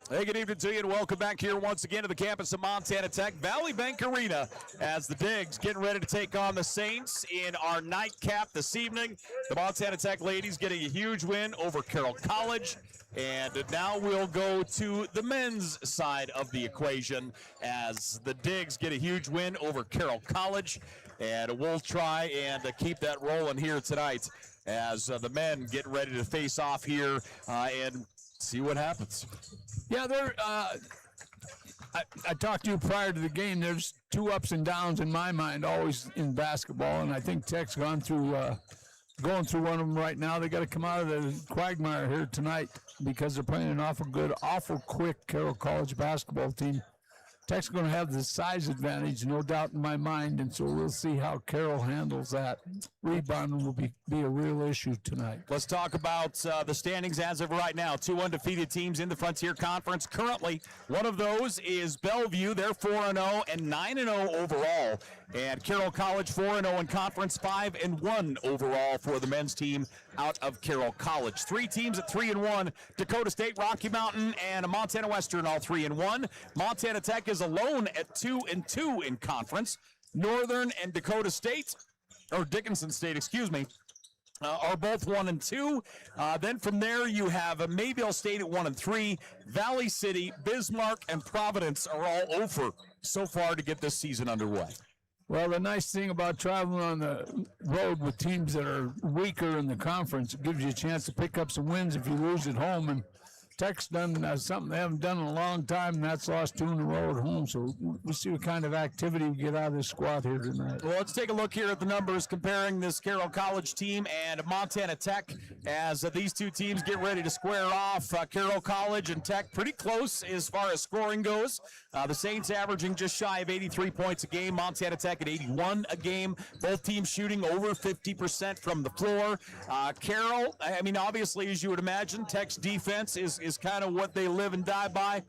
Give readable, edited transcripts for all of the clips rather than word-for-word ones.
Hey, good evening to you, and welcome back here once again to the campus of Montana Tech, Valley Bank Arena, as the Digs getting ready to take on the Saints in our nightcap this evening. The Montana Tech ladies getting a huge win over Carroll College, and now we'll go to the men's side of the equation as the Digs get a huge win over Carroll College, and we'll try and keep that rolling here tonight as the men get ready to face off here and see what happens. Yeah, I talked to you prior to the game. There's two ups and downs in my mind always in basketball, and I think Tech's going through one of them right now. They got to come out of the quagmire here tonight because they're playing an awful good, awful quick Carroll College basketball team. Tech's going to have the size advantage, no doubt in my mind, and so we'll see how Carroll handles that. Rebounding will be a real issue tonight. Let's talk about the standings as of right now. Two undefeated teams in the Frontier Conference. Currently, one of those is Bellevue. They're 4-0 and 9-0 overall. And Carroll College 4-0 in conference, 5-1 overall for the men's team out of Carroll College. Three teams at 3-1. Dakota State, Rocky Mountain, and Montana Western all 3-1. Montana Tech is alone at 2-2 in conference. Northern and Dakota State, or Dickinson State, excuse me, are both 1-2. Then from there you have Mayville State at 1-3. Valley City, Bismarck, and Providence are all over so far to get this season underway. Well, the nice thing about traveling on the road with teams that are weaker in the conference, it gives you a chance to pick up some wins if you lose at home. And Tech's done something they haven't done in a long time, and that's lost 2 in a row at home. So we'll see what kind of activity we get out of this squad here tonight. Well, let's take a look here at the numbers comparing this Carroll College team and Montana Tech as these two teams get ready to square off. Carroll College and Tech pretty close as far as scoring goes. The Saints averaging just shy of 83 points a game. Montana Tech at 81 a game. Both teams shooting over 50% from the floor. Carroll, I mean, obviously, as you would imagine, Tech's defense is kind of what they live and die by.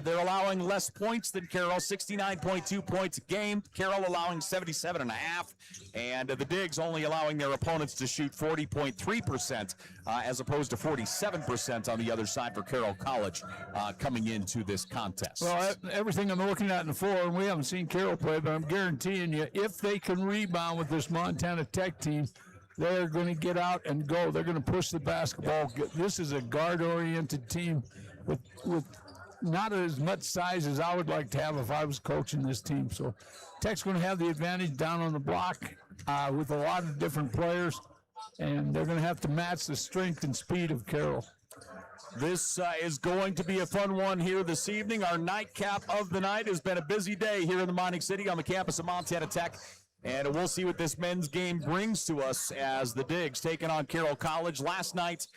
They're allowing less points than Carroll, 69.2 points a game. Carroll allowing 77.5, and the Digs only allowing their opponents to shoot 40.3% as opposed to 47% on the other side for Carroll College coming into this contest. Well, everything I'm looking at in the floor, and we haven't seen Carroll play, but I'm guaranteeing you, if they can rebound with this Montana Tech team, they're going to get out and go. They're going to push the basketball. This is a guard-oriented team with not as much size as I would like to have if I was coaching this team. So Tech's going to have the advantage down on the block with a lot of different players, and they're going to have to match the strength and speed of Carroll. This is going to be a fun one here this evening. Our nightcap of the night has been a busy day here in the Mining City on the campus of Montana Tech. And we'll see what this men's game brings to us as the Digs taking on Carroll College. Last night,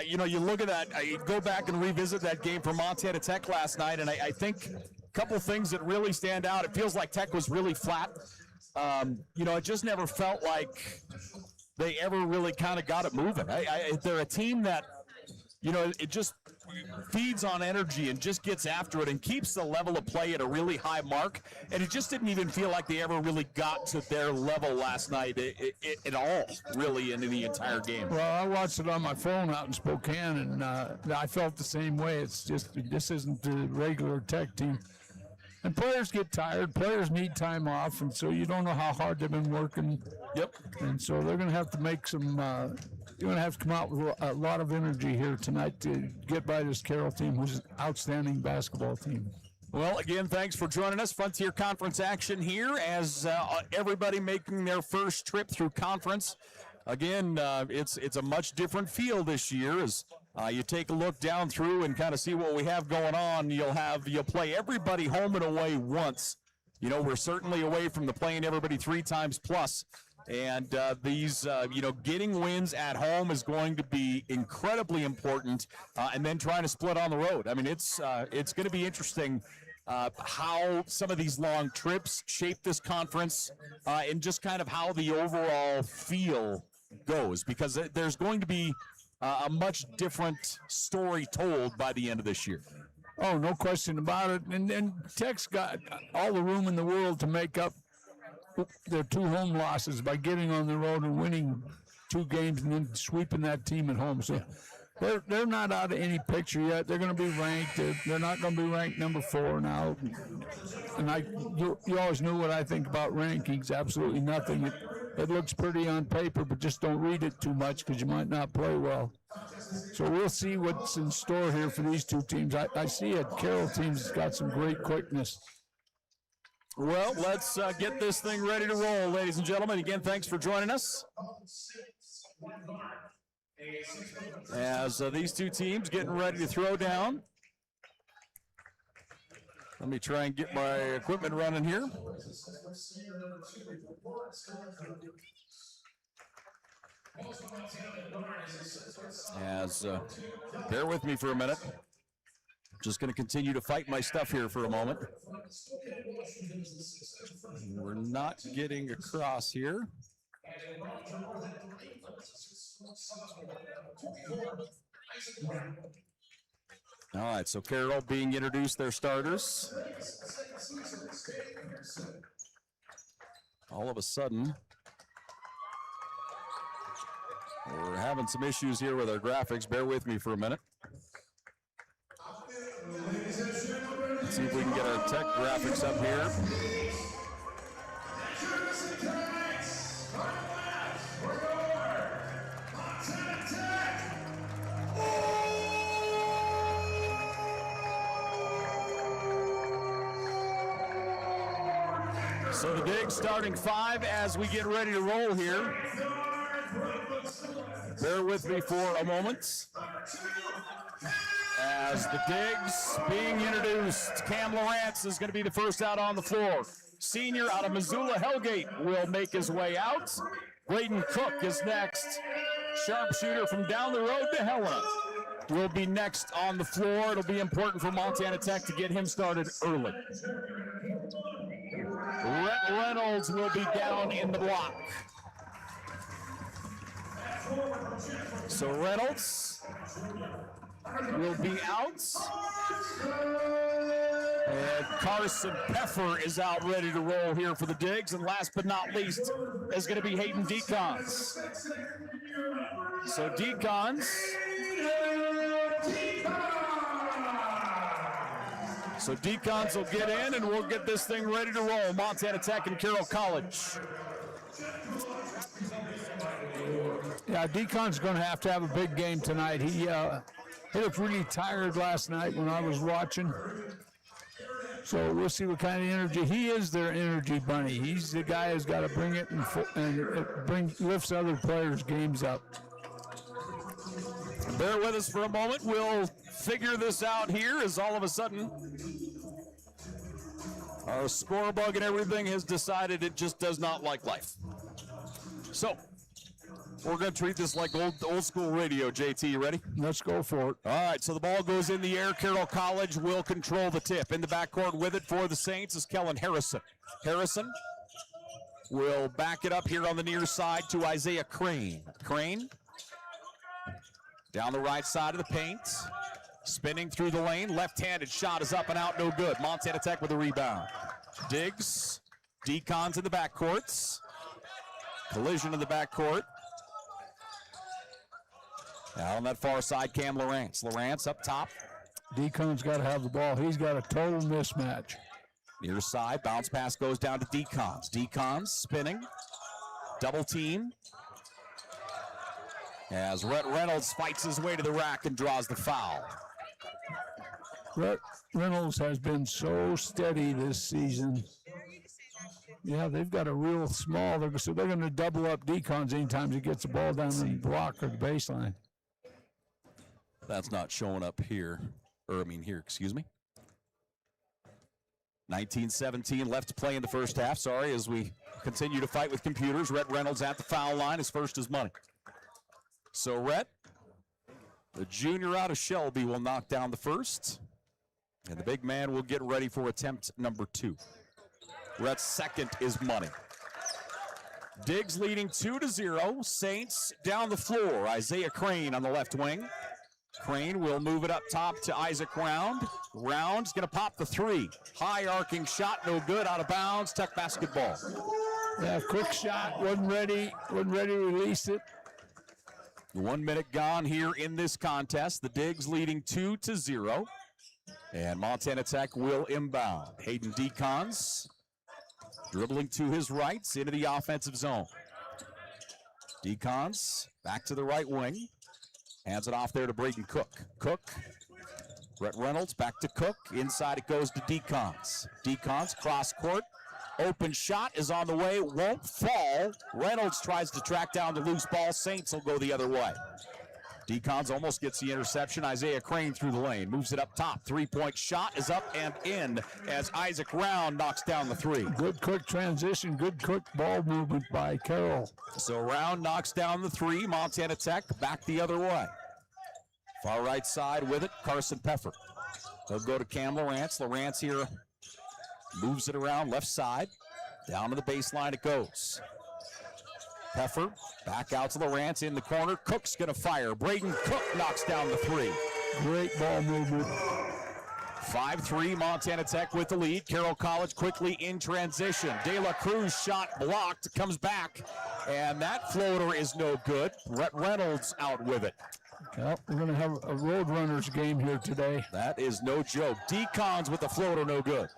you look at that, I go back and revisit that game for Montana Tech last night, and I think a couple things that really stand out. It feels like Tech was really flat. It just never felt like they ever really kind of got it moving. They're a team that, it just feeds on energy and just gets after it and keeps the level of play at a really high mark. And it just didn't even feel like they ever really got to their level last night at all, really, in the entire game. Well, I watched it on my phone out in Spokane, and I felt the same way. It's just, this isn't the regular Tech team. And players get tired. Players need time off, and so you don't know how hard they've been working. Yep. And so they're going to have to make some you're going to have to come out with a lot of energy here tonight to get by this Carroll team, who's an outstanding basketball team. Well, again, thanks for joining us. Frontier Conference action here as everybody making their first trip through conference. Again, it's a much different feel this year as you take a look down through and kind of see what we have going on. You'll play everybody home and away once. We're certainly away from the playing everybody 3 times plus. And these, getting wins at home is going to be incredibly important, and then trying to split on the road. I mean, it's going to be interesting how some of these long trips shape this conference and just kind of how the overall feel goes, because there's going to be a much different story told by the end of this year. Oh, no question about it. And Tech's got all the room in the world to make up their 2 home losses by getting on the road and winning 2 games and then sweeping that team at home. So they're not out of any picture yet. They're going to be ranked. They're not going to be ranked number 4 now. And you always knew what I think about rankings. Absolutely nothing. It looks pretty on paper, but just don't read it too much because you might not play well. So we'll see what's in store here for these two teams. I see a Carroll team that's got some great quickness. Well, let's get this thing ready to roll, ladies and gentlemen. Again, thanks for joining us. As these two teams getting ready to throw down. Let me try and get my equipment running here. As bear with me for a minute. Just going to continue to fight my stuff here for a moment. We're not getting across here. All right, so Carroll being introduced their starters. All of a sudden, we're having some issues here with our graphics. Bear with me for a minute. Let's see if we can get our tech graphics up here. So the Digs starting 5 as we get ready to roll here. Bear with me for a moment. As the Digs being introduced, Cam Lawrence is going to be the first out on the floor. Senior out of Missoula Hellgate will make his way out. Braden Cook is next. Sharpshooter from down the road to Helena will be next on the floor. It'll be important for Montana Tech to get him started early. Rhett Reynolds will be down in the block. So Reynolds will be out. And Carson Peffer is out ready to roll here for the Digs. And last but not least is going to be Hayden Decons. So Decons. So Decons will get in and we'll get this thing ready to roll. Montana Tech and Carroll College. Yeah, Deacon's going to have a big game tonight. He looked really tired last night when I was watching. So we'll see what kind of energy. He is their energy bunny. He's the guy who's got to bring it and lifts other players' games up. Bear with us for a moment. We'll figure this out here as all of a sudden our score bug and everything has decided it just does not like life. So we're going to treat this like old school radio. JT, you ready? Let's go for it. All right, so the ball goes in the air. Carroll College will control the tip. In the backcourt with it for the Saints is Kellen Harrison. Harrison will back it up here on the near side to Isaiah Crane. Crane down the right side of the paint. Spinning through the lane. Left-handed shot is up and out, no good. Montana Tech with a rebound. Diggs. Decons in the backcourts. Collision in the backcourt. Out on that far side, Cam Lawrence. Lawrence up top. Deacon's got to have the ball. He's got a total mismatch. Near side, bounce pass goes down to Decons. Decons spinning. Double team. As Rhett Reynolds fights his way to the rack and draws the foul. Rhett Reynolds has been so steady this season. Yeah, they've got a real small, so they're going to double up Decons anytime he gets the ball down the block or the baseline. That's not showing up here, here, excuse me. 19-17 left to play in the first half. Sorry, as we continue to fight with computers. Rhett Reynolds at the foul line. His first is money. So Rhett, the junior out of Shelby, will knock down the first. And the big man will get ready for attempt number 2. Rhett's second is money. Diggs leading 2-0. Saints down the floor. Isaiah Crane on the left wing. Crane will move it up top to Isaac Round. Round's going to pop the 3. High arcing shot, no good, out of bounds. Tech basketball. Yeah, quick shot, wasn't ready to release it. 1 minute gone here in this contest. The Digs leading 2-0. And Montana Tech will inbound. Hayden Decons dribbling to his rights into the offensive zone. Decons back to the right wing. Hands it off there to Braden Cook. Cook, Brett Reynolds back to Cook. Inside it goes to Decons. Decons cross court. Open shot is on the way, won't fall. Reynolds tries to track down the loose ball. Saints will go the other way. Decons almost gets the interception. Isaiah Crane through the lane, moves it up top. Three-point shot is up and in as Isaac Round knocks down the three. Good quick transition, good quick ball movement by Carroll. So Round knocks down the three. Montana Tech back the other way. Far right side with it, Carson Peffer. They'll go to Cam Lawrence. Lawrence here moves it around left side. Down to the baseline it goes. Peffer back out to Lawrence in the corner. Cook's going to fire. Braden Cook knocks down the three. Great ball movement. 5-3 Montana Tech with the lead. Carroll College quickly in transition. De La Cruz shot blocked, comes back, and that floater is no good. Brett Reynolds out with it. Well, we're going to have a Roadrunners game here today. That is no joke. Decons with the floater, no good.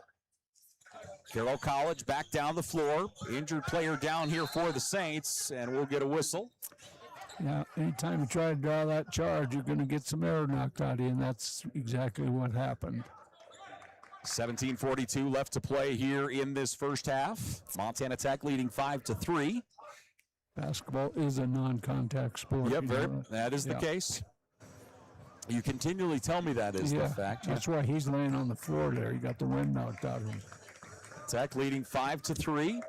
Carroll College back down the floor. Injured player down here for the Saints, and we'll get a whistle. Yeah, anytime you try to draw that charge, you're going to get some air knocked out of you, and that's exactly what happened. 17:42 left to play here in this first half. Montana Tech leading 5-3. Basketball is a non-contact sport. Yep, that is the case. You continually tell me that is the fact. That's why he's laying on the floor there. He got the wind knocked out of him. Tech leading 5-3.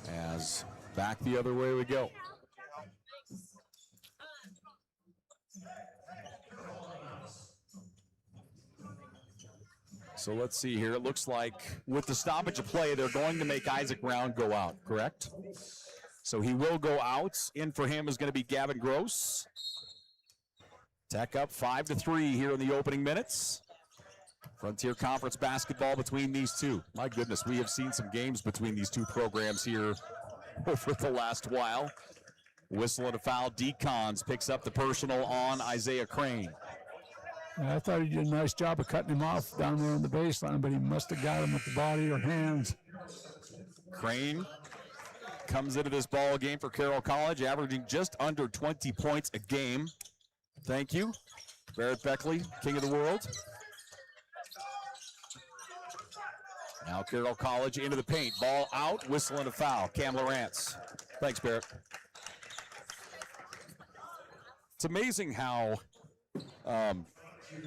As back the other way we go. So let's see here. It looks like with the stoppage of play, they're going to make Isaac Round go out, correct? So he will go out. In for him is going to be Gavin Gross. Tech up 5-3 here in the opening minutes. Frontier Conference basketball between these two. My goodness, we have seen some games between these two programs here over the last while. Whistle and a foul. Decons picks up the personal on Isaiah Crane. I thought he did a nice job of cutting him off down there on the baseline, but he must have got him with the body or hands. Crane comes into this ball game for Carroll College, averaging just under 20 points a game. Thank you, Barrett Beckley, king of the world. Now Carroll College into the paint. Ball out, whistle and a foul. Cam Lawrence. Thanks, Barrett. It's amazing how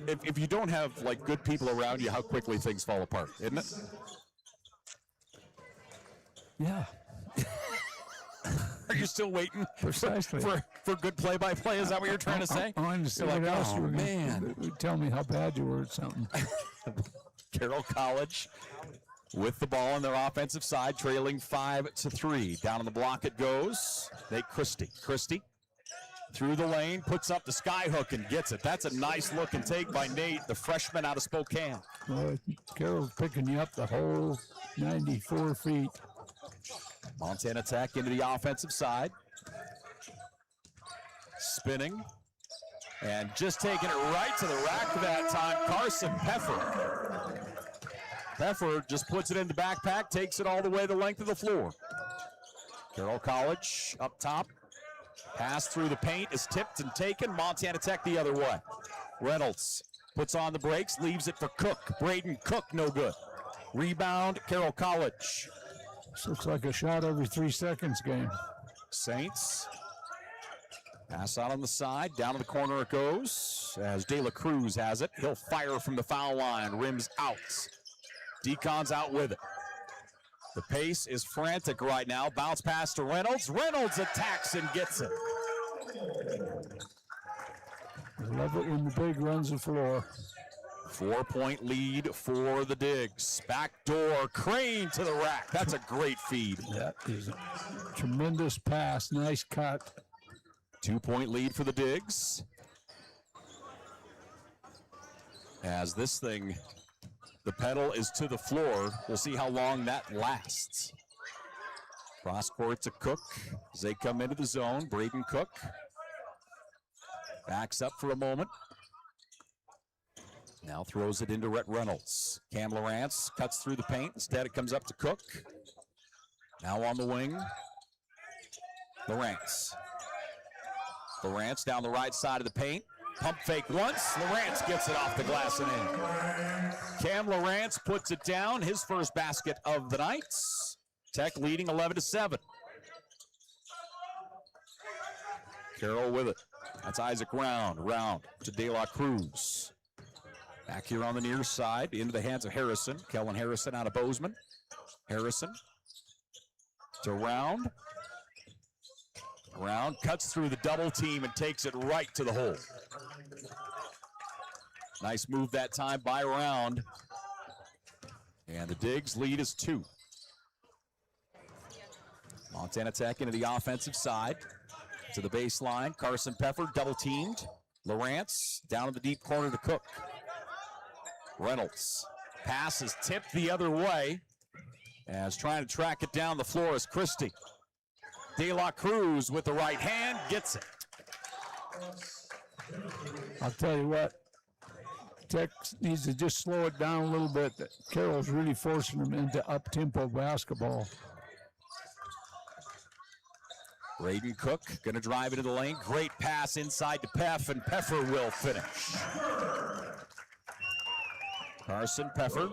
if you don't have like good people around you, how quickly things fall apart, isn't it? Yeah. Are you still waiting Precisely. for good play-by-play? Is that what you're trying to say? I wanted to see You're what like, else you were man. going to tell me how bad you were at something. Carroll College with the ball on their offensive side, trailing 5-3. Down on the block it goes. Nate Christie. Christie through the lane, puts up the skyhook and gets it. That's a nice look and take by Nate, the freshman out of Spokane. Well, Carroll's picking you up the whole 94 feet. Montana Tech into the offensive side. Spinning. And just taking it right to the rack that time, Carson Peffer. Peffer just puts it in the backpack, takes it all the way the length of the floor. Carroll College up top. Pass through the paint is tipped and taken. Montana Tech the other way. Reynolds puts on the brakes, leaves it for Cook. Braden Cook, no good. Rebound, Carroll College. This looks like a shot every 3 seconds game. Saints. Pass out on the side, down to the corner it goes. As De La Cruz has it, he'll fire from the foul line, rims out. Decon's out with it. The pace is frantic right now. Bounce pass to Reynolds. Reynolds attacks and gets it. I love it when the big runs the floor. 4-point lead for the Digs. Backdoor, Crane to the rack. That's a great feed. That is a tremendous pass. Nice cut. 2-point lead for the Digs. As this thing, The pedal is to the floor. We'll see how long that lasts. Cross court to Cook as they come into the zone. Braden Cook backs up for a moment. Now throws it into Rhett Reynolds. Cam Lawrence cuts through the paint. Instead, it comes up to Cook. Now on the wing, Lawrence. Lawrence down the right side of the paint. Pump fake once. Lawrence gets it off the glass and in. Cam Lawrence puts it down. His first basket of the night. Tech leading 11-7. Carroll with it. That's Isaac Round. Round to De La Cruz. Back here on the near side, into the hands of Harrison. Kellen Harrison out of Bozeman. Harrison to Round. Round cuts through the double team and takes it right to the hole. Nice move that time by Round. And the Digs lead is 2. Montana Tech into the offensive side. To the baseline, Carson Peffer double teamed. Lawrence down in the deep corner to Cook. Reynolds. Pass is tipped the other way. As trying to track it down the floor is Christie. De La Cruz with the right hand gets it. I'll tell you what, Tech needs to just slow it down a little bit. Carroll's really forcing them into up-tempo basketball. Braden Cook gonna drive into the lane. Great pass inside to Peff, and Peffer will finish. Carson Peffer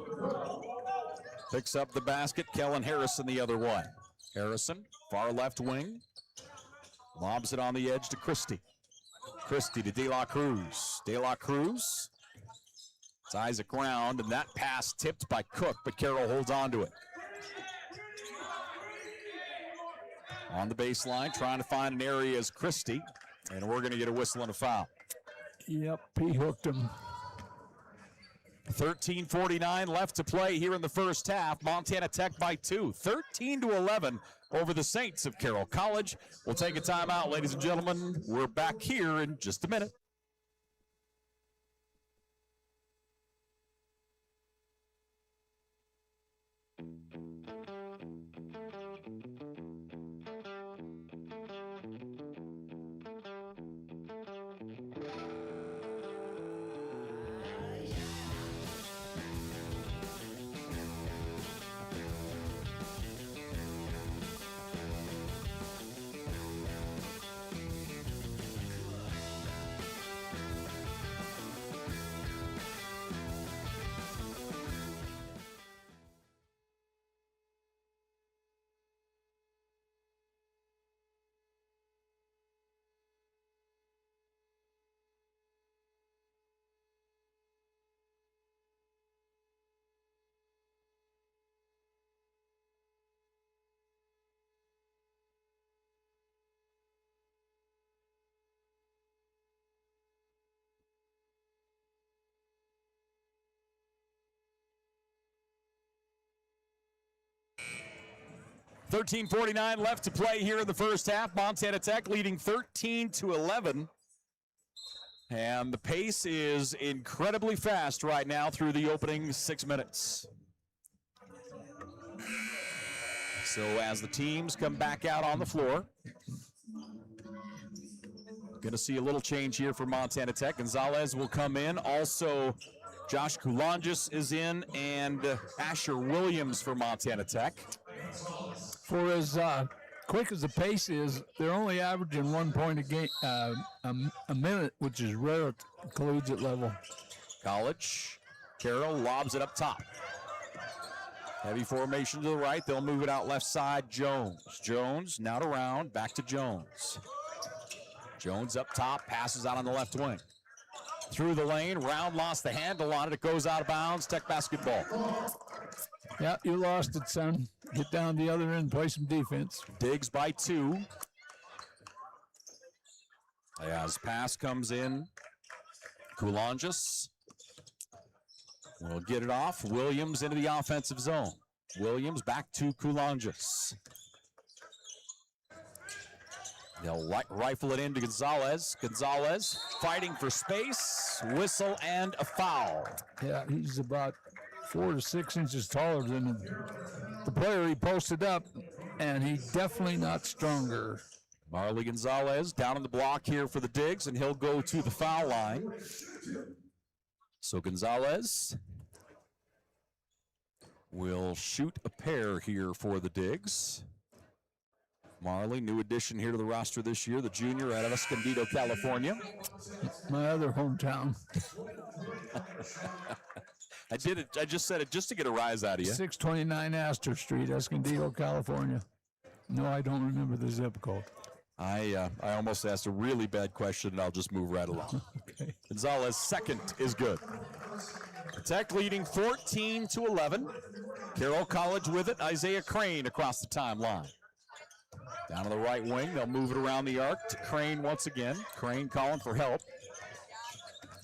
picks up the basket. Kellen Harrison the other way. Harrison, far left wing. Lobs it on the edge to Christie. Christie to De La Cruz. De La Cruz. It's Isaac Round, and that pass tipped by Cook, but Carroll holds on to it. On the baseline, trying to find an area is Christie, and we're going to get a whistle and a foul. Yep, he hooked him. 13:49 left to play here in the first half. Montana Tech by 2, 13-11 over the Saints of Carroll College. We'll take a timeout, ladies and gentlemen. We're back here in just a minute. $13:49 left to play here in the first half. Montana Tech leading 13-11. And the pace is incredibly fast right now through the opening 6 minutes. So as the teams come back out on the floor, going to see a little change here for Montana Tech. Gonzalez will come in. Also, Josh Kulonjis is in, and Asher Williams for Montana Tech. For as quick as the pace is, they're only averaging 1 point a game, a minute, which is rare at collegiate level. College, Carroll lobs it up top. Heavy formation to the right. They'll move it out left side. Jones. Jones now to Round. Back to Jones. Jones up top. Passes out on the left wing. Through the lane. Round lost the handle on it. It goes out of bounds. Tech basketball. Yeah, you lost it, son. Get down the other end, play some defense. Diggs by 2. As pass comes in, Kulonjis will get it off. Williams into the offensive zone. Williams back to Kulonjis. They'll rifle it into Gonzalez. Gonzalez fighting for space. Whistle and a foul. Yeah, he's about 4 to 6 inches taller than the player he posted up, and he's definitely not stronger. Marley Gonzalez down on the block here for the Digs, and he'll go to the foul line. So Gonzalez will shoot a pair here for the Digs. Marley, new addition here to the roster this year, the junior out of Escondido, California. My other hometown. I just said it just to get a rise out of you. 629 Astor Street, Escondido, California. No, I don't remember the zip code. I almost asked a really bad question, and I'll just move right along. Okay. Gonzalez second is good. Tech leading 14-11. Carroll College with it. Isaiah Crane across the timeline. Down to the right wing, they'll move it around the arc to Crane once again. Crane calling for help.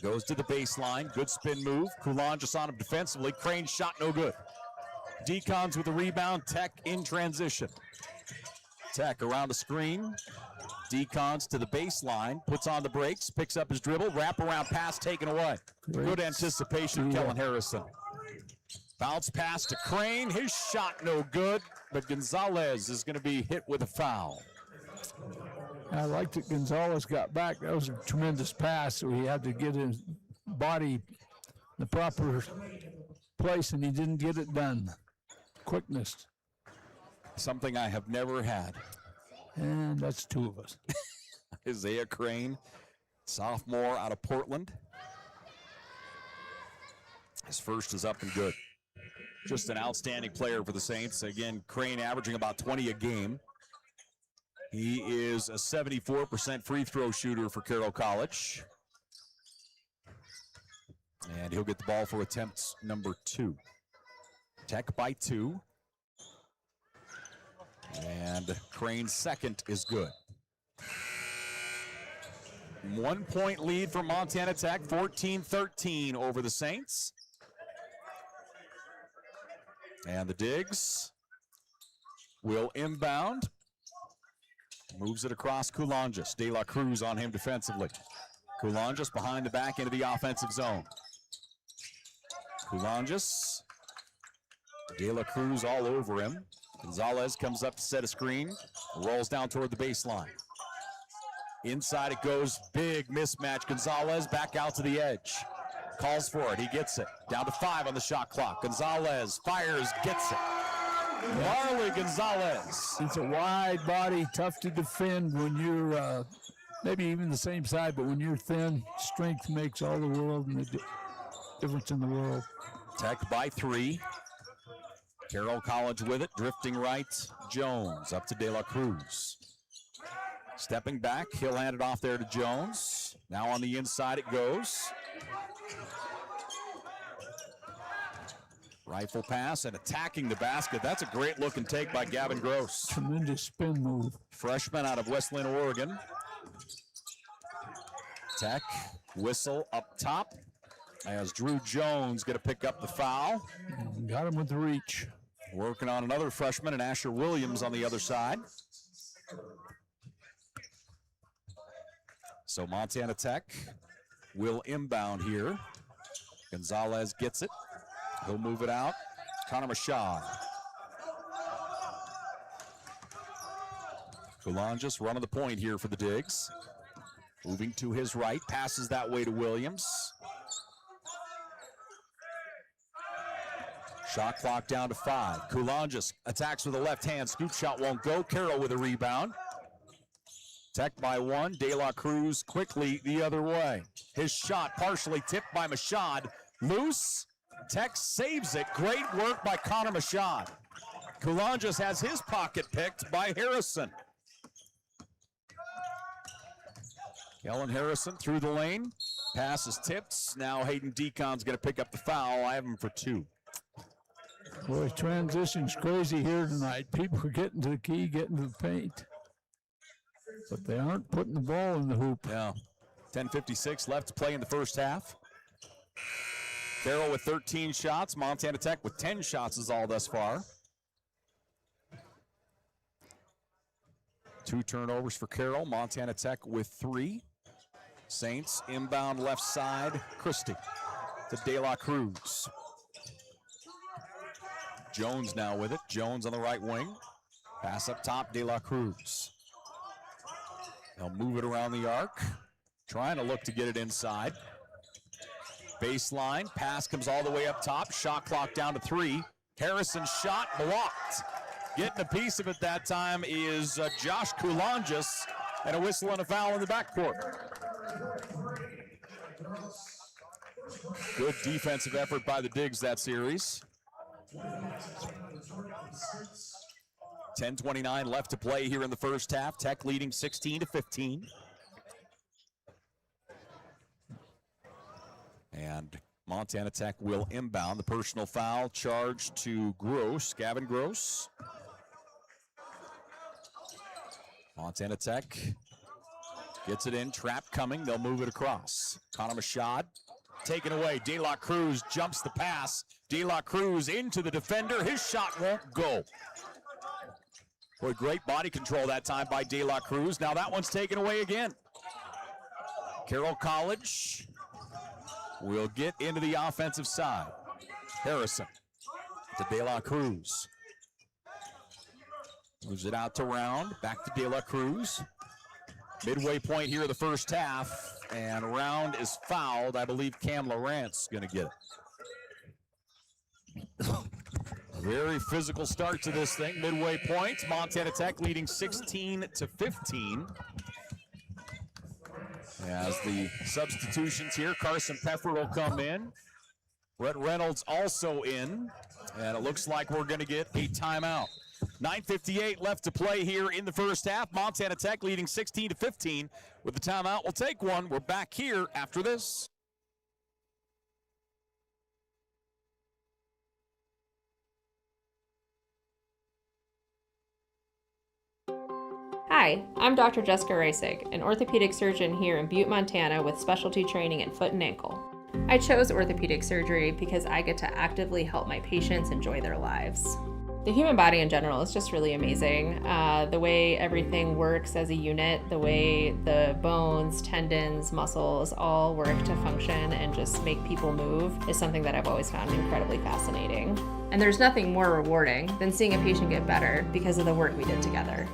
Goes to the baseline, good spin move. Coulon just on him defensively. Crane shot no good. Decons with the rebound, Tech in transition. Tech around the screen. Decons to the baseline, puts on the brakes, picks up his dribble, wraparound pass taken away. Good anticipation, Kellen Harrison. Bounce pass to Crane, his shot no good, but Gonzalez is going to be hit with a foul. I liked that Gonzalez got back. That was a tremendous pass, so he had to get his body in the proper place, and he didn't get it done. Quickness. Something I have never had. And that's two of us. Isaiah Crane, sophomore out of Portland. His first is up and good. Just an outstanding player for the Saints. Again, Crane averaging about 20 a game. He is a 74% free throw shooter for Carroll College. And he'll get the ball for attempt number 2. Tech by 2. And Crane's second is good. 1 point lead for Montana Tech, 14-13 over the Saints. And the Digs will inbound. Moves it across Coulanges. De La Cruz on him defensively. Coulanges behind the back end of the offensive zone. Coulanges. De La Cruz all over him. Gonzalez comes up to set a screen, rolls down toward the baseline. Inside it goes, big mismatch. Gonzalez back out to the edge. Calls for it, he gets it. Down to 5 on the shot clock. Gonzalez fires, gets it. Marley Gonzalez. It's a wide body, tough to defend when you're maybe even the same side, but when you're thin, strength makes all the world and the difference in the world. Tech by 3. Carroll College with it, drifting right. Jones up to De La Cruz. Stepping back, he'll hand it off there to Jones. Now on the inside it goes. Rifle pass and attacking the basket. That's a great look and take by Gavin Gross. Tremendous spin move. Freshman out of West Linn, Oregon. Tech, whistle up top. As Drew Jones going to pick up the foul. Got him with the reach. Working on another freshman and Asher Williams on the other side. So Montana Tech will inbound here. Gonzalez gets it. He'll move it out. Connor Mashad. Coulanges running the point here for the Digs. Moving to his right, passes that way to Williams. Shot clock down to 5. Coulanges attacks with the left hand. Scoop shot won't go. Carroll with a rebound. Tech by 1. De La Cruz quickly the other way. His shot partially tipped by Mashad. Loose. Tech saves it. Great work by Connor Mashad. Coulanges has his pocket picked by Harrison. Kellen Harrison through the lane. Pass is tipped. Now Hayden Deacon's going to pick up the foul. I have him for 2. Boy, transition's crazy here tonight. People are getting to the key, getting to the paint. But they aren't putting the ball in the hoop. Yeah. 10:56 left to play in the first half. Carroll with 13 shots. Montana Tech with 10 shots is all thus far. 2 turnovers for Carroll. Montana Tech with 3. Saints inbound left side. Christie to De La Cruz. Jones now with it. Jones on the right wing. Pass up top, De La Cruz. They'll move it around the arc. Trying to look to get it inside. Baseline, pass comes all the way up top. Shot clock down to 3. Harrison's shot blocked. Getting a piece of it that time is Josh Kulonjis, and a whistle and a foul in the backcourt. Good defensive effort by the Digs that series. 10:29 left to play here in the first half. Tech leading 16-15. And Montana Tech will inbound. The personal foul charged to Gross, Gavin Gross. Montana Tech gets it in, trap coming. They'll move it across. Connor Machad taken away. De La Cruz jumps the pass. De La Cruz into the defender. His shot won't go. Boy, great body control that time by De La Cruz. Now that one's taken away again. Carroll College will get into the offensive side. Harrison to De La Cruz. Moves it out to Round. Back to De La Cruz. Midway point here of the first half, and Round is fouled. I believe Cam Lawrence going to get it. A very physical start to this thing. Midway point, Montana Tech leading 16-15. As the substitutions here, Carson Peffer will come in. Brett Reynolds also in, and it looks like we're going to get a timeout. 9:58 left to play here in the first half. Montana Tech leading 16-15. With the timeout, we'll take one. We're back here after this. Hi, I'm Dr. Jessica Reisig, an orthopedic surgeon here in Butte, Montana with specialty training in foot and ankle. I chose orthopedic surgery because I get to actively help my patients enjoy their lives. The human body in general is just really amazing. The way everything works as a unit, the way the bones, tendons, muscles all work to function and just make people move is something that I've always found incredibly fascinating. And there's nothing more rewarding than seeing a patient get better because of the work we did together.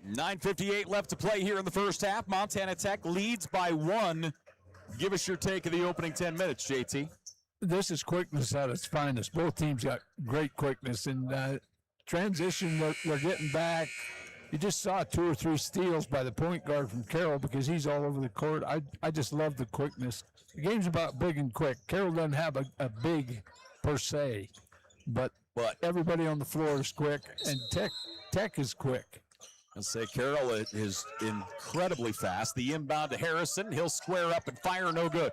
.9:58 left to play here in the first half. Montana Tech leads by 1. Give us your take of the opening 10 minutes, JT. This is quickness at its finest. Both teams got great quickness. And transition, we're getting back. You just saw 2 or 3 steals by the point guard from Carroll because he's all over the court. I just love the quickness. The game's about big and quick. Carroll doesn't have a big per se, but everybody on the floor is quick, and Tech is quick. I'll say Carroll is incredibly fast. The inbound to Harrison. He'll square up and fire, no good.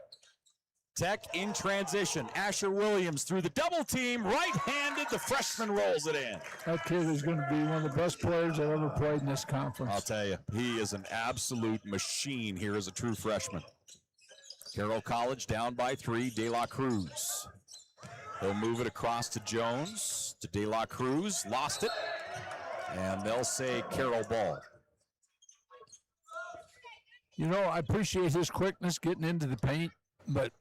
Tech in transition. Asher Williams through the double team. Right-handed, the freshman rolls it in. That kid is going to be one of the best players I've ever played in this conference. I'll tell you, he is an absolute machine here as a true freshman. Carroll College down by 3. De La Cruz. He'll move it across to Jones. To De La Cruz. Lost it. And they'll say Carroll ball. You know, I appreciate his quickness getting into the paint, but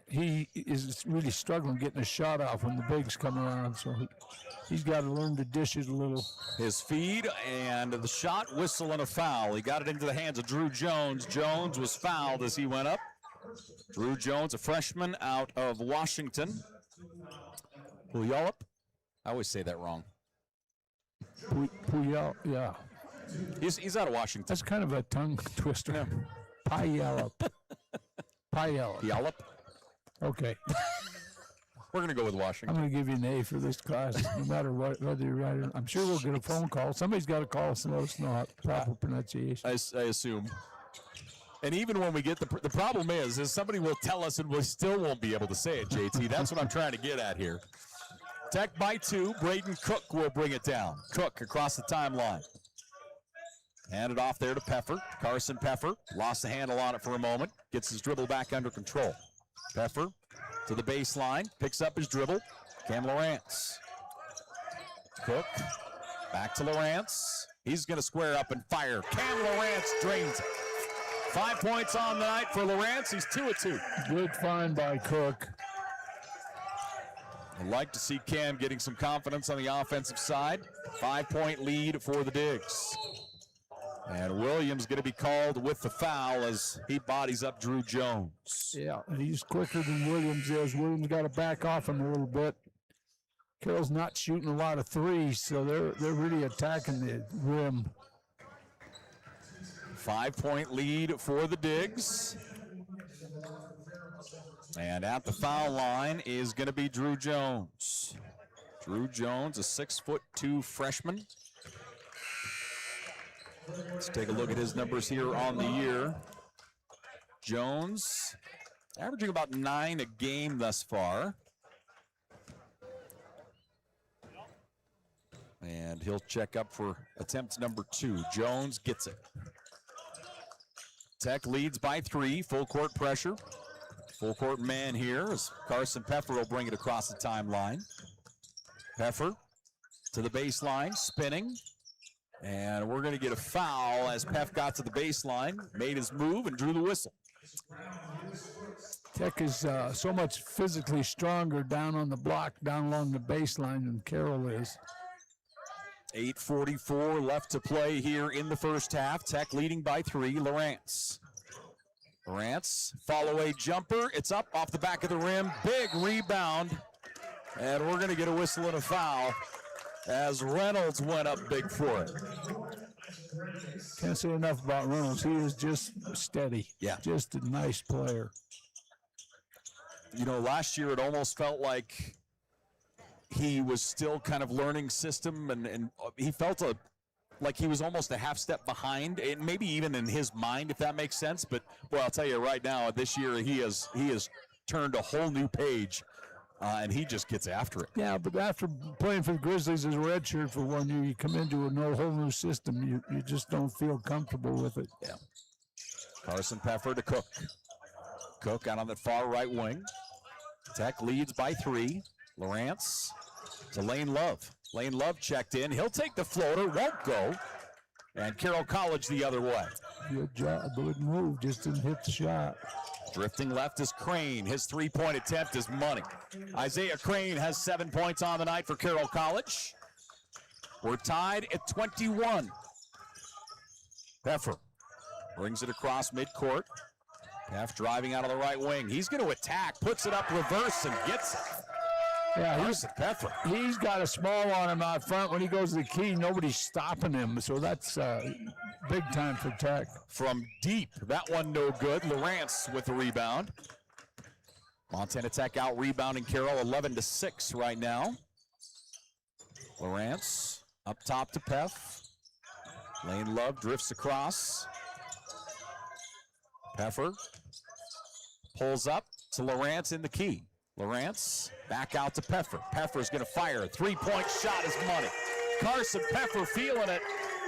he is really struggling getting a shot off when the bigs come around, so he's got to learn to dish it a little. His feed and the shot, whistle, and a foul. He got it into the hands of Drew Jones. Jones was fouled as he went up. Drew Jones, a freshman out of Washington. Puyallup? I always say that wrong. Puyallup, yeah. He's out of Washington. That's kind of a tongue twister. Yeah. Puyallup. Puyallup. Okay. We're going to go with Washington. I'm going to give you an A for this class, no matter whether you're right or not. I'm sure we'll get a phone call. Somebody's got to call us and let us know how proper pronunciation. I assume. And even when we get the problem is somebody will tell us and we still won't be able to say it, JT. That's what I'm trying to get at here. Tech by 2. Braden Cook will bring it down. Cook across the timeline. Hand it off there to Peffer. Carson Peffer lost the handle on it for a moment. Gets his dribble back under control. Peffer to the baseline. Picks up his dribble. Cam Lawrence. Cook. Back to Lawrence. He's going to square up and fire. Cam Lawrence drains it. 5 points on the night for Lawrence. He's 2 of 2. Good find by Cook. I'd like to see Cam getting some confidence on the offensive side. 5-point lead for the Digs. And Williams going to be called with the foul as he bodies up Drew Jones. Yeah, he's quicker than Williams is. Williams got to back off him a little bit. Carroll's not shooting a lot of threes, so they're really attacking the rim. 5-point lead for the Digs. And at the foul line is going to be Drew Jones. Drew Jones, a 6'2" freshman. Let's take a look at his numbers here on the year. Jones averaging about 9 a game thus far. And he'll check up for attempt number 2. Jones gets it. Tech leads by 3, full court pressure. Full court man here as Carson Peffer will bring it across the timeline. Peffer to the baseline, spinning. And we're going to get a foul as Peff got to the baseline, made his move, and drew the whistle. Tech is so much physically stronger down on the block, down along the baseline than Carroll is. 8:44 left to play here in the first half. Tech leading by 3. Lawrence. Lawrence, follow-away jumper. It's up off the back of the rim. Big rebound. And we're going to get a whistle and a foul as Reynolds went up big for it. Can't say enough about Reynolds. He is just steady. Yeah. Just a nice player. You know, last year it almost felt like he was still kind of learning system, and he felt like he was almost a half step behind, and maybe even in his mind, if that makes sense. But, well, I'll tell you right now, this year he has turned a whole new page. And he just gets after it. Yeah, but after playing for the Grizzlies as a redshirt for 1 year, you come into a whole new system. You just don't feel comfortable with it. Yeah. Carson Peffer to Cook. Cook out on the far right wing. Tech leads by 3. Lawrence to Lane Love. Lane Love checked in. He'll take the floater, won't go. And Carroll College the other way. Good job. Good move. Just didn't hit the shot. Drifting left is Crane. His 3-point attempt is money. Isaiah Crane has 7 points on the night for Carroll College. We're tied at 21. Peffer brings it across midcourt. Peff driving out of the right wing. He's going to attack, puts it up reverse, and gets it. Yeah, Peffer. He's got a small on him out front. When he goes to the key, nobody's stopping him. So that's big time for Tech. From deep, that one no good. Lawrence with the rebound. Montana Tech out rebounding Carroll 11-6 right now. Lawrence up top to Peff. Lane Love drifts across. Peffer pulls up to Lawrence in the key. Lawrence back out to Peffer. Peffer's going to fire. 3-point shot is money. Carson Peffer feeling it.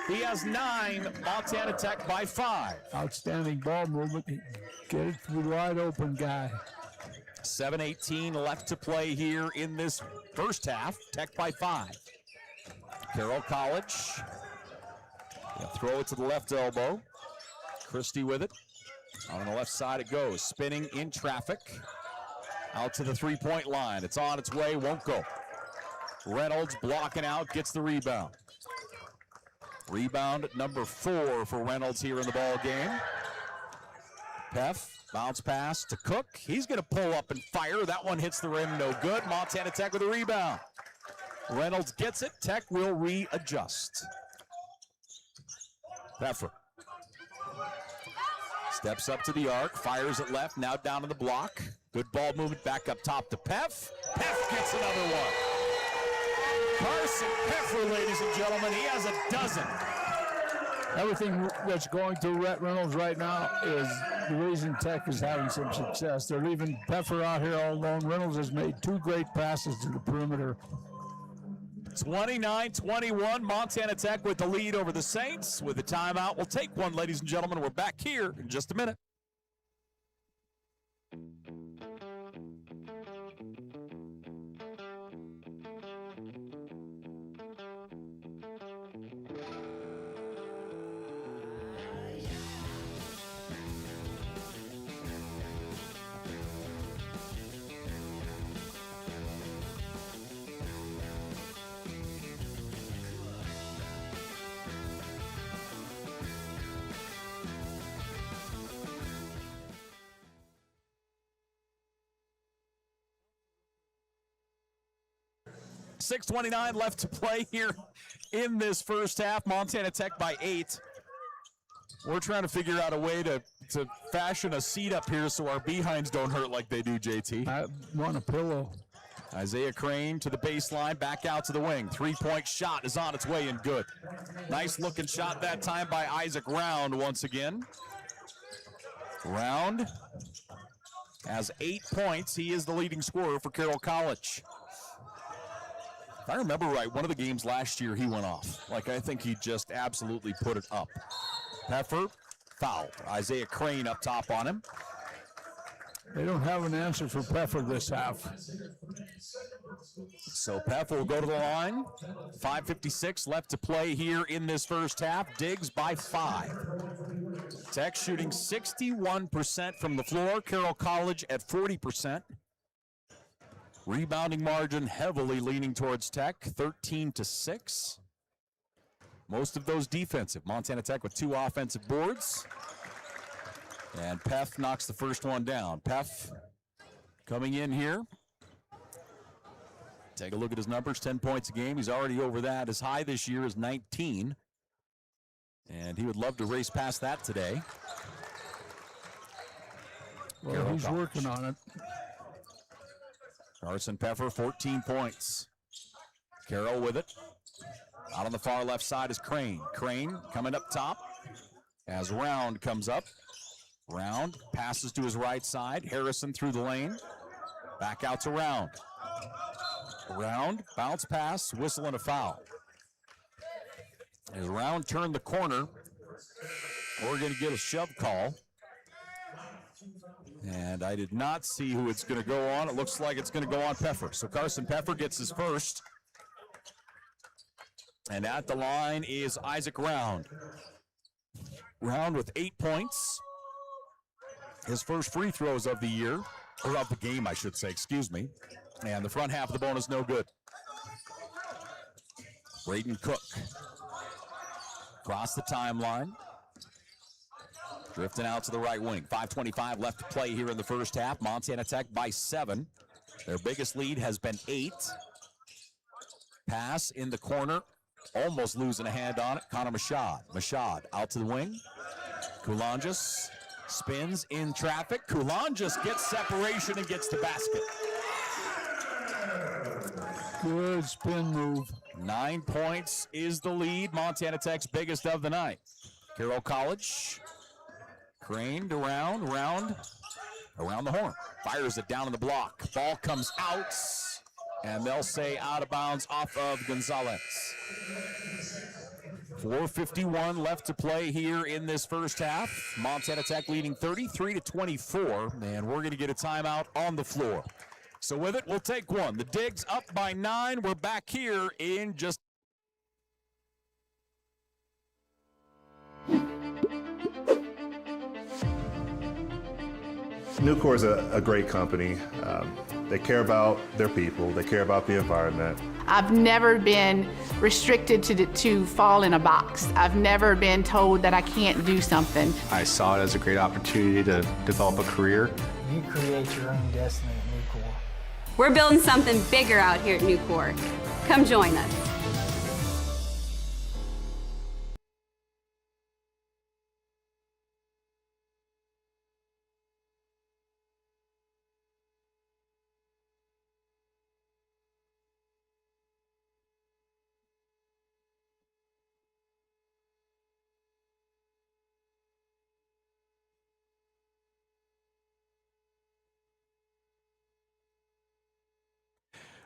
He has 9. Montana Tech by 5. Outstanding ball movement. Get it to the wide open guy. 7:18 left to play here in this first half. Tech by 5. Carroll College. They'll throw it to the left elbow. Christie with it. On the left side it goes. Spinning in traffic. Out to the 3-point line. It's on its way, won't go. Reynolds blocking out, gets the rebound. Rebound number 4 for Reynolds here in the ball game. Peff, bounce pass to Cook. He's going to pull up and fire. That one hits the rim, no good. Montana Tech with a rebound. Reynolds gets it. Tech will readjust. Peffer steps up to the arc, fires it left, now down to the block. Good ball movement back up top to Peff. Peff gets another one. Carson Peffer, ladies and gentlemen, he has a dozen. Everything that's going through Rhett Reynolds right now is the reason Tech is having some success. They're leaving Peffer out here all alone. Reynolds has made 2 great passes to the perimeter. 29-21, Montana Tech with the lead over the Saints. With the timeout, we'll take one, ladies and gentlemen. We're back here in just a minute. .6:29 left to play here in this first half. Montana Tech by 8. We're trying to figure out a way to fashion a seat up here so our behinds don't hurt like they do, JT. I want a pillow. Isaiah Crane to the baseline, back out to the wing. Three-point shot is on its way and good. Nice looking shot that time by Isaac Round once again. Round has 8 points. He is the leading scorer for Carroll College. If I remember right, one of the games last year he went off. Like, I think he just absolutely put it up. Peffer fouled. Isaiah Crane up top on him. They don't have an answer for Peffer this half. So Peffer will go to the line. 5:56 left to play here in this first half. Diggs by 5. Tech shooting 61% from the floor. Carroll College at 40%. Rebounding margin heavily leaning towards Tech, 13-6. Most of those defensive. Montana Tech with 2 offensive boards. And Peff knocks the first one down. Peff coming in here. Take a look at his numbers, 10 points a game. He's already over that. His high this year is 19. And he would love to race past that today. Well, he's working on it. Carson Peffer, 14 points. Carroll with it. Out on the far left side is Crane. Crane coming up top as Round comes up. Round passes to his right side. Harrison through the lane. Back out to Round. Round, bounce pass, whistle and a foul. As Round turned the corner, we're going to get a shove call. And I did not see who it's going to go on. It looks like it's going to go on Peffer. So Carson Peffer gets his first. And at the line is Isaac Round. Round with 8 points. His first free throws of the year, or of the game, I should say, excuse me. And the front half of the bonus no good. Braden Cook. Across the timeline. Drifting out to the right wing. 5:25 left to play here in the first half. Montana Tech by 7. Their biggest lead has been 8. Pass in the corner. Almost losing a hand on it. Connor Mashad. Mashad out to the wing. Kulanjis spins in traffic. Kulanjis gets separation and gets the basket. Good spin move. 9 points is the lead. Montana Tech's biggest of the night. Carroll College. Craned around the horn. Fires it down in the block. Ball comes out, and they'll say out of bounds off of Gonzalez. 4:51 left to play here in this first half. Montana Tech leading 33-24, and we're going to get a timeout on the floor. So with it, we'll take one. The Digs up by 9. We're back here in just Nucor is a great company. They care about their people. They care about the environment. I've never been restricted to fall in a box. I've never been told that I can't do something. I saw it as a great opportunity to develop a career. You create your own destiny at Nucor. We're building something bigger out here at Nucor. Come join us.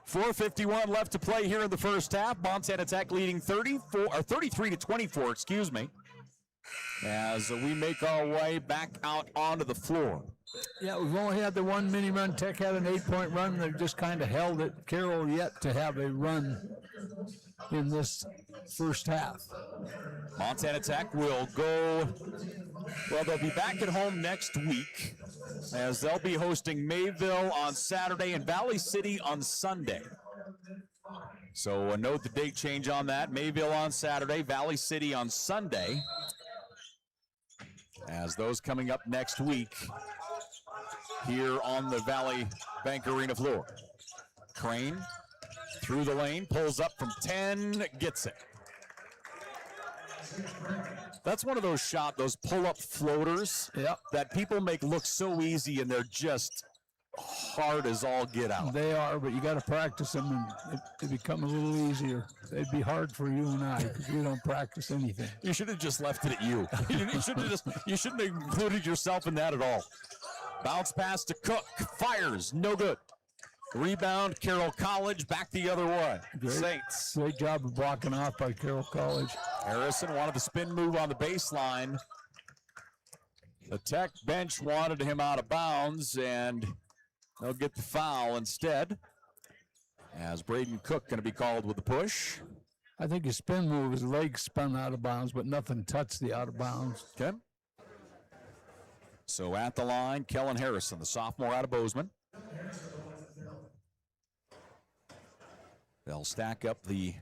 4:51 left to play here in the first half. Montana Tech leading 33-24, excuse me, as we make our way back out onto the floor. Yeah, we've only had the one mini run. Tech had an 8-point run. They've just kind of held it. Carroll yet to have a run in this first half. Montana Tech will go, well, they'll be back at home next week as they'll be hosting Mayville on Saturday and Valley City on Sunday. So note the date change on that. Mayville on Saturday, Valley City on Sunday. As those coming up next week here on the Valley Bank Arena floor. Crane through the lane, pulls up from 10, gets it. That's one of those those pull-up floaters that people make look so easy, and they're just hard as all get out. They are, but you got to practice them, and they become a little easier. They'd be hard for you and I because we don't practice anything. You should have just left it at you. You shouldn't have included yourself in that at all. Bounce pass to Cook, fires, no good. Rebound, Carroll College, back the other way. Saints. Great job of blocking off by Carroll College. Harrison wanted the spin move on the baseline. The Tech bench wanted him out of bounds, and they'll get the foul instead. As Braden Cook going to be called with the push. I think his spin move, his legs spun out of bounds, but nothing touched the out of bounds. Okay. So at the line, Kellen Harrison, the sophomore out of Bozeman. They'll stack up the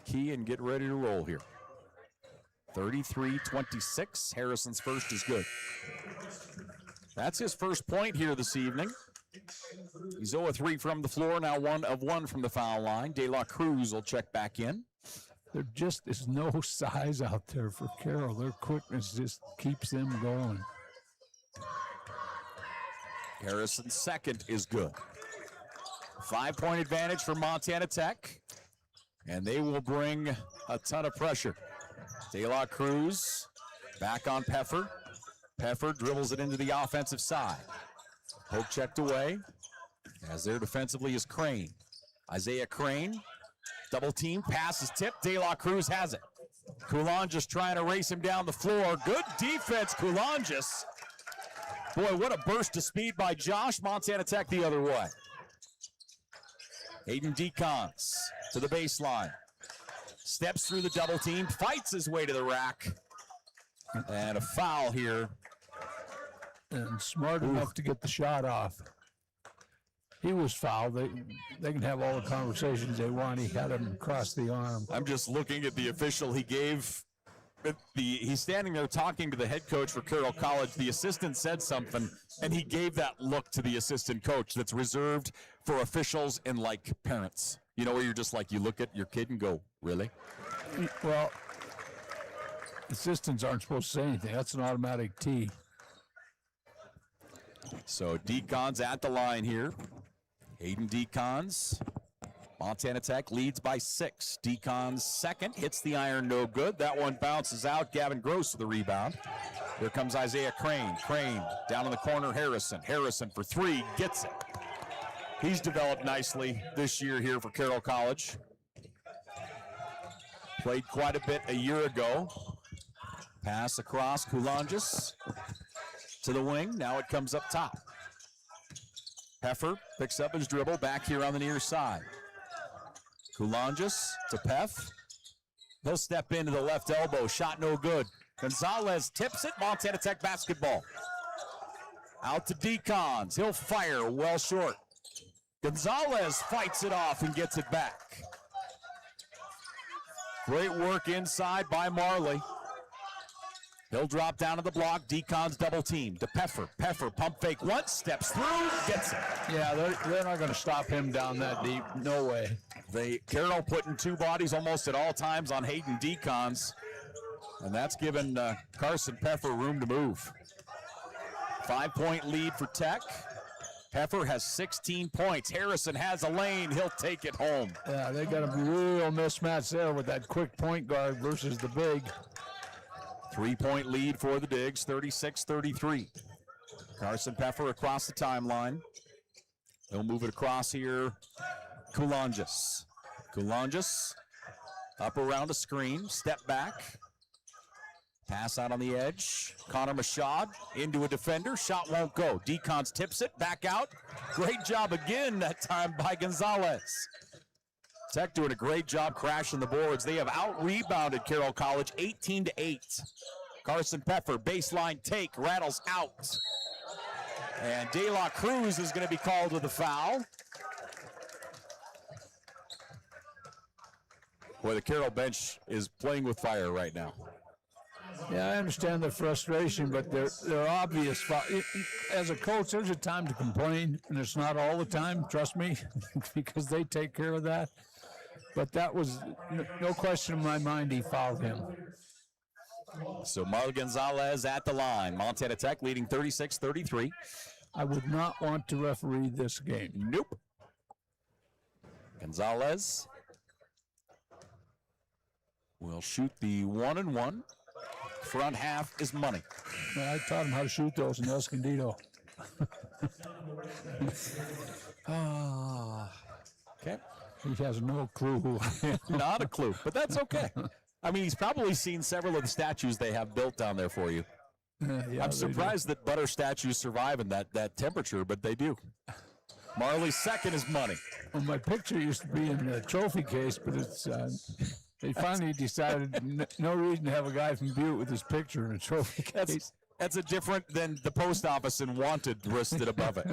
key and get ready to roll here. 33-26. Harrison's first is good. That's his first point here this evening. He's 0-3 from the floor, now 1 of 1 from the foul line. De La Cruz will check back in. There just is no size out there for Carroll. Their quickness just keeps them going. Harrison's second is good. 5-point advantage for Montana Tech, and they will bring a ton of pressure. De La Cruz back on Peffer. Peffer dribbles it into the offensive side. Poke checked away, as there defensively is Crane. Isaiah Crane, double team, pass is tipped. De La Cruz has it. Coulanges trying to race him down the floor. Good defense, Coulanges. Boy, what a burst of speed by Josh. Montana Tech the other way. Aiden Decons to the baseline. Steps through the double team, fights his way to the rack. And a foul here. And smart enough to get the shot off. He was fouled. They can have all the conversations they want. He had him across the arm. I'm just looking at the official. He gave he's standing there talking to the head coach for Carroll College. The assistant said something, and he gave that look to the assistant coach that's reserved for officials and like parents. You know, where you're just like, you look at your kid and go, really? Well, assistants aren't supposed to say anything. That's an automatic tee. So Decons at the line here. Aiden Decons. Montana Tech leads by 6. Decon's second hits the iron, no good. That one bounces out. Gavin Gross with the rebound. Here comes Isaiah Crane. Crane down in the corner, Harrison. Harrison for 3, gets it. He's developed nicely this year here for Carroll College. Played quite a bit a year ago. Pass across, Coulanges to the wing. Now it comes up top. Peffer picks up his dribble back here on the near side. Coulanges to Peff. He'll step into the left elbow. Shot no good. Gonzalez tips it. Montana Tech basketball. Out to Decons. He'll fire well short. Gonzalez fights it off and gets it back. Great work inside by Marley. He'll drop down to the block. Decons double team to Peffer. Peffer pump fake once, steps through, gets it. Yeah, they're not going to stop him down that deep. No way. Carroll putting 2 bodies almost at all times on Hayden Decons, and that's given Carson Peffer room to move. 5-point lead for Tech. Peffer has 16 points. Harrison has a lane. He'll take it home. Yeah, they got a real mismatch there with that quick point guard versus the big. 3-point lead for the Digs, 36-33. Carson Peffer across the timeline. He'll move it across here Coulanges. Coulanges up around a screen, step back. Pass out on the edge. Connor Machad into a defender. Shot won't go. Decons tips it. Back out. Great job again that time by Gonzalez. Tech doing a great job crashing the boards. They have out-rebounded Carroll College 18-8. Carson Peffer, baseline take, rattles out. And De La Cruz is going to be called with a foul. Boy, the Carroll bench is playing with fire right now. Yeah, I understand their frustration, but they're obvious. As a coach, there's a time to complain, and it's not all the time, trust me, because they take care of that. But that was, no question in my mind, he fouled him. So Marlon Gonzalez at the line. Montana Tech leading 36-33. I would not want to referee this game. Nope. Gonzalez will shoot the 1-and-1. Front half is money. I taught him how to shoot those in Escondido. Okay. He has no clue who I am. Not a clue, but that's okay. I mean, he's probably seen several of the statues they have built down there for you. Yeah, I'm surprised that butter statues survive in that temperature, but they do. Marley's second is money. Well, my picture used to be in the trophy case, but it's they finally decided no reason to have a guy from Butte with his picture in a trophy case. That's a different than the post office and wanted listed above it.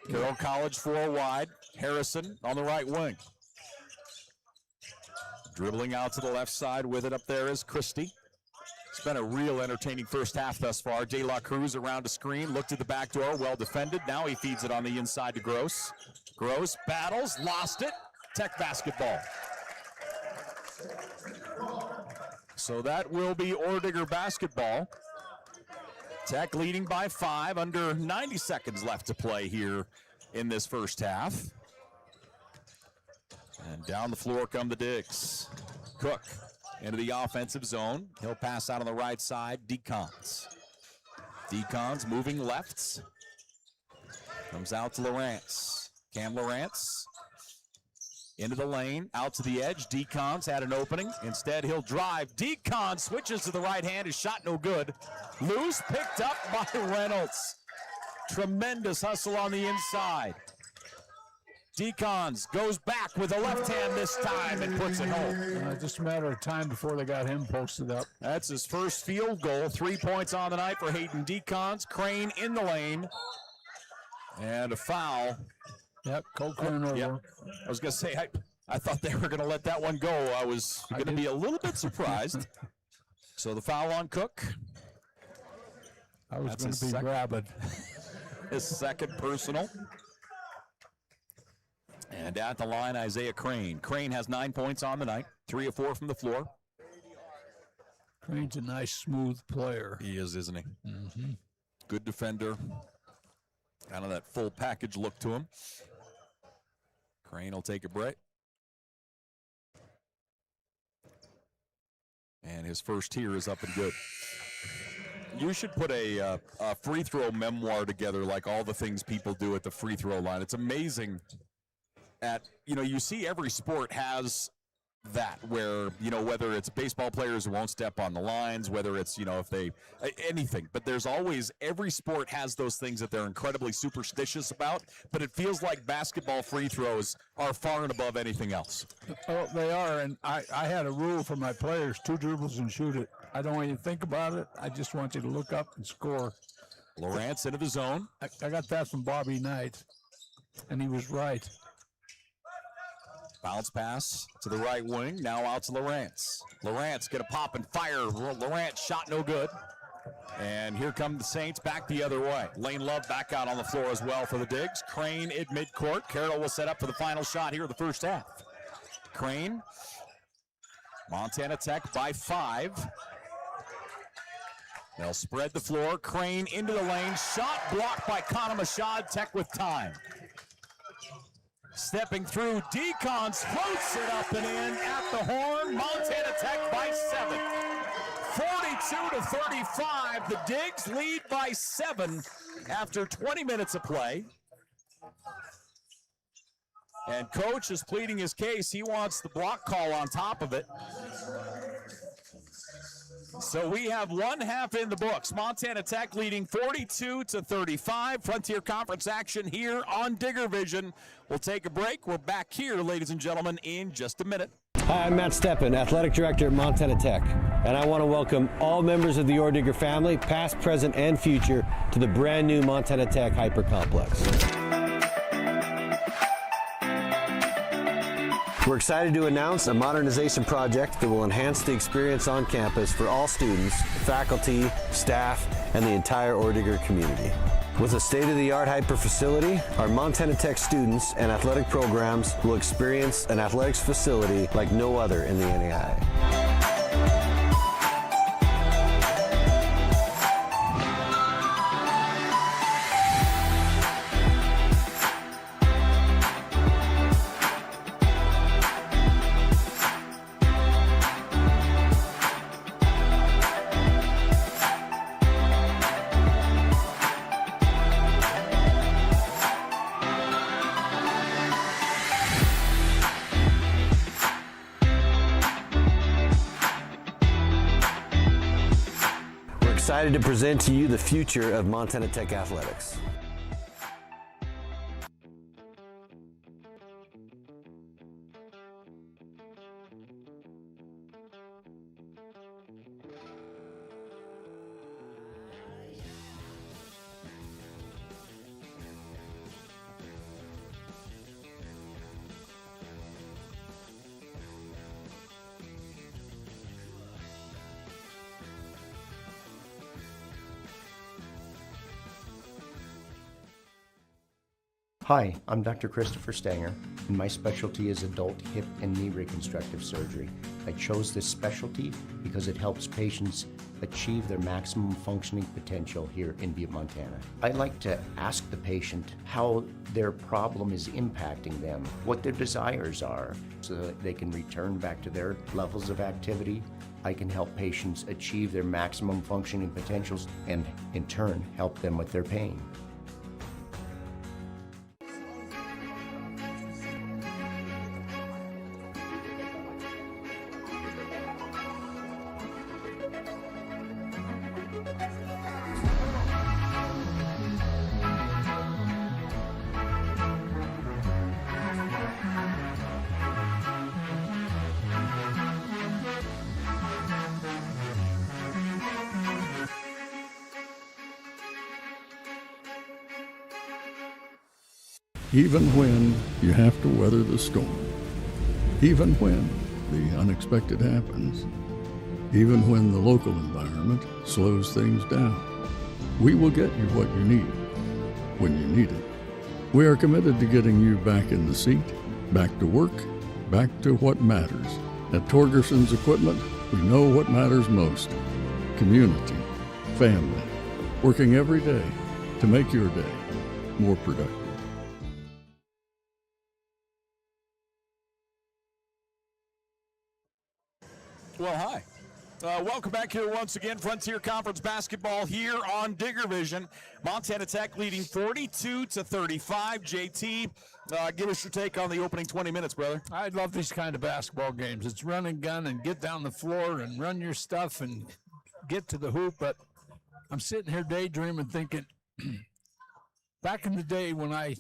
Carroll College 4 wide. Harrison on the right wing. Dribbling out to the left side with it up there is Christie. It's been a real entertaining first half thus far. De La Cruz around a screen, looked at the back door, well defended. Now he feeds it on the inside to Gross. Gross battles, lost it. Tech basketball. So that will be Orediggers basketball. Tech leading by 5, under 90 seconds left to play here in this first half. And down the floor come the Digs. Cook into the offensive zone. He'll pass out on the right side. Decons. Decons moving lefts. Comes out to Lawrence. Cam Lawrence into the lane, out to the edge. Decons had an opening. Instead, he'll drive. Decons switches to the right hand. His shot no good. Loose, picked up by Reynolds. Tremendous hustle on the inside. Decons goes back with the left hand this time and puts it home. Just a matter of time before they got him posted up. That's his first field goal. 3 points on the night for Hayden Decons. Crane in the lane. And a foul. Yep, Colquhoun over. Yep. I was going to say, I thought they were going to let that one go. I was going to be a little bit surprised. So the foul on Cook. I was going to be rabid. His second personal. And at the line, Isaiah Crane. Crane has 9 points on the night, 3 of 4 from the floor. Crane's a nice, smooth player. He is, isn't he? Mm-hmm. Good defender. Kind of that full package look to him. Crane will take a break. And his first here is up and good. You should put a free throw memoir together, like all the things people do at the free throw line. It's amazing. You see every sport has that where, whether it's baseball players who won't step on the lines, whether it's, if they, anything. But there's always, every sport has those things that they're incredibly superstitious about, but it feels like basketball free throws are far and above anything else. Oh, they are, and I had a rule for my players, 2 dribbles and shoot it. I don't want you to think about it. I just want you to look up and score. Lawrence into the zone. I got that from Bobby Knight, and he was right. Bounce pass to the right wing, now out to Lawrence. Lawrence get a pop and fire. Lawrence shot no good. And here come the Saints back the other way. Lane Love back out on the floor as well for the Digs. Crane at midcourt. Carroll will set up for the final shot here of the first half. Crane, Montana Tech by 5. They'll spread the floor. Crane into the lane. Shot blocked by Connor Machad. Tech with time. Stepping through, Decons floats it up and in at the horn. Montana Tech by 7. 42-35. The Digs lead by 7 after 20 minutes of play. And Coach is pleading his case. He wants the block call on top of it. So we have one half in the books. Montana Tech leading 42-35. Frontier Conference action here on Digger Vision. We'll take a break. We're back here, ladies and gentlemen, in just a minute. Hi, I'm Matt Steppen, Athletic Director at Montana Tech, and I want to welcome all members of the Orediggers family, past, present, and future, to the brand new Montana Tech Hyper Complex. We're excited to announce a modernization project that will enhance the experience on campus for all students, faculty, staff, and the entire Orediggers community. With a state-of-the-art hyper facility, our Montana Tech students and athletic programs will experience an athletics facility like no other in the NAIA. Excited to present to you the future of Montana Tech athletics. Hi, I'm Dr. Christopher Stanger, and my specialty is adult hip and knee reconstructive surgery. I chose this specialty because it helps patients achieve their maximum functioning potential here in Butte, Montana. I like to ask the patient how their problem is impacting them, what their desires are, so that they can return back to their levels of activity. I can help patients achieve their maximum functioning potentials and, in turn, help them with their pain. Even when you have to weather the storm, even when the unexpected happens, even when the local environment slows things down, we will get you what you need when you need it. We are committed to getting you back in the seat, back to work, back to what matters. At Torgerson's Equipment, we know what matters most: community, family, working every day to make your day more productive. Well, hi. Welcome back here once again. Frontier Conference basketball here on Digger Vision. Montana Tech leading 42-35. JT, give us your take on the opening 20 minutes, brother. I love these kind of basketball games. It's run and gun and get down the floor and run your stuff and get to the hoop. But I'm sitting here daydreaming thinking, back in the day when I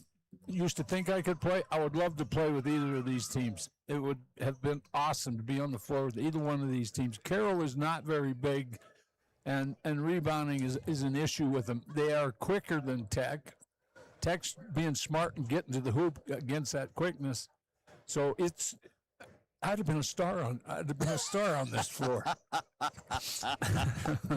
used to think I could play, I would love to play with either of these teams. It would have been awesome to be on the floor with either one of these teams. Carroll is not very big, and rebounding is an issue with them. They are quicker than Tech. Tech's being smart and getting to the hoop against that quickness. So I'd have been a star on this floor.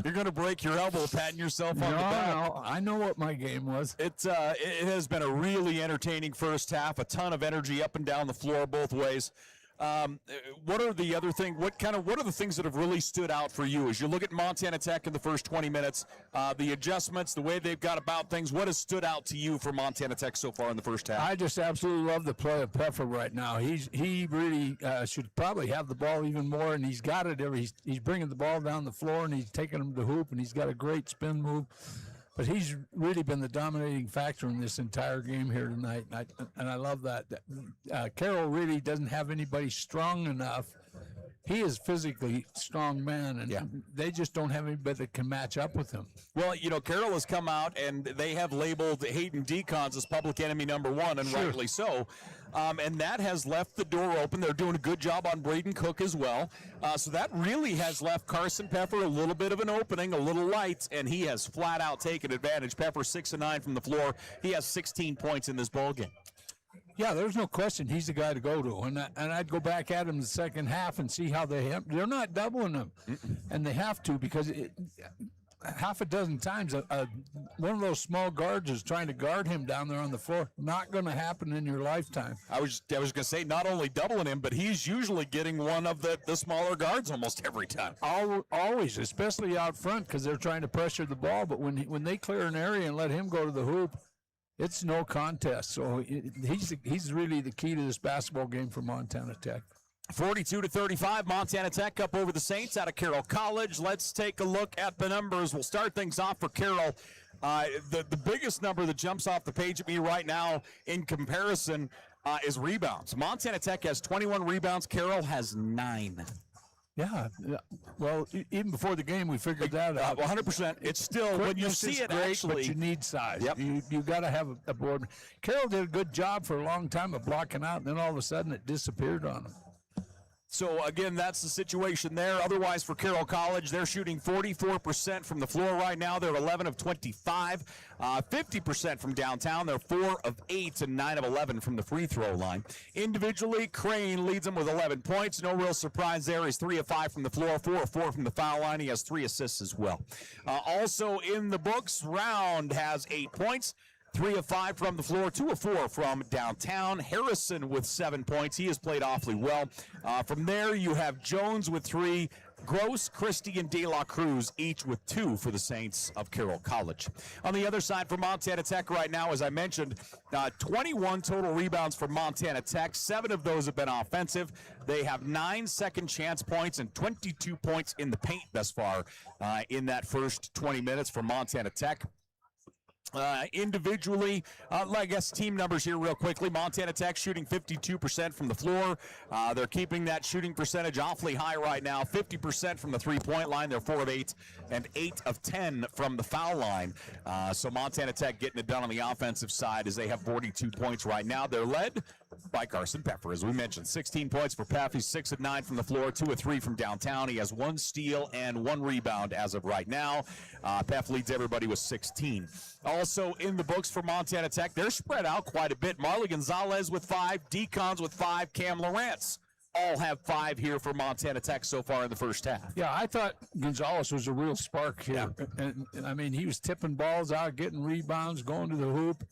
You're going to break your elbow patting yourself on the back. No, I know what my game was. It has been a really entertaining first half. A ton of energy up and down the floor both ways. What are the other things? What are the things that have really stood out for you as you look at Montana Tech in the first 20 minutes? The adjustments, the way they've got about things. What has stood out to you for Montana Tech so far in the first half? I just absolutely love the play of Peffer right now. He really should probably have the ball even more, and he's got it. He's bringing the ball down the floor, and he's taking him to the hoop, and he's got a great spin move. But he's really been the dominating factor in this entire game here tonight, and I love that. Carroll really doesn't have anybody strong enough. He is physically strong man, and they just don't have anybody that can match up with him. Well, Carroll has come out, and they have labeled Hayden Decons as public enemy number one, and rightly so. And that has left the door open. They're doing a good job on Braden Cook as well. So that really has left Carson Peffer a little bit of an opening, a little light, and he has flat out taken advantage. Peffer 6 of 9 from the floor. He has 16 points in this ballgame. Yeah, there's no question he's the guy to go to, and I'd go back at him the second half and see how they're not doubling him, and they have to, because half a dozen times one of those small guards is trying to guard him down there on the floor. Not going to happen in your lifetime. I was going to say, not only doubling him, but he's usually getting one of the smaller guards almost every time. Always, especially out front, because they're trying to pressure the ball. But when they clear an area and let him go to the hoop, it's no contest. So he's really the key to this basketball game for Montana Tech. 42-35, Montana Tech up over the Saints out of Carroll College. Let's take a look at the numbers. We'll start things off for Carroll. The biggest number that jumps off the page at me right now in comparison is rebounds. Montana Tech has 21 rebounds. Carroll has 9. Yeah, well, even before the game, we figured that out. 100%. It's still, when you see it, great, actually, but you need size. Yep. You got to have a board. Carroll did a good job for a long time of blocking out, and then all of a sudden it disappeared on him. So, again, that's the situation there. Otherwise, for Carroll College, they're shooting 44% from the floor right now. They're 11 of 25, 50% from downtown. They're 4 of 8 and 9 of 11 from the free throw line. Individually, Crane leads them with 11 points. No real surprise there. He's 3 of 5 from the floor, 4 of 4 from the foul line. He has 3 assists as well. Also in the books, Round has 8 points. 3 of 5 from the floor, 2 of 4 from downtown. Harrison with 7 points. He has played awfully well. From there, you have Jones with 3. Gross, Christie, and De La Cruz each with 2 for the Saints of Carroll College. On the other side for Montana Tech right now, as I mentioned, 21 total rebounds for Montana Tech. 7 of those have been offensive. They have 9 second chance points and 22 points in the paint thus far in that first 20 minutes for Montana Tech. Individually, I guess team numbers here real quickly. Montana Tech shooting 52% from the floor. They're keeping that shooting percentage awfully high right now. 50% from the three-point line. They're 4 of 8 and 8 of 10 from the foul line. So Montana Tech getting it done on the offensive side as they have 42 points right now. They're led by Carson Peffer, as we mentioned. 16 points for Peff. He's 6 of 9 from the floor, 2 of 3 from downtown. He has 1 steal and 1 rebound as of right now. Peff leads everybody with 16. Also in the books for Montana Tech, they're spread out quite a bit. Marley Gonzalez with 5, Decons with 5, Cam Lawrence all have 5 here for Montana Tech so far in the first half. Yeah, I thought Gonzalez was a real spark here. Yeah. And I mean, he was tipping balls out, getting rebounds, going to the hoop.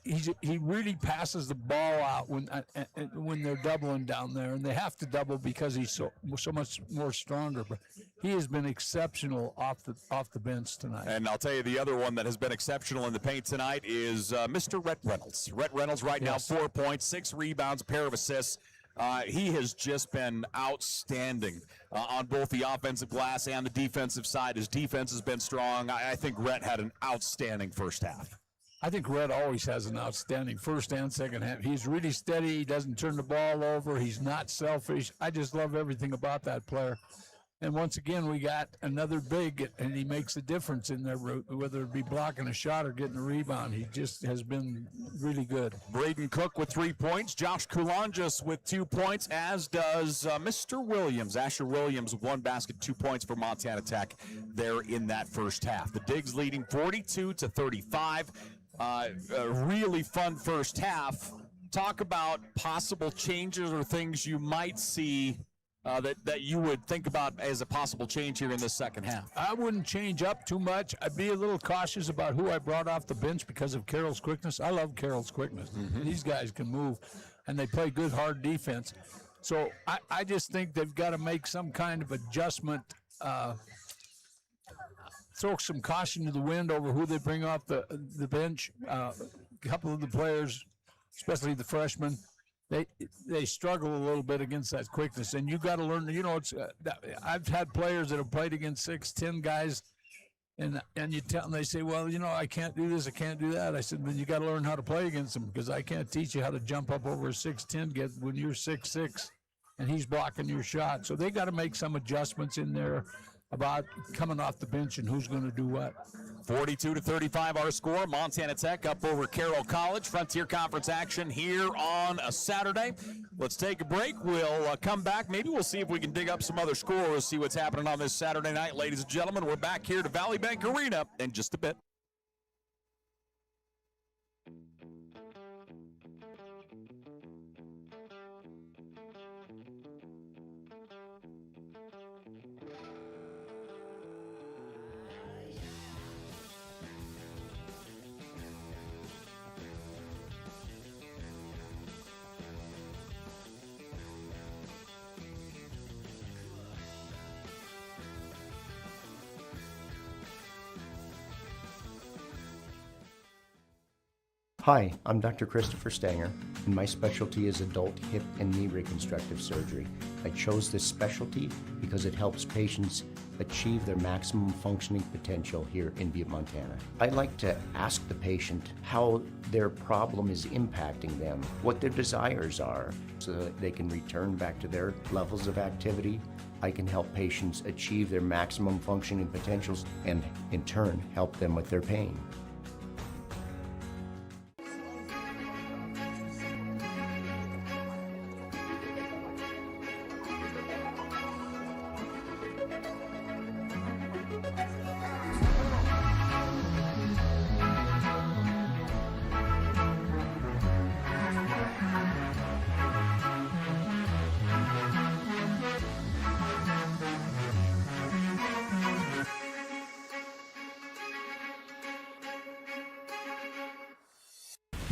He really passes the ball out when they're doubling down there, and they have to double because he's so much more stronger. But he has been exceptional off the bench tonight. And I'll tell you, the other one that has been exceptional in the paint tonight is Mr. Rhett Reynolds. Rhett Reynolds right now 4 points, 6 rebounds, a pair of assists. He has just been outstanding on both the offensive glass and the defensive side. His defense has been strong. I think Rhett had an outstanding first half. I think Red always has an outstanding first and second half. He's really steady. He doesn't turn the ball over. He's not selfish. I just love everything about that player. And once again, we got another big, and he makes a difference in their route, whether it be blocking a shot or getting a rebound. He just has been really good. Braden Cook with 3 points. Josh Kulanjis with 2 points, as does Mr. Williams. Asher Williams with 1 basket, 2 points for Montana Tech there in that first half. The Digs leading 42-35. A really fun first half. Talk about possible changes or things you might see that you would think about as a possible change here in this second half. I wouldn't change up too much. I'd be a little cautious about who I brought off the bench because of Carroll's quickness. I love Carroll's quickness. Mm-hmm. These guys can move, and they play good, hard defense. So I just think they've got to make some kind of adjustment, throw some caution to the wind over who they bring off the bench. A couple of the players, especially the freshmen, they struggle a little bit against that quickness, and you got to learn. It's I've had players that have played against 6'10" guys, And you tell them, they say, well, I can't do this, I can't do that. I said, then you got to learn how to play against him, because I can't teach you how to jump up over a 6'10" when you're 6'6", and he's blocking your shot. So they got to make some adjustments in there about coming off the bench and who's going to do what. 42-35 our score. Montana Tech up over Carroll College. Frontier Conference action here on a Saturday. Let's take a break. We'll come back. Maybe we'll see if we can dig up some other scores, see what's happening on this Saturday night. Ladies and gentlemen, we're back here to Valley Bank Arena in just a bit. Hi, I'm Dr. Christopher Stanger, and my specialty is adult hip and knee reconstructive surgery. I chose this specialty because it helps patients achieve their maximum functioning potential here in Butte, Montana. I like to ask the patient how their problem is impacting them, what their desires are, so that they can return back to their levels of activity. I can help patients achieve their maximum functioning potentials and, in turn, help them with their pain.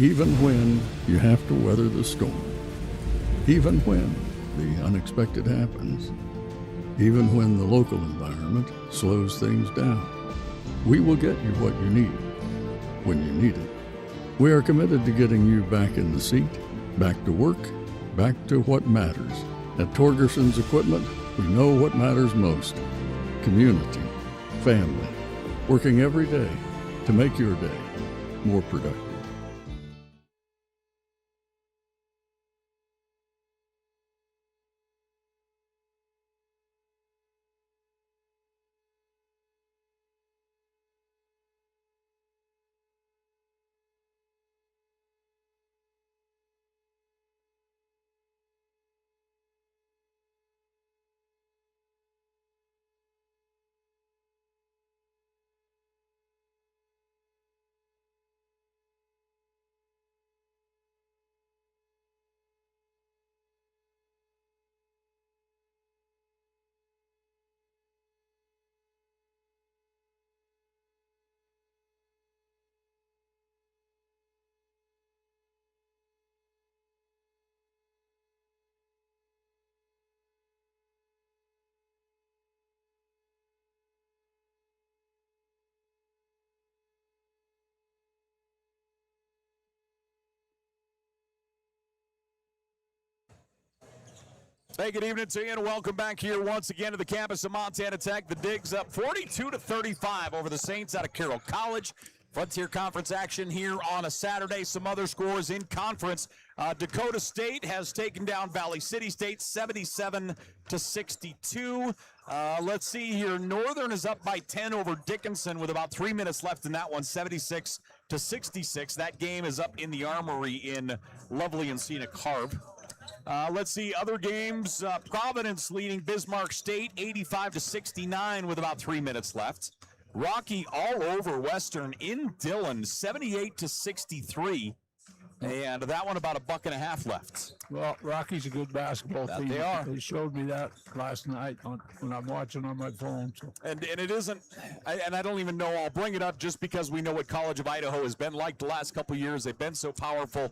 Even when you have to weather the storm, even when the unexpected happens, even when the local environment slows things down, we will get you what you need when you need it. We are committed to getting you back in the seat, back to work, back to what matters. At Torgerson's Equipment, we know what matters most: community, family, working every day to make your day more productive. Hey, good evening to you, and welcome back here once again to the campus of Montana Tech. The Digs up 42-35 over the Saints out of Carroll College. Frontier Conference action here on a Saturday. Some other scores in conference. Dakota State has taken down Valley City State 77-62. Let's see here. Northern is up by 10 over Dickinson with about 3 minutes left in that one, 76-66. That game is up in the Armory in lovely and scenic Harv. Let's see other games. Providence leading Bismarck State 85-69 with about 3 minutes left. Rocky all over Western in Dillon 78-63. And that one about a buck and a half left. Well, Rocky's a good basketball team. They are. They showed me that last night when I'm watching on my phone. So. And it isn't, and I don't even know, I'll bring it up just because we know what College of Idaho has been like the last couple of years. They've been so powerful.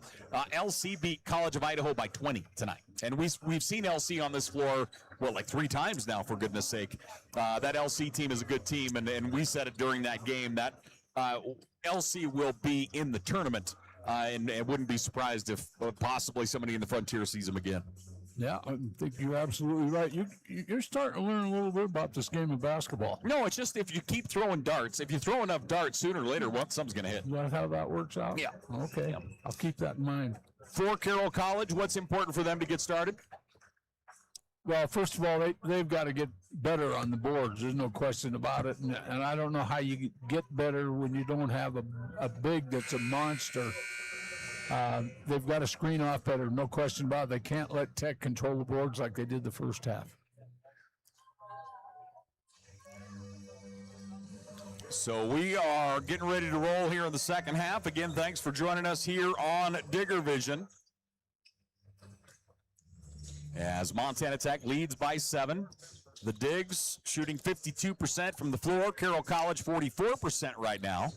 LC beat College of Idaho by 20 tonight. And we've seen LC on this floor, like 3 times now, for goodness sake. That LC team is a good team, and we said it during that game that LC will be in the tournament. And wouldn't be surprised if possibly somebody in the Frontier sees them again. Yeah, I think you're absolutely right. You're starting to learn a little bit about this game of basketball. No, it's just if you keep throwing darts, if you throw enough darts, sooner or later, something's going to hit. Is that how that works out? Yeah. Okay. Yeah. I'll keep that in mind. For Carroll College, what's important for them to get started? Well, first of all, they've got to get better on the boards. There's no question about it. And I don't know how you get better when you don't have a big that's a monster. They've got to screen off better, no question about it. They can't let Tech control the boards like they did the first half. So we are getting ready to roll here in the second half. Again, thanks for joining us here on Digger Vision. As Montana Tech leads by 7. The Digs shooting 52% from the floor. Carroll College 44% right now.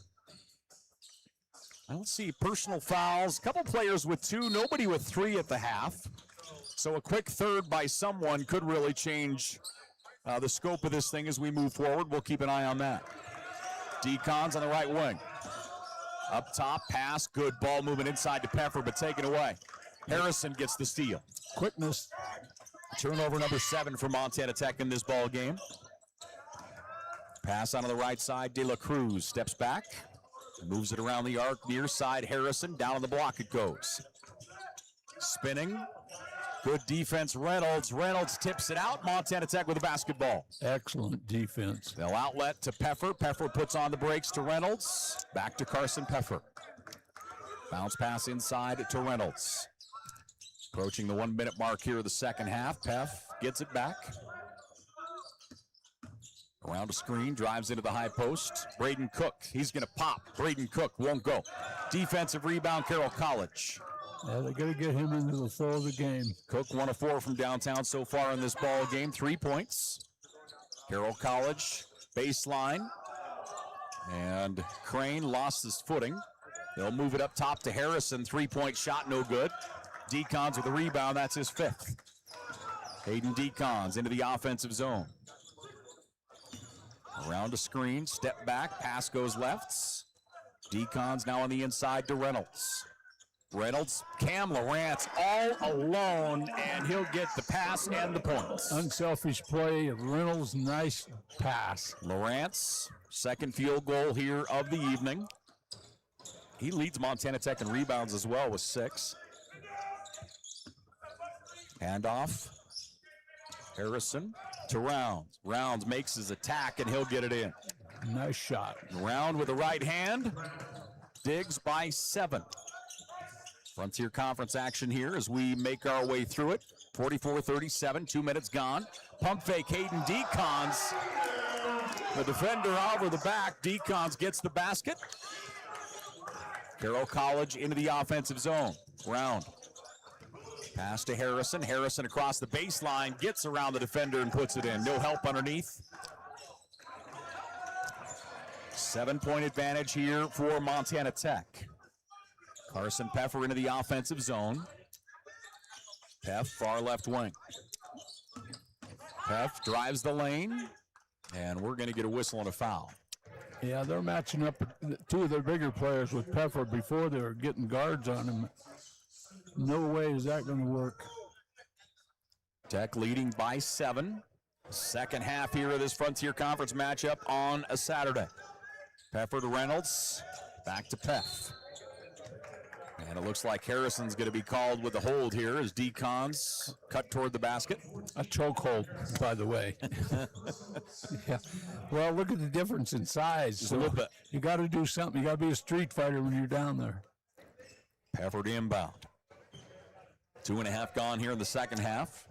I don't see personal fouls. A couple players with 2, nobody with 3 at the half. So a quick third by someone could really change the scope of this thing as we move forward. We'll keep an eye on that. Deacons on the right wing. Up top, pass, good ball movement inside to Peffer, but taken away. Harrison gets the steal. Quickness. Turnover number 7 for Montana Tech in this ball game. Pass on the right side. De La Cruz steps back. Moves it around the arc, near side, Harrison, down on the block it goes. Spinning, good defense, Reynolds. Reynolds tips it out, Montana Tech with the basketball. Excellent defense. They'll outlet to Peffer. Peffer puts on the brakes to Reynolds. Back to Carson Peffer. Bounce pass inside to Reynolds. Approaching the 1-minute mark here of the second half. Peff gets it back. Around a screen, drives into the high post. Braden Cook, he's going to pop. Braden Cook won't go. Defensive rebound, Carroll College. Yeah, they got to get him into the flow of the game. Cook 1 of 4 from downtown so far in this ball game. 3 points. Carroll College baseline. And Crane lost his footing. They'll move it up top to Harrison. 3-point shot, no good. Decons with the rebound, that's his 5th. Hayden Decons into the offensive zone. Around a screen, step back, pass goes left. Decons now on the inside to Reynolds. Reynolds, Cam Lawrence all alone, and he'll get the pass and the points. Unselfish play of Reynolds, nice pass. Lawrence, second field goal here of the evening. He leads Montana Tech in rebounds as well with 6. Handoff. Harrison to Rounds. Rounds makes his attack, and he'll get it in. Nice shot. Round with the right hand. Digs by 7. Frontier Conference action here as we make our way through it. 44-37, 2 minutes gone. Pump fake, Hayden Decons. The defender over the back. Decons gets the basket. Carroll College into the offensive zone. Round. Pass to Harrison. Harrison across the baseline, gets around the defender and puts it in. No help underneath. 7-point advantage here for Montana Tech. Carson Peffer into the offensive zone. Peff, far left wing. Peff drives the lane, and we're going to get a whistle and a foul. Yeah, they're matching up 2 of their bigger players with Peffer before they were getting guards on him. No way is that going to work. Tech leading by 7. Second half here of this Frontier Conference matchup on a Saturday. Peffer to Reynolds, back to Peff. And it looks like Harrison's going to be called with a hold here as Decons cut toward the basket. A chokehold, by the way. Yeah. Well, look at the difference in size. Just a little bit. You got to do something. You got to be a street fighter when you're down there. Peffer to inbound. 2.5 gone here in the second half.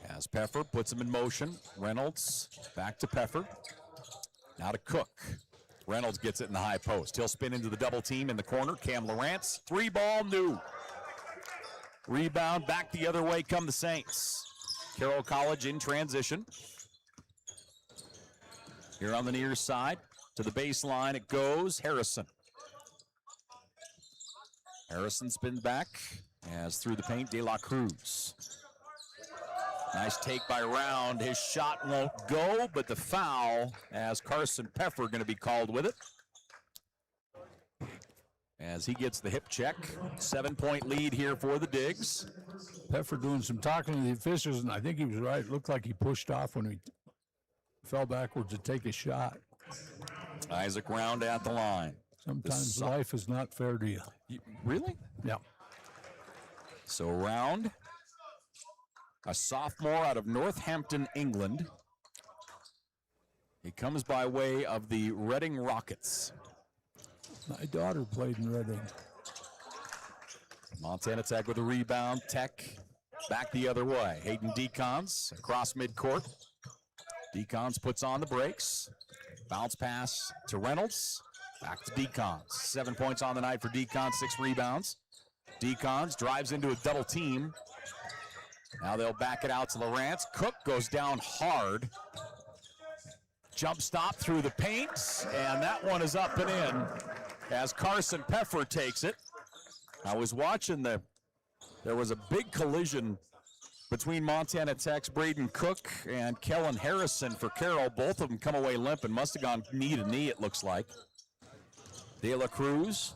As Peffer puts him in motion. Reynolds back to Peffer. Now to Cook. Reynolds gets it in the high post. He'll spin into the double team in the corner. Cam Lawrence, 3-ball, new. Rebound back the other way come the Saints. Carroll College in transition. Here on the near side to the baseline it goes. Harrison. Harrison spins back as through the paint, De La Cruz. Nice take by Round. His shot won't go, but the foul as Carson Peffer going to be called with it. as he gets the hip check. 7-point lead here for the Digs. Peffer doing some talking to the officials, and I think he was right. It looked like he pushed off when he fell backwards to take a shot. Isaac Round at the line. Sometimes life is not fair to you. Really? Yeah. So Round, a sophomore out of Northampton, England. He comes by way of the Reading Rockets. My daughter played in Reading. Montana Tech with a rebound. Tech back the other way. Hayden Decons across midcourt. Decons puts on the brakes. Bounce pass to Reynolds. Back to Decons. 7 points on the night for Decons, 6 rebounds. Decons drives into a double team. Now they'll back it out to Lawrence. Cook goes down hard. Jump stop through the paint, and that one is up and in as Carson Peffer takes it. I was watching there was a big collision between Montana Tech's Braden Cook and Kellen Harrison for Carroll. Both of them come away limp and must have gone knee to knee, it looks like. De La Cruz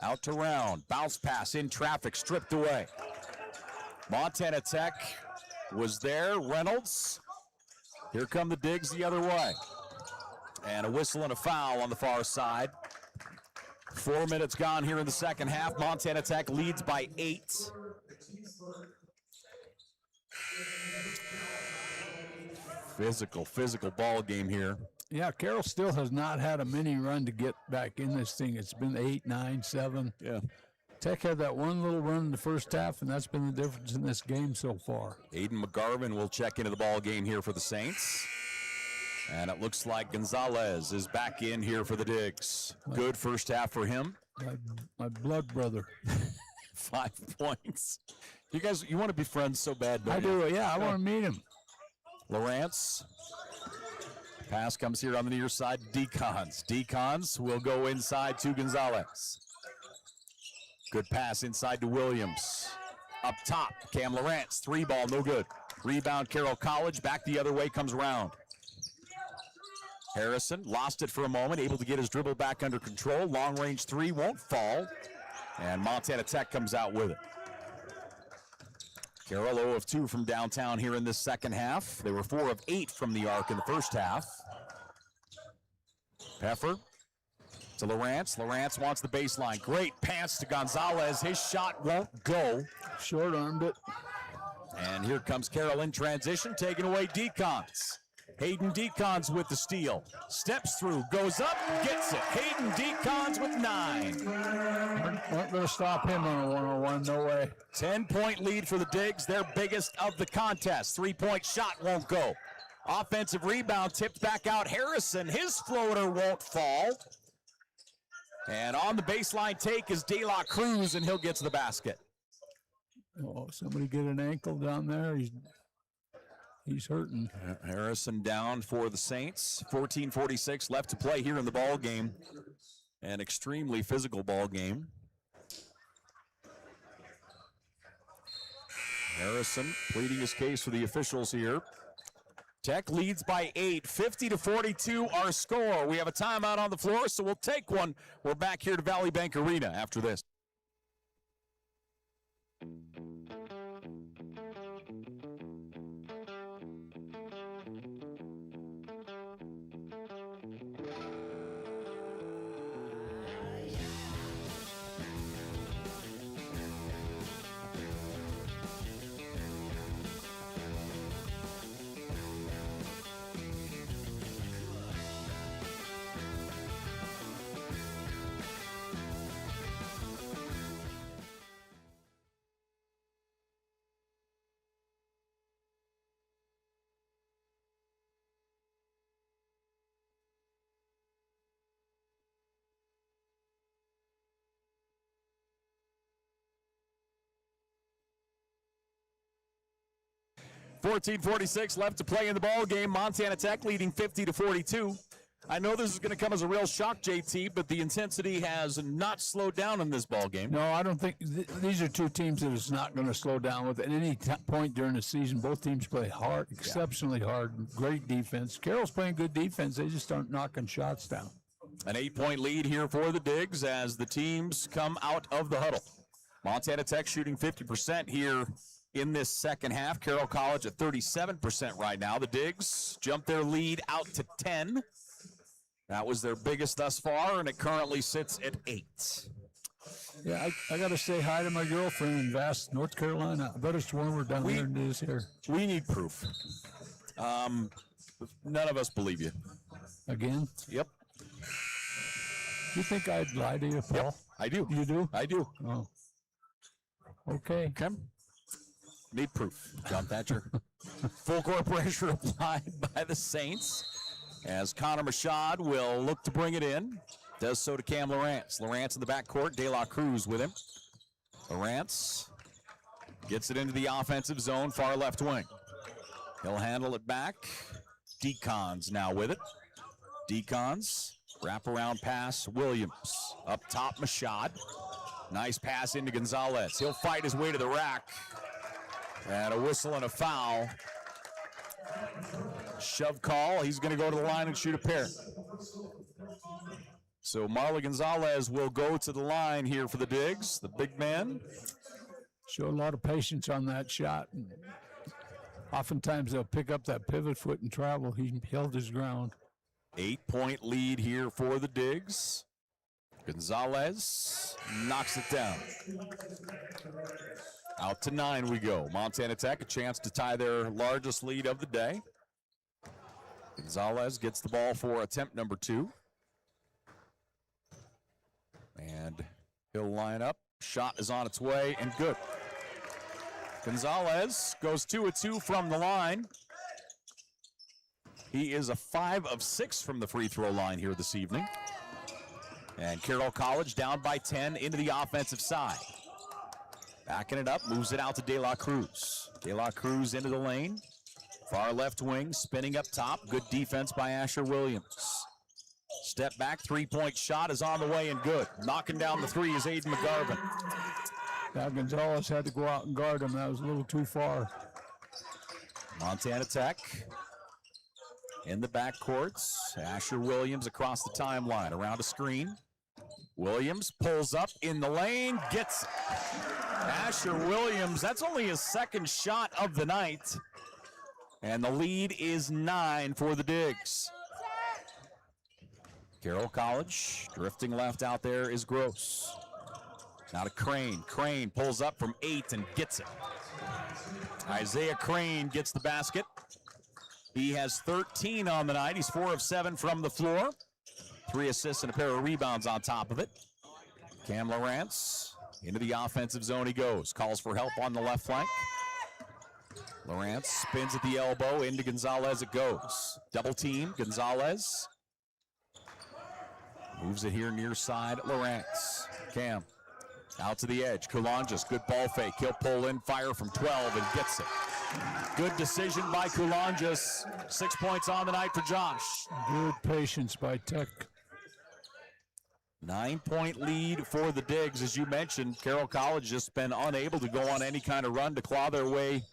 out to Round. Bounce pass in traffic, stripped away. Montana Tech was there. Reynolds. Here come the Digs the other way. And a whistle and a foul on the far side. 4 minutes gone here in the second half. Montana Tech leads by 8. Physical ball game here. Yeah, Carroll still has not had a mini run to get back in this thing. It's been 8, 9, 7. Yeah. Tech had that one little run in the first half, and that's been the difference in this game so far. Aiden McGarvin will check into the ball game here for the Saints. And it looks like Gonzalez is back in here for the Digs. Good first half for him. My blood brother. 5 points. You guys, you want to be friends so bad, don't I you? do, yeah. I want to meet him. Lawrence. Pass comes here on the near side. Decons. Decons will go inside to Gonzalez. Good pass inside to Williams. Up top, Cam Lawrence. 3 ball, no good. Rebound, Carroll College. Back the other way comes Round. Harrison lost it for a moment, able to get his dribble back under control. Long range 3 won't fall. And Montana Tech comes out with it. Carroll 0 of 2 from downtown here in this second half. They were 4 of 8 from the arc in the first half. Peffer to Lawrence. Lawrence wants the baseline. Great pass to Gonzalez. His shot won't go. Short-armed it. And here comes Carroll in transition, taking away Decons. Hayden Decons with the steal. Steps through, goes up, gets it. Hayden Decons with 9. Not going to stop him on a one-on-one, no way. 10-point lead for the Digs, their biggest of the contest. 3-point shot won't go. Offensive rebound tipped back out. Harrison, his floater won't fall. And on the baseline take is De La Cruz, and he'll get to the basket. Oh, somebody get an ankle down there. He's hurting. Harrison down for the Saints. 14:46 left to play here in the ball game. An extremely physical ball game. Harrison pleading his case for the officials here. Tech leads by 8, 50-42 our score. We have a timeout on the floor, so we'll take one. We're back here to Valley Bank Arena after this. .46 left to play in the ball game. Montana Tech leading 50-42. I know this is going to come as a real shock, JT, but the intensity has not slowed down in this ball game. No, I don't think these are two teams that is not going to slow down with at any point during the season. Both teams play hard, exceptionally hard, great defense. Carroll's playing good defense. They just aren't knocking shots down. An 8-point lead here for the Digs as the teams come out of the huddle. Montana Tech shooting 50% here in this second half. Carroll College at 37% right now. The Digs jump their lead out to 10. That was their biggest thus far, and it currently sits at 8. Yeah, I got to say hi to my girlfriend in Vass, North Carolina. I bet it's warmer down there than it is here. We need proof. None of us believe you. Again? Yep. You think I'd lie to you, Paul? Yep, I do. You do? I do. Oh. Okay. Okay. Need proof, John Thatcher. Full court pressure applied by the Saints as Connor Machad will look to bring it in. Does so to Cam Lawrence. Lawrence in the backcourt. De La Cruz with him. Lawrence gets it into the offensive zone, far left wing. He'll handle it back. Decons now with it. Decons, wraparound pass, Williams. Up top, Machad. Nice pass into Gonzalez. He'll fight his way to the rack. And a whistle and a foul. Shove call. He's going to go to the line and shoot a pair. So Marlon Gonzalez will go to the line here for the Digs, the big man. Showed a lot of patience on that shot. Oftentimes they'll pick up that pivot foot and travel. He held his ground. 8-point lead here for the Digs. Gonzalez knocks it down. Out to 9 we go. Montana Tech a chance to tie their largest lead of the day. Gonzalez gets the ball for attempt number 2. And he'll line up. Shot is on its way and good. Gonzalez goes 2 of 2 from the line. He is a 5 of 6 from the free throw line here this evening. And Carroll College down by 10 into the offensive side. Backing it up, moves it out to De La Cruz. De La Cruz into the lane. Far left wing, spinning up top. Good defense by Asher Williams. Step back, 3-point shot is on the way and good. Knocking down the 3 is Aiden McGarvin. Now Gonzalez had to go out and guard him. That was a little too far. Montana Tech in the backcourts. Asher Williams across the timeline, around a screen. Williams pulls up in the lane, gets it. Asher Williams, that's only his second shot of the night. And the lead is 9 for the Digs. Carroll College, drifting left out there is Gross. Now to Crane. Crane pulls up from 8 and gets it. Isaiah Crane gets the basket. He has 13 on the night. He's 4 of 7 from the floor. 3 assists and a pair of rebounds on top of it. Cam Lawrence into the offensive zone he goes. Calls for help on the left flank. Lawrence spins at the elbow. Into Gonzalez it goes. Double team, Gonzalez. Moves it here near side, Lawrence. Cam out to the edge. Coulanges, good ball fake. He'll pull in, fire from 12 and gets it. Good decision by Coulanges. 6 points on the night for Josh. Good patience by Tech. 9-point lead for the Digs. As you mentioned, Carroll College just been unable to go on any kind of run to claw their way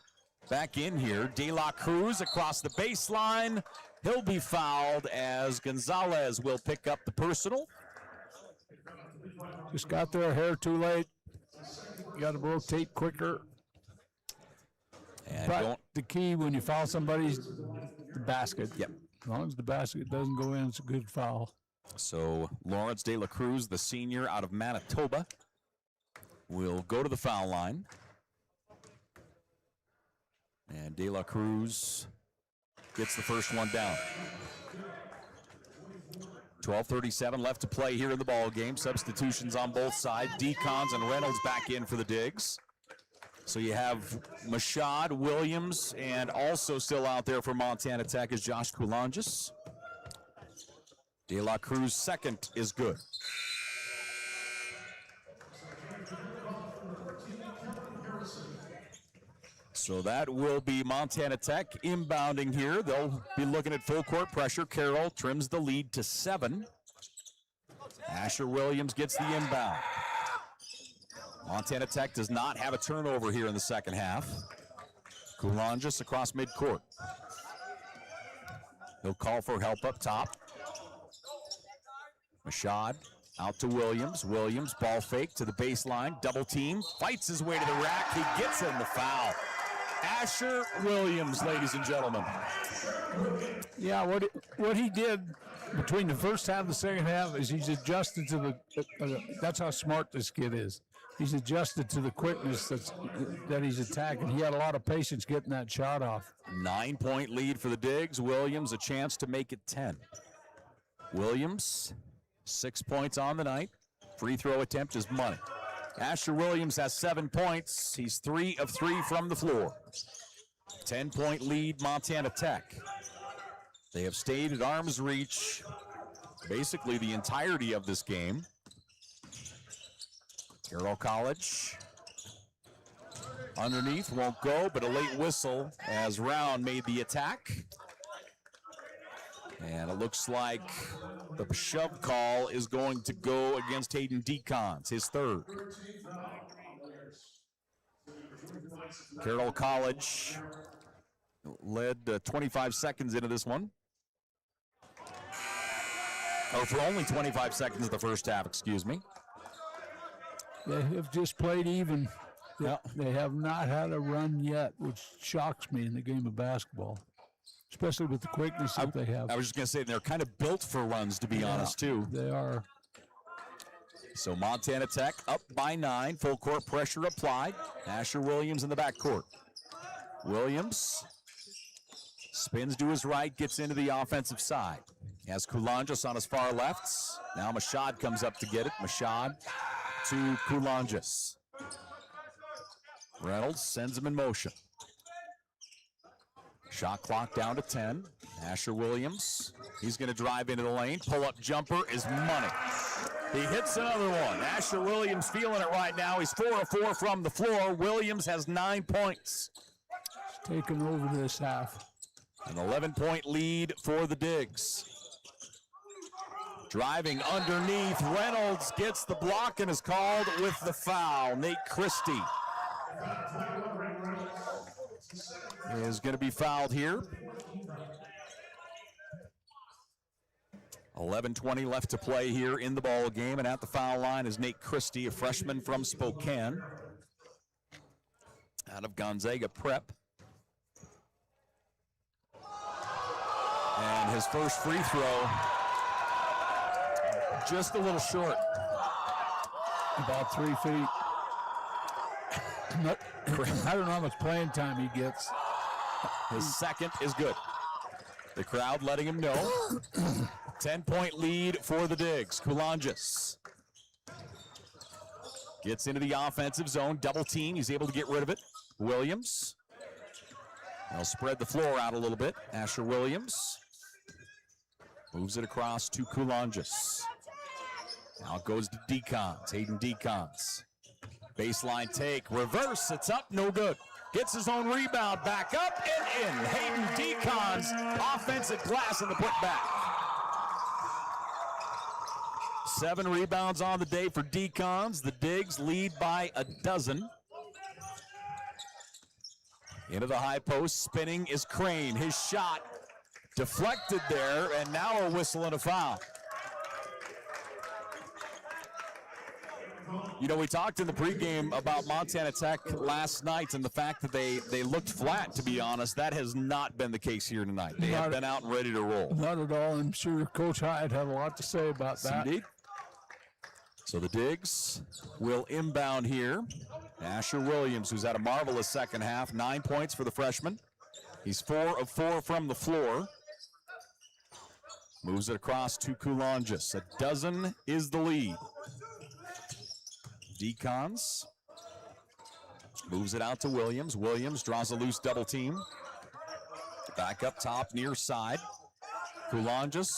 back in here. De La Cruz across the baseline. He'll be fouled as Gonzalez will pick up the personal. Just got there a hair too late. You got to rotate quicker. And but the key when you foul somebody's the basket. Yep. As long as the basket doesn't go in, it's a good foul. So Lawrence De La Cruz, the senior out of Manitoba, will go to the foul line. And De La Cruz gets the first one down. 12:37 left to play here in the ball game. Substitutions on both sides. Decons and Reynolds back in for the Digs. So you have Machad, Williams, and also still out there for Montana Tech is Josh Coulanges. De La Cruz second is good. So that will be Montana Tech inbounding here. They'll be looking at full court pressure. Carroll trims the lead to 7. Asher Williams gets the inbound. Montana Tech does not have a turnover here in the second half. Coulanges across midcourt. He'll call for help up top. Mashad out to Williams. Williams, ball fake to the baseline, double team, fights his way to the rack. He gets in the foul. Asher Williams, ladies and gentlemen. Yeah, what he did between the first half and the second half is he's adjusted to the. That's how smart this kid is. He's adjusted to the quickness that he's attacking. He had a lot of patience getting that shot off. 9-point lead for the Digs. Williams a chance to make it 10. Williams, 6 points on the night. Free throw attempt is money. Asher Williams has 7 points. He's 3 of 3 from the floor. 10-point lead, Montana Tech. They have stayed at arm's reach basically the entirety of this game. Carroll College underneath, won't go, but a late whistle as Round made the attack. And it looks like the shove call is going to go against Hayden Decons, his third. Carroll College led 25 seconds into this one. Or for only 25 seconds of the first half, excuse me. They have just played even. They have not had a run yet, which shocks me in the game of basketball, especially with the quickness that they have. I was just going to say, they're kind of built for runs, to be honest, too. They are. So Montana Tech up by 9, full court pressure applied. Asher Williams in the backcourt. Williams spins to his right, gets into the offensive side. He has Koulangas on his far left. Now Mashad comes up to get it. Mashad to Koulangas. Reynolds sends him in motion. Shot clock down to 10. Asher Williams, he's going to drive into the lane. Pull-up jumper is money. He hits another one. Asher Williams feeling it right now. He's 4 of 4 from the floor. Williams has 9 points. He's taken over this half. An 11-point lead for the Digs. Driving underneath, Reynolds gets the block and is called with the foul. Nate Christie is going to be fouled here. 11:20 left to play here in the ball game, and at the foul line is Nate Christie, a freshman from Spokane, out of Gonzaga Prep. And his first free throw, just a little short. About 3 feet. I don't know how much playing time he gets. His second is good. The crowd letting him know. 10-point lead for the Digs. Koulangas gets into the offensive zone. Double team. He's able to get rid of it. Williams. They'll spread the floor out a little bit. Asher Williams moves it across to Koulangas. Now it goes to Decons. Hayden Decons. Baseline take. Reverse. It's up. No good. Gets his own rebound. Back up and in. Hayden Decons. Offensive glass in the putback. 7 rebounds on the day for Decons. The Digs lead by a dozen. Into the high post. Spinning is Crane. His shot deflected there, and now a whistle and a foul. You know, we talked in the pregame about Montana Tech last night and the fact that they looked flat, to be honest. That has not been the case here tonight. They have been out and ready to roll. Not at all. I'm sure Coach Hyatt had a lot to say about that. Indeed. So the Digs will inbound here. Asher Williams, who's had a marvelous second half, 9 points for the freshman. He's 4 of 4 from the floor. Moves it across to Koulangas. A dozen is the lead. Decons moves it out to Williams. Williams draws a loose double team. Back up top, near side. Koulangas,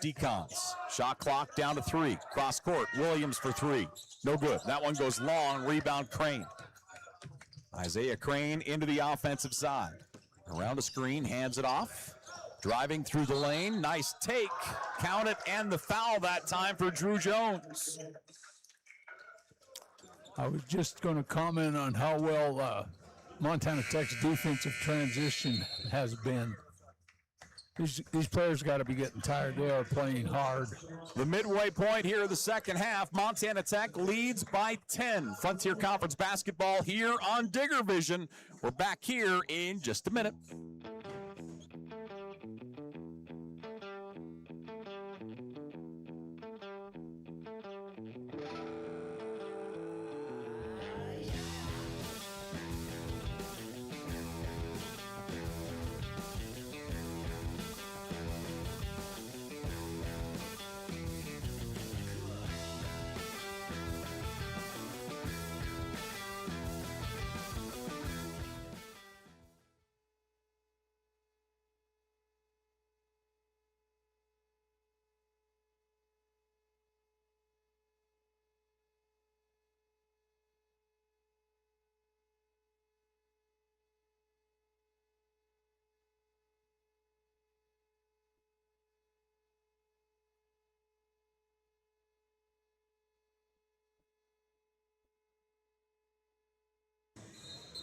Decons. Shot clock down to 3. Cross court, Williams for 3. No good. That one goes long. Rebound, Crane. Isaiah Crane into the offensive side. Around the screen, hands it off. Driving through the lane. Nice take. Count it, and the foul that time for Drew Jones. I was just going to comment on how well Montana Tech's defensive transition has been. These players got to be getting tired. They are playing hard. The midway point here of the second half, Montana Tech leads by 10. Frontier Conference basketball here on Digger Vision. We're back here in just a minute.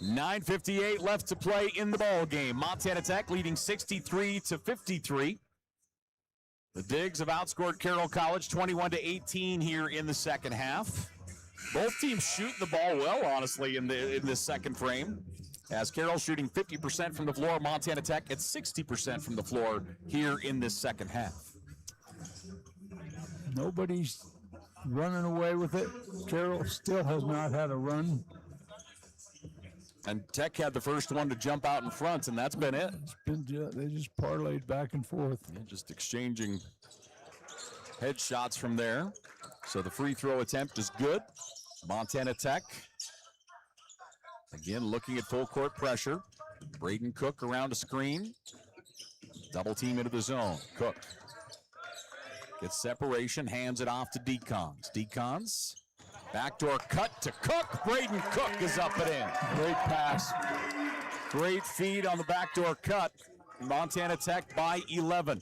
.9:58 left to play in the ball game. Montana Tech leading 63-53. The Digs have outscored Carroll College 21-18 here in the second half. Both teams shooting the ball well, honestly, in this second frame. As Carroll shooting 50% from the floor, Montana Tech at 60% from the floor here in this second half. Nobody's running away with it. Carroll still has not had a run. And Tech had the first one to jump out in front, and that's been it. They just parlayed back and forth. Yeah, just exchanging headshots from there. So the free throw attempt is good. Montana Tech, again, looking at full court pressure. Braden Cook around a screen. Double team into the zone. Cook gets separation, hands it off to Decons. Decons. Backdoor cut to Cook. Braden Cook is up and in. Great pass. Great feed on the backdoor cut. Montana Tech by 11.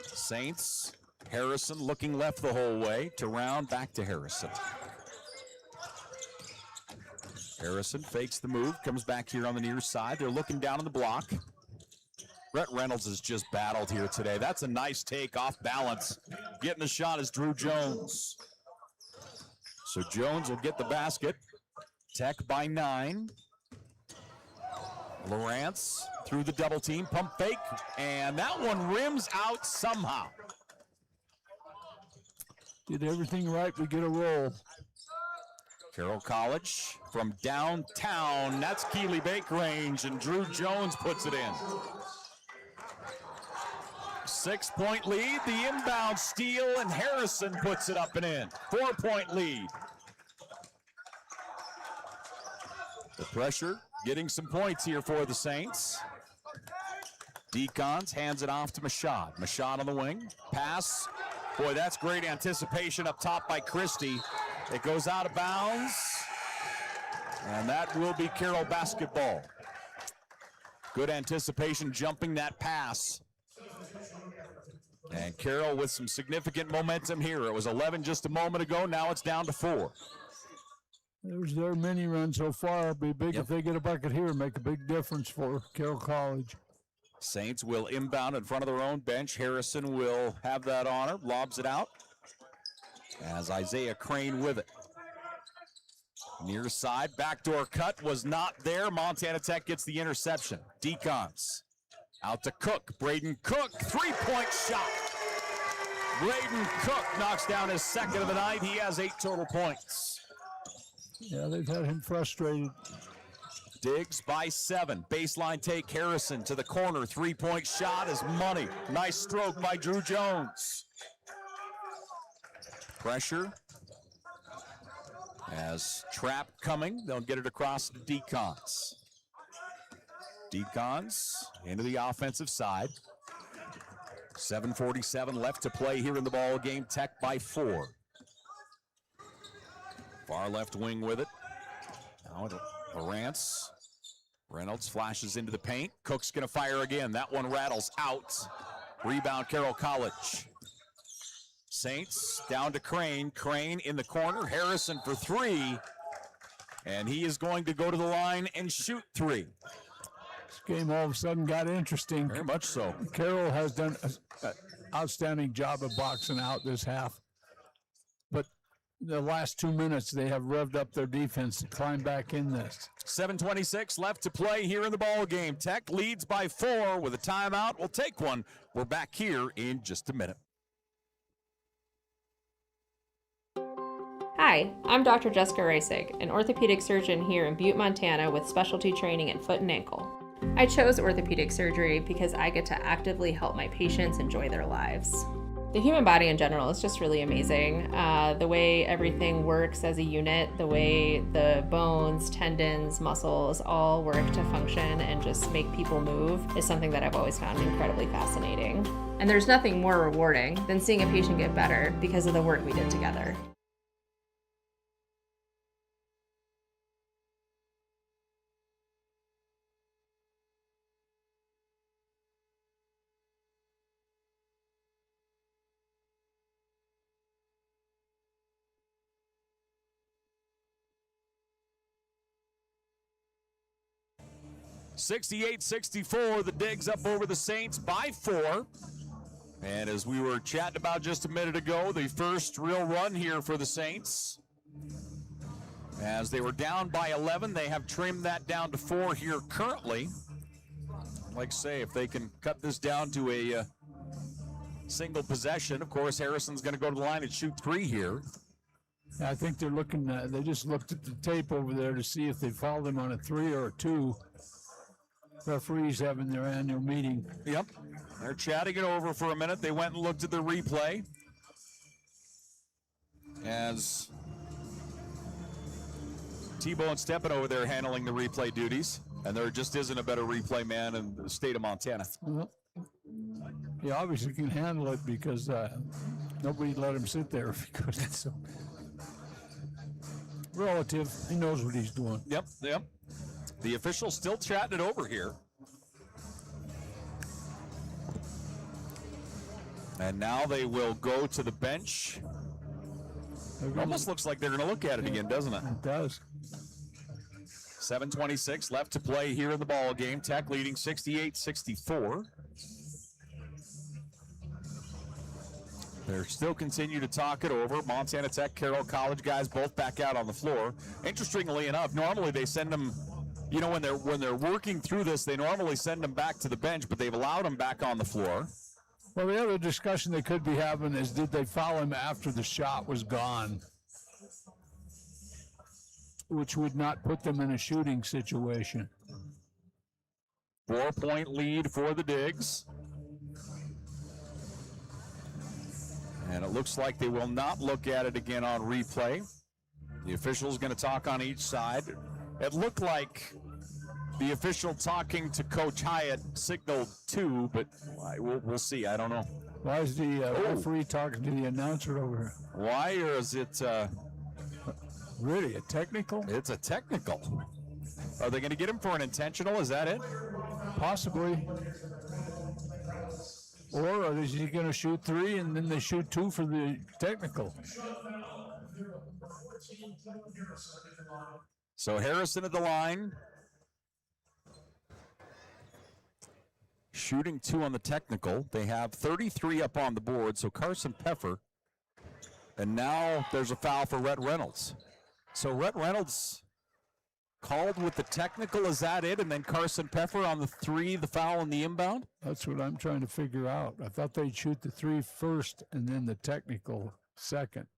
Saints, Harrison looking left the whole way. To round back to Harrison. Harrison fakes the move, comes back here on the near side. They're looking down on the block. Brett Reynolds has just battled here today. That's a nice take off balance. Getting the shot is Drew Jones. So Jones will get the basket. Tech by 9. Lawrence through the double team, pump fake, and that one rims out somehow. Did everything right, we get a roll. Carroll College from downtown. That's Keeley Bake range, and Drew Jones puts it in. 6-point lead, the inbound steal, and Harrison puts it up and in. 4-point lead. The pressure getting some points here for the Saints. Decons hands it off to Mashad. Mashad on the wing. Pass. Boy, that's great anticipation up top by Christie. It goes out of bounds. And that will be Carroll basketball. Good anticipation jumping that pass. And Carroll with some significant momentum here. It was 11 just a moment ago. Now it's down to 4. There's their mini run so far. It'll be big if they get a bucket here, make a big difference for Carroll College. Saints will inbound in front of their own bench. Harrison will have that honor, lobs it out. As Isaiah Crane with it. Near side, backdoor cut was not there. Montana Tech gets the interception. Decons out to Cook. Braden Cook, 3-point shot. Braden Cook knocks down his second of the night. He has 8 total points. Yeah, they've had him frustrated. Diggs by 7. Baseline take, Harrison to the corner. 3-point shot is money. Nice stroke by Drew Jones. Pressure. As trap coming, they'll get it across to Decons. Decons into the offensive side. 7:47 left to play here in the ball game. Tech by 4. Far left wing with it. Now Lawrence. Reynolds flashes into the paint. Cook's going to fire again. That one rattles out. Rebound Carroll College. Saints down to Crane. Crane in the corner. Harrison for 3. And he is going to go to the line and shoot 3. This game all of a sudden got interesting. Very much so. Carroll has done an outstanding job of boxing out this half. But the last 2 minutes, they have revved up their defense to climb back in this. 7:26 left to play here in the ball game. Tech leads by 4 with a timeout. We'll take one. We're back here in just a minute. Hi, I'm Dr. Jessica Reisig, an orthopedic surgeon here in Butte, Montana with specialty training in foot and ankle. I chose orthopedic surgery because I get to actively help my patients enjoy their lives. The human body in general is just really amazing. The way everything works as a unit, the way the bones, tendons, muscles all work to function and just make people move is something that I've always found incredibly fascinating. And there's nothing more rewarding than seeing a patient get better because of the work we did together. (68-64), the Digs up over the Saints by 4. And as we were chatting about just a minute ago, the first real run here for the Saints. As they were down by 11, they have trimmed that down to 4 here currently. Like I say, if they can cut this down to a single possession, of course, Harrison's going to go to the line and shoot 3 here. I think they're looking, they just looked at the tape over there to see if they fouled him on a 3 or a 2. Referees having their annual meeting. Yep. They're chatting it over for a minute. They went and looked at the replay. As Tebow and Steppen over there handling the replay duties. And there just isn't a better replay man in the state of Montana. Well, he obviously can handle it because nobody let him sit there if he couldn't. So. Relative, he knows what he's doing. Yep. The officials still chatting it over here. And now they will go to the bench. It almost looks like they're going to look at it again, doesn't it? It does. 7:26 left to play here in the ball game. Tech leading 68-64. They're still continue to talk it over. Montana Tech, Carroll College guys both back out on the floor. Interestingly enough, normally they send them, you know, when they're working through this, they normally send them back to the bench, but they've allowed them back on the floor. Well, the other discussion they could be having is, did they foul him after the shot was gone? Which would not put them in a shooting situation. 4-point lead for the Digs. And it looks like they will not look at it again on replay. The official's going to talk on each side. It looked like the official talking to Coach Hyatt signaled 2, but we'll see. I don't know. Why is the referee talking to the announcer over here? Why, or is it really a technical? It's a technical. Are they going to get him for an intentional? Is that it? Possibly. Or is he going to shoot 3 and then they shoot 2 for the technical? So Harrison at the line. Shooting 2 on the technical. They have 33 up on the board, so Carson Peffer. And now there's a foul for Rhett Reynolds. So Rhett Reynolds called with the technical, is that it? And then Carson Peffer on the 3, the foul and the inbound? That's what I'm trying to figure out. I thought they'd shoot the 3 first and then the technical second.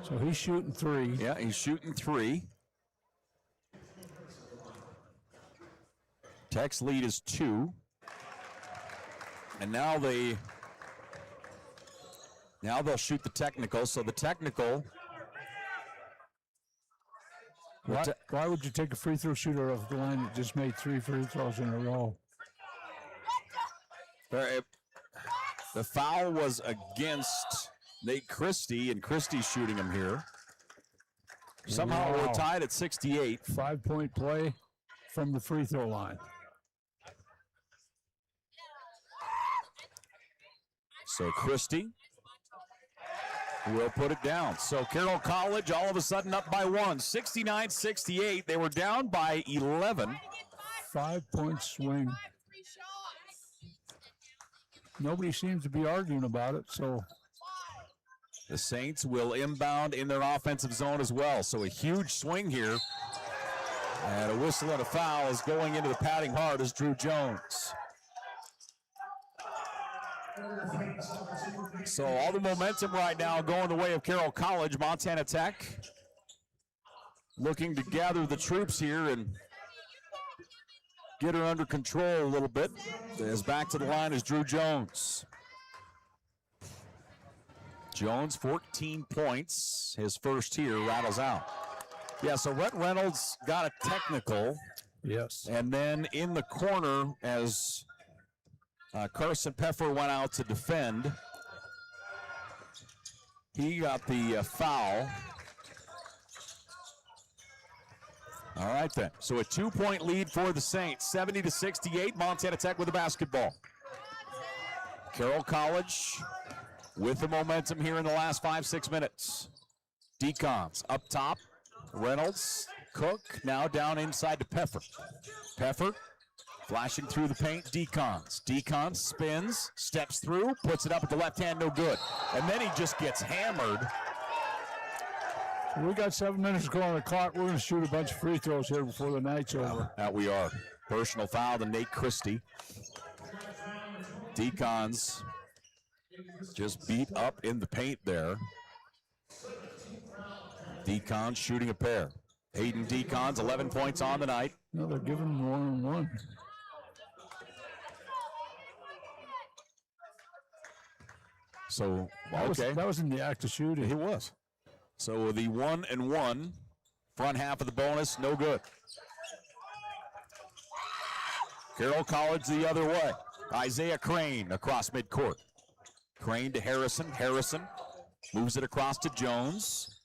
So he's shooting 3. Yeah, he's shooting 3. Tech's lead is 2. And now they'll shoot the technical. So the technical. Why would you take a free throw shooter off the line that just made 3 free throws in a row? The foul was against Nate Christie, and Christie's shooting him here. Somehow we're tied at 68. 5-point play from the free throw line. So Christie will put it down. So Carroll College all of a sudden up by 1, 69-68. They were down by 11. 5-point swing. Nobody seems to be arguing about it, so the Saints will inbound in their offensive zone as well. So a huge swing here. And a whistle and a foul is going into the padding hard as Drew Jones. So all the momentum right now going the way of Carroll College. Montana Tech looking to gather the troops here and get her under control a little bit. As back to the line is Drew Jones. Jones, 14 points. His first here rattles out. Yeah, so Rhett Reynolds got a technical. Yes. And then in the corner as Carson Peffer went out to defend, he got the foul. All right then. So a 2-point lead for the Saints, 70-68. Montana Tech with the basketball. Carroll College with the momentum here in the last 5-6 minutes. Decons up top. Reynolds, Cook, now down inside to Peffer. Peffer flashing through the paint. Decons. Decons spins, steps through, puts it up at the left hand, no good. And then he just gets hammered. We got 7 minutes to go on the clock. We're going to shoot a bunch of free throws here before the night's over. That we are. Personal foul to Nate Christie. Decons just beat up in the paint there. Decons shooting a pair. Hayden Decons, 11 points on the night. No, they're giving them 1-on-1. So, okay. That was in the act of shooting. It was. So the 1-and-1, front half of the bonus, no good. Carroll College the other way. Isaiah Crane across midcourt. Crane to Harrison. Harrison moves it across to Jones.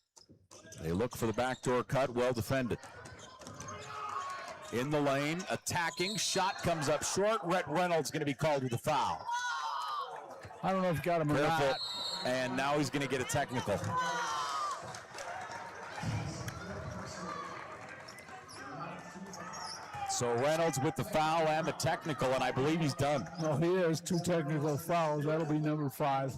They look for the backdoor cut, well defended. In the lane, attacking, shot comes up short. Rhett Reynolds going to be called with a foul. I don't know if he got him or not. And now he's going to get a technical. So Reynolds with the foul and the technical, and I believe he's done. No, he has 2 technical fouls. That'll be number 5.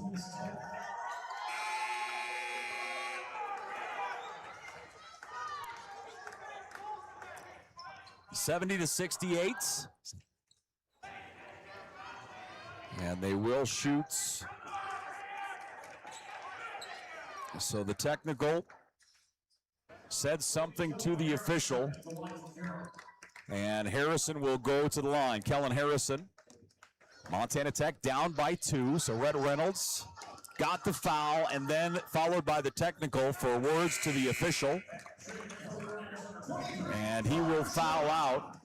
$70-68. And they will shoot. So the technical said something to the official. And Harrison will go to the line. Kellen Harrison. Montana Tech down by 2. So Rhett Reynolds got the foul and then followed by the technical for words to the official. And he will foul out.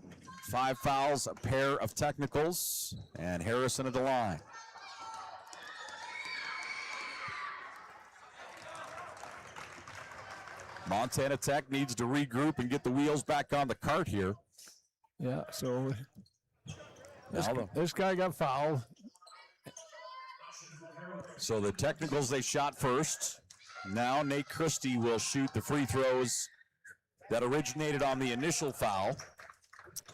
5 fouls, a pair of technicals, and Harrison at the line. Montana Tech needs to regroup and get the wheels back on the cart here. Yeah, so this guy got fouled. So the technicals they shot first. Now Nate Christie will shoot the free throws that originated on the initial foul.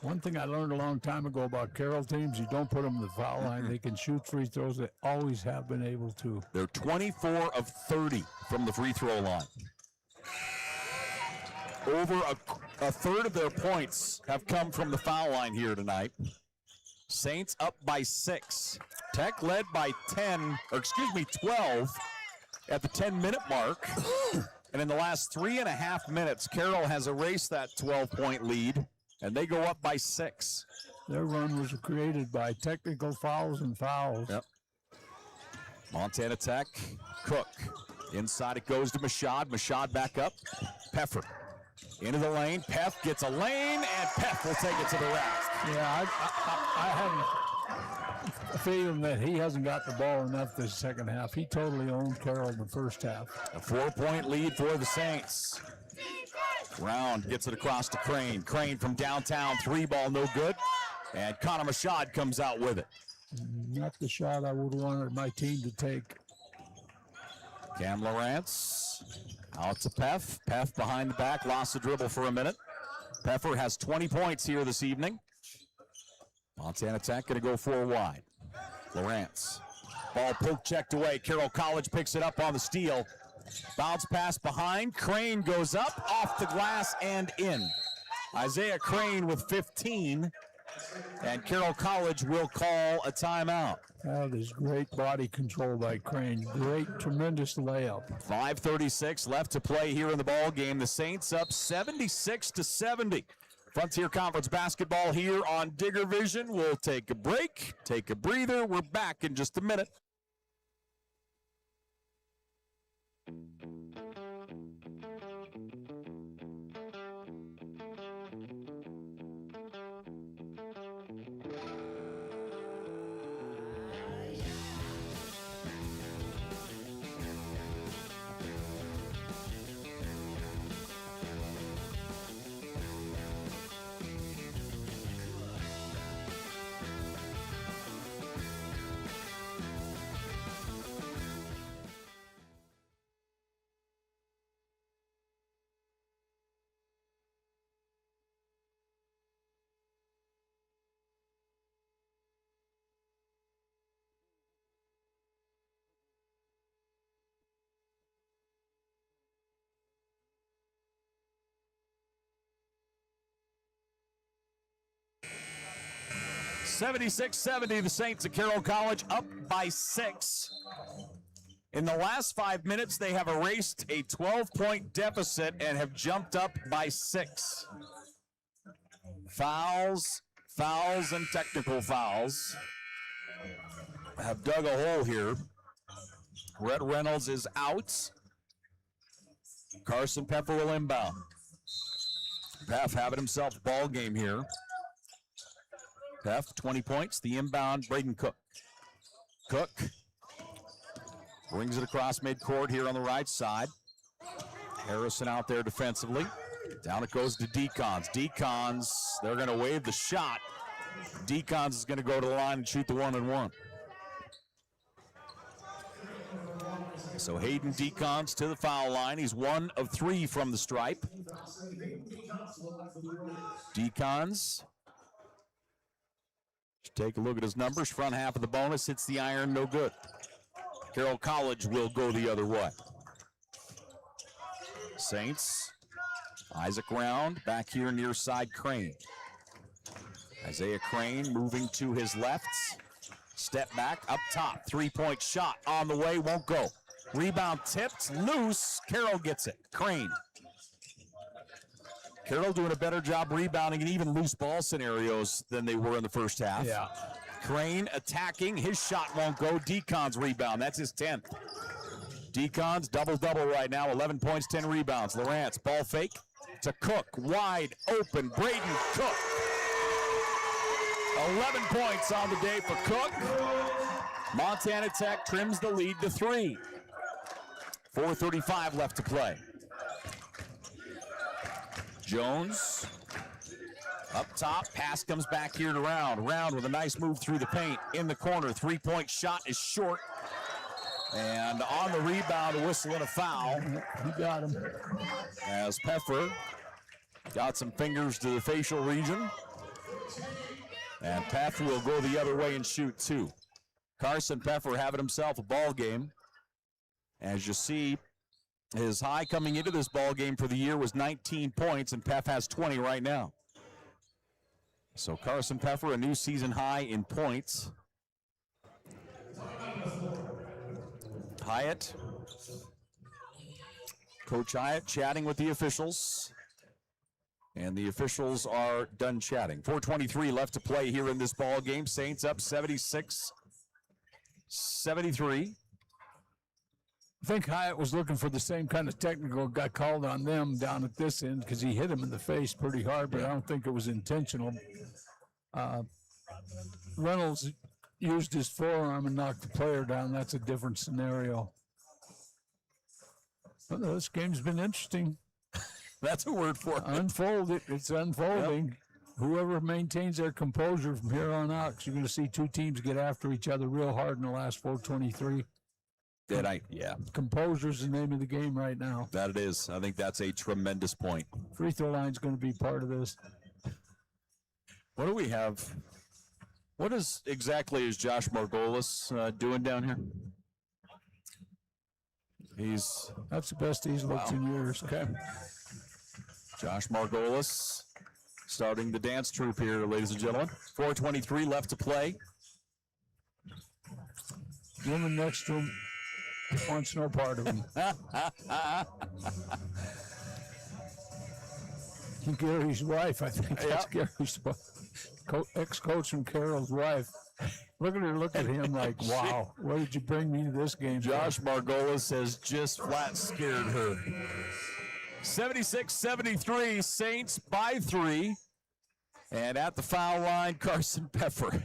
One thing I learned a long time ago about Carroll teams, you don't put them in the foul line. They can shoot free throws. They always have been able to. They're 24 of 30 from the free throw line. Over a third of their points have come from the foul line here tonight. Saints up by 6. Tech led by 12 at the 10-minute mark. And in the last 3.5 minutes, Carroll has erased that 12-point lead, and they go up by 6. Their run was created by technical fouls and fouls. Yep. Montana Tech, Cook. Inside it goes to Mashad. Mashad back up. Peffer. Into the lane. Peff gets a lane, and Peff will take it to the rack. Yeah, I have a feeling that he hasn't got the ball enough this second half. He totally owned Carroll in the first half. A 4-point lead for the Saints. Round gets it across to Crane. Crane from downtown, 3-ball, no good. And Connor Mashad comes out with it. Not the shot I would have wanted my team to take. Cam Lawrence out to Peff. Peff behind the back, lost the dribble for a minute. Peffer has 20 points here this evening. Montana Tech going to go 4 wide. Lawrence. Ball poke checked away. Carroll College picks it up on the steal. Bounce pass behind. Crane goes up, off the glass, and in. Isaiah Crane with 15. And Carroll College will call a timeout. That is great body control by Crane. Great, tremendous layup. 5:36 left to play here in the ball game. The Saints up 76-70. Frontier Conference basketball here on Digger Vision. We'll take a break, take a breather. We're back in just a minute. (76-70), the Saints of Carroll College up by 6. In the last 5 minutes, they have erased a 12-point deficit and have jumped up by 6. Fouls, and technical fouls have dug a hole here. Rhett Reynolds is out. Carson Peffer will inbound. Peff having himself a ball game here. Peff, 20 points. The inbound, Braden Cook. Cook brings it across midcourt here on the right side. Harrison out there defensively. Down it goes to Decons. Decons, they're going to wave the shot. Decons is going to go to the line and shoot the 1-and-1. So Hayden Decons to the foul line. He's 1 of 3 from the stripe. Decons. Take a look at his numbers. Front half of the bonus hits the iron, no good. Carroll College will go the other way. Saints. Isaac Round back here near side Crane. Isaiah Crane moving to his left. Step back up top. 3-point shot on the way, won't go. Rebound tipped, loose. Carroll gets it. Crane. Carroll doing a better job rebounding in even loose ball scenarios than they were in the first half. Yeah. Crane attacking. His shot won't go. Decon's rebound. That's his 10th. Decon's double-double right now. 11 points, 10 rebounds. Lawrence, ball fake to Cook. Wide open. Braden Cook. 11 points on the day for Cook. Montana Tech trims the lead to 3. 4:35 left to play. Jones up top, pass comes back here to Round. Round with a nice move through the paint. In the corner, 3-point shot is short. And on the rebound, a whistle and a foul. He got him. As Peffer got some fingers to the facial region. And Peff will go the other way and shoot 2. Carson Peffer having himself a ball game. As you see, his high coming into this ball game for the year was 19 points, and Peff has 20 right now. So Carson Peffer, a new season high in points. Hyatt, Coach Hyatt chatting with the officials. And the officials are done chatting. 4:23 left to play here in this ball game. Saints up 76-73. I think Hyatt was looking for the same kind of technical, got called on them down at this end because he hit him in the face pretty hard, but I don't think it was intentional. Reynolds used his forearm and knocked the player down. That's a different scenario. But this game's been interesting. That's a word for it. It's unfolding. Yep. Whoever maintains their composure from here on out, because you're going to see 2 teams get after each other real hard in the last 4:23. Composure's the name of the game right now. That it is. I think that's a tremendous point. Free throw line's going to be part of this. What do we have? What exactly is Josh Margolis doing down here? That's the best he's looked in years. Okay. Josh Margolis starting the dance troupe here, ladies and gentlemen. 4:23 left to play. The woman next to him wants no part of him. Gary's wife, I think that's Gary's ex-coach from Carroll's wife. Look at her, look at him like, wow, what did you bring me to this game? Josh Margolis has just flat scared her. 76-73, Saints by 3. And at the foul line, Carson Peffer.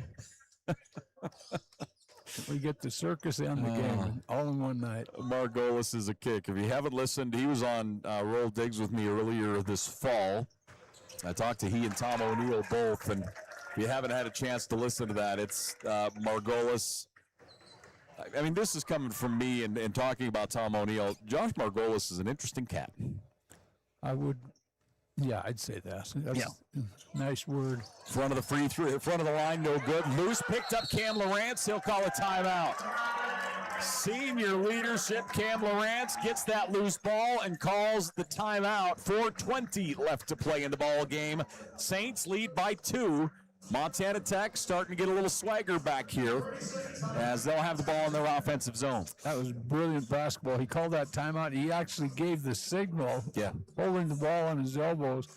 We get the circus and the game all in one night. Margolis is a kick. If you haven't listened, he was on Roll Diggs with me earlier this fall. I talked to he and Tom O'Neill both, and if you haven't had a chance to listen to that, it's Margolis. I mean, this is coming from me and talking about Tom O'Neill. Josh Margolis is an interesting cat. I'd say that. That's a nice word. Front of the line, no good. Loose, picked up Cam Lawrence. He'll call a timeout. Senior leadership, Cam Lawrence gets that loose ball and calls the timeout. 4:20 left to play in the ball game. Saints lead by 2. Montana Tech starting to get a little swagger back here as they'll have the ball in their offensive zone. That was brilliant basketball. He called that timeout. He actually gave the signal, holding the ball on his elbows.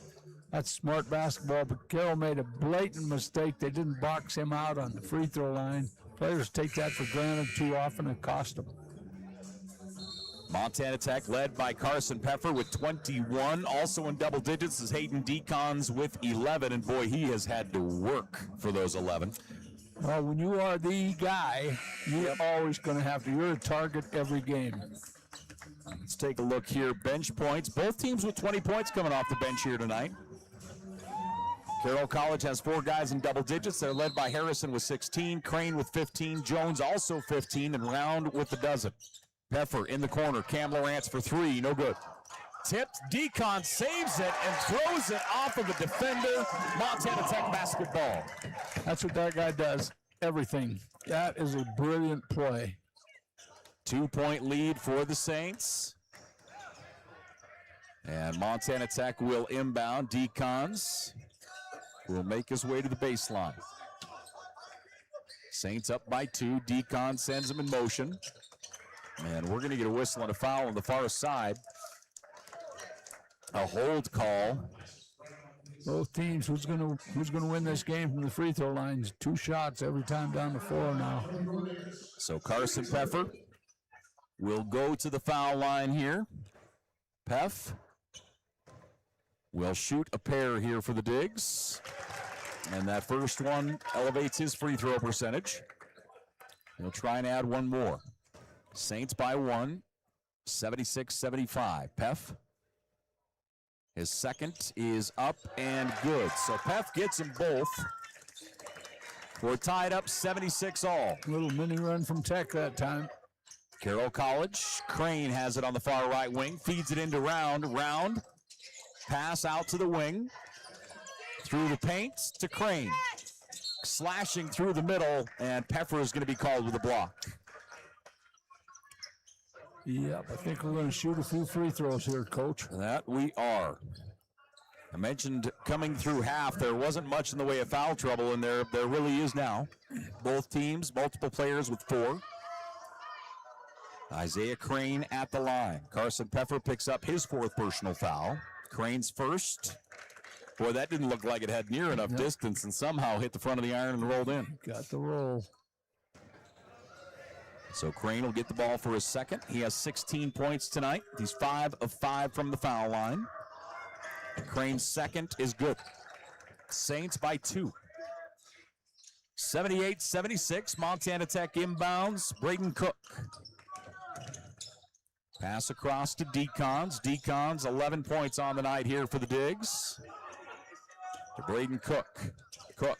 That's smart basketball, but Carroll made a blatant mistake. They didn't box him out on the free throw line. Players take that for granted too often and cost them. Montana Tech led by Carson Peffer with 21. Also in double digits is Hayden Decons with 11. And boy, he has had to work for those 11. Well, when you are the guy, you're always going to have to. You're a target every game. Let's take a look here. Bench points. Both teams with 20 points coming off the bench here tonight. Carroll College has 4 guys in double digits. They're led by Harrison with 16, Crane with 15, Jones also 15, and Round with a dozen. Peffer in the corner. Cam Lawrence for 3. No good. Tipped. Decon saves it and throws it off of the defender. Montana Tech basketball. That's what that guy does. Everything. That is a brilliant play. 2-point lead for the Saints. And Montana Tech will inbound. Decons will make his way to the baseline. Saints up by 2. Decon sends him in motion. And we're going to get a whistle and a foul on the far side. A hold call. Both teams, who's going to win this game from the free throw lines? 2 shots every time down the floor now. So Carson Peffer will go to the foul line here. Peff will shoot a pair here for the Digs. And that first one elevates his free throw percentage. He'll try and add one more. Saints by 1, 76-75. Peff, his second is up and good. So Peff gets them both. We're tied up 76 all. Little mini run from Tech that time. Carroll College, Crane has it on the far right wing, feeds it into Round. Round, pass out to the wing, through the paint to Crane. Slashing through the middle, and Peffer is going to be called with a block. Yep, I think we're going to shoot a few free throws here, Coach. That we are. I mentioned coming through half, there wasn't much in the way of foul trouble, and there really is now. Both teams, multiple players with 4. Isaiah Crane at the line. Carson Peffer picks up his 4th personal foul. Crane's first. Boy, that didn't look like it had near enough distance and somehow hit the front of the iron and rolled in. Got the roll. So Crane will get the ball for his second. He has 16 points tonight. He's 5 of 5 from the foul line. Crane's second is good. Saints by 2. 78-76, Montana Tech inbounds. Braden Cook. Pass across to Decons. Decons, 11 points on the night here for the Digs. To Braden Cook. Cook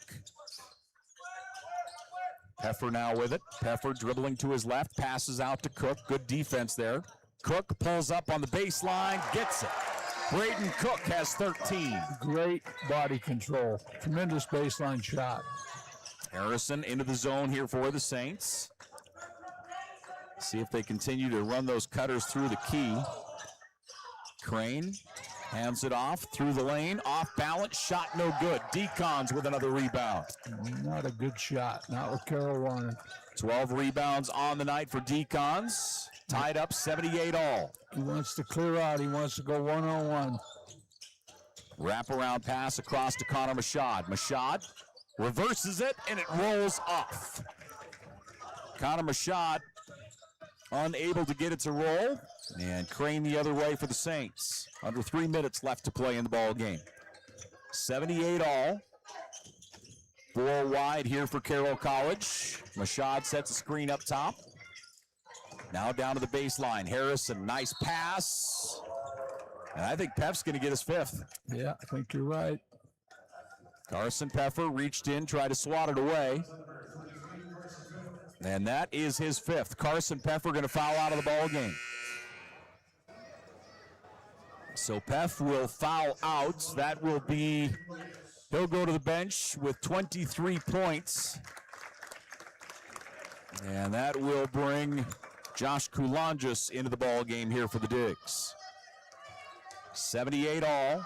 Peffer now with it. Peffer dribbling to his left, passes out to Cook. Good defense there. Cook pulls up on the baseline, gets it. Braden Cook has 13. Great body control. Tremendous baseline shot. Harrison into the zone here for the Saints. See if they continue to run those cutters through the key. Crane hands it off through the lane. Off balance, shot no good. Decons with another rebound. Not a good shot. Not what Carroll wanted. 12 rebounds on the night for Decons. Tied up 78 all. He wants to clear out. He wants to go one-on-one. Wraparound pass across to Connor Mashad. Mashad reverses it, and it rolls off. Connor Mashad unable to get it to roll, and Crane the other way for the Saints. Under 3 minutes left to play in the ball game. 78 all. 4 wide here for Carroll College. Mashad sets a screen up top. Now down to the baseline. Harrison, nice pass. And I think Peff's going to get his 5th. Yeah, I think you're right. Carson Peffer reached in, tried to swat it away. And that is his 5th. Carson Peffer going to foul out of the ball game. So Peff will foul out. That will be, he'll go to the bench with 23 points. And that will bring Josh Kulonjus into the ball game here for the Digs. 78 all.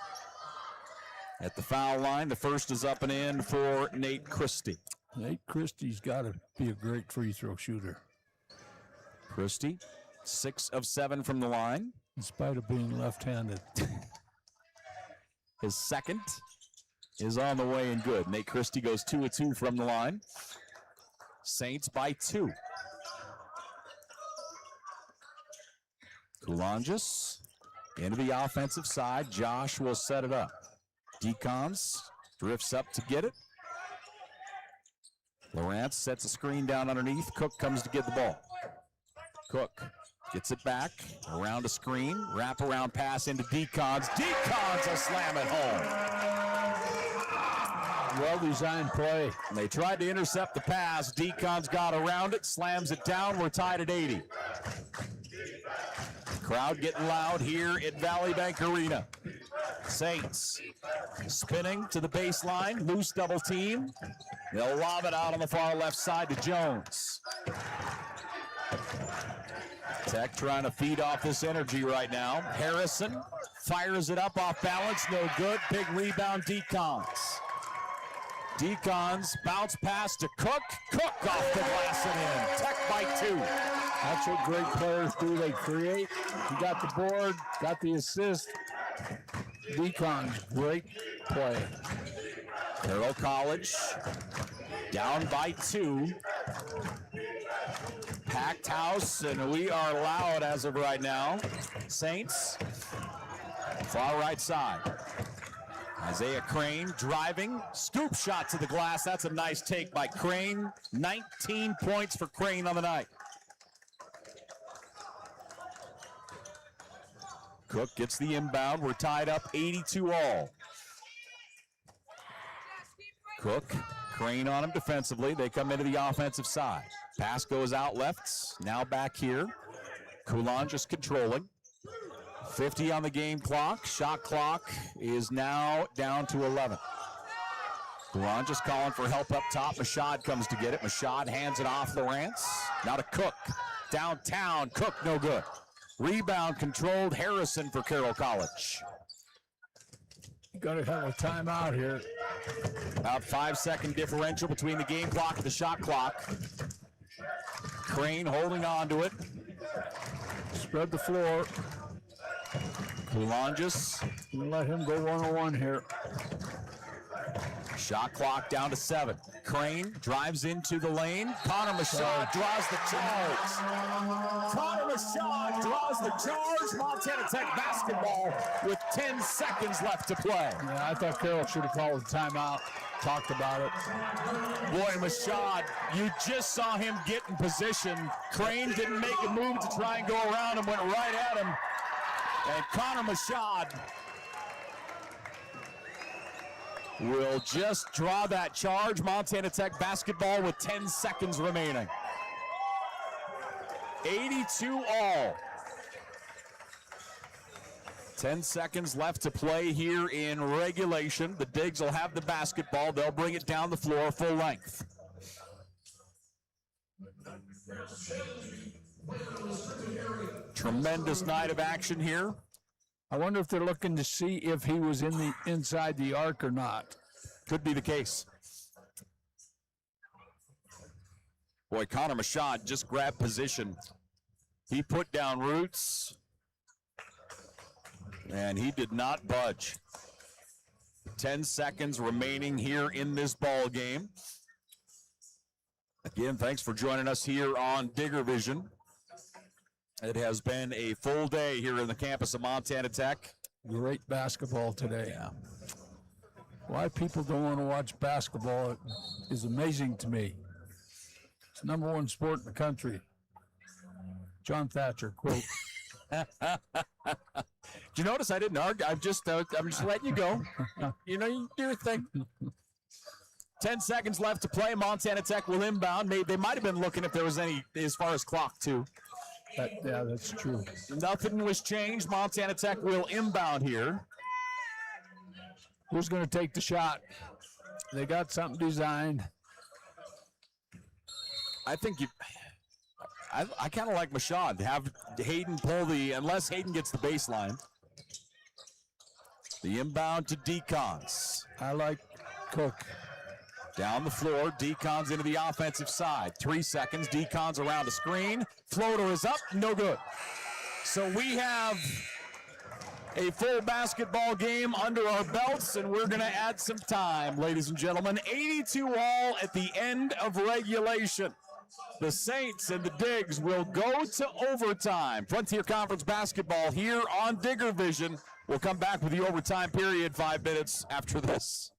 At the foul line, the first is up and in for Nate Christie. Nate Christie's got to be a great free throw shooter. Christie, 6 of 7 from the line. In spite of being left-handed. His 2nd is on the way and good. Nate Christie goes 2 of 2 from the line. Saints by 2. Kulonjus into the offensive side. Josh will set it up. Decons drifts up to get it. Lawrence sets a screen down underneath. Cook comes to get the ball. Cook gets it back, around a screen, wraparound pass into Decons. Decons a slam at home. Well-designed play. And they tried to intercept the pass. Decons got around it, slams it down. We're tied at 80. Crowd getting loud here at Valley Bank Arena. Saints spinning to the baseline, loose double team. They'll lob it out on the far left side to Jones. Tech trying to feed off this energy right now. Harrison fires it up off balance, no good. Big rebound, Decons. Decons bounce pass to Cook. Cook off the glass and in. Tech by 2. That's what great players do. They create. He got the board, got the assist. Decons, great play. Carroll College down by 2. Packed house, and we are loud as of right now. Saints, far right side. Isaiah Crane driving, scoop shot to the glass. That's a nice take by Crane. 19 points for Crane on the night. Cook gets the inbound. We're tied up 82 all. Cook, Crane on him defensively. They come into the offensive side. Pass goes out left. Now back here. Kulonjus controlling. 50 on the game clock. Shot clock is now down to 11. Kulonjus calling for help up top. Mashad comes to get it. Mashad hands it off Lawrence. Now to Cook. Downtown. Cook no good. Rebound controlled. Harrison for Carroll College. You got to have a timeout here. About 5-second differential between the game clock and the shot clock. Crane holding on to it. Spread the floor. Kulonjus. Let him go one-on-one here. Shot clock down to 7. Crane drives into the lane. Connor Mashad draws the charge. Connor Mashad draws the charge. Montana Tech basketball with 10 seconds left to play. Yeah, I thought Carroll should have called a timeout. Talked about it. Boy, Mashad, you just saw him get in position. Crane didn't make a move to try and go around him, went right at him. And Connor Mashad will just draw that charge. Montana Tech basketball with 10 seconds remaining. 82 all. 10 seconds left to play here in regulation. The Digs will have the basketball. They'll bring it down the floor full length. Tremendous night of action here. I wonder if they're looking to see if he was inside the arc or not. Could be the case. Boy, Connor Mashad just grabbed position. He put down roots, and he did not budge. 10 seconds remaining here in this ball game. Again, thanks for joining us here on Digger Vision. It has been a full day here in the campus of Montana Tech. Great basketball today. Yeah. Why people don't want to watch basketball is amazing to me. It's the #1 sport in the country. John Thatcher, quote. Did you notice I didn't argue? I'm just letting you go. You know, you do your thing. 10 seconds left to play. Montana Tech will inbound. They might have been looking if there was any as far as clock, too. Yeah, that's true. Nothing was changed. Montana Tech will inbound here. Who's going to take the shot? They got something designed. I think I kind of like Mashad. Have Hayden pull unless Hayden gets the baseline. The inbound to Decons. I like Cook. Down the floor, Decons into the offensive side. 3 seconds, Decons around a screen. Floater is up, no good. So we have a full basketball game under our belts, and we're going to add some time, ladies and gentlemen. 82 all at the end of regulation. The Saints and the Digs will go to overtime. Frontier Conference basketball here on Digger Vision. We'll come back with the overtime period 5 minutes after this.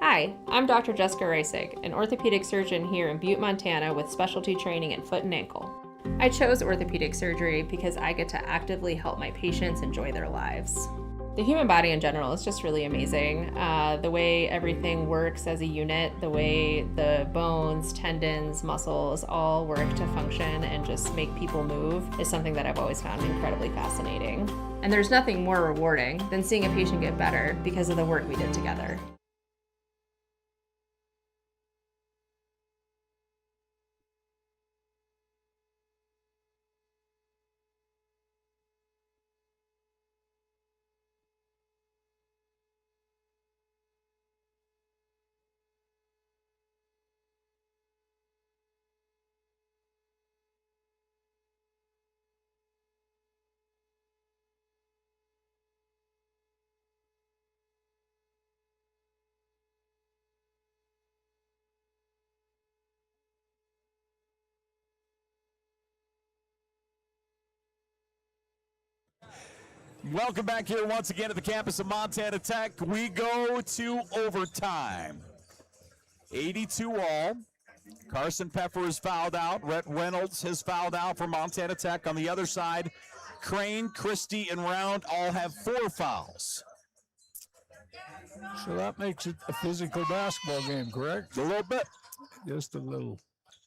Hi, I'm Dr. Jessica Reisig, an orthopedic surgeon here in Butte, Montana with specialty training in foot and ankle. I chose orthopedic surgery because I get to actively help my patients enjoy their lives. The human body in general is just really amazing. The way everything works as a unit, the way the bones, tendons, muscles all work to function and just make people move is something that I've always found incredibly fascinating. And there's nothing more rewarding than seeing a patient get better because of the work we did together. Welcome back here once again at the campus of Montana Tech. We go to overtime. 82 all. Carson Pfeffer is fouled out. Rhett Reynolds has fouled out for Montana Tech. On the other side, Crane, Christie, and Round all have 4 fouls. So that makes it a physical basketball game, correct? A little bit. Just a little.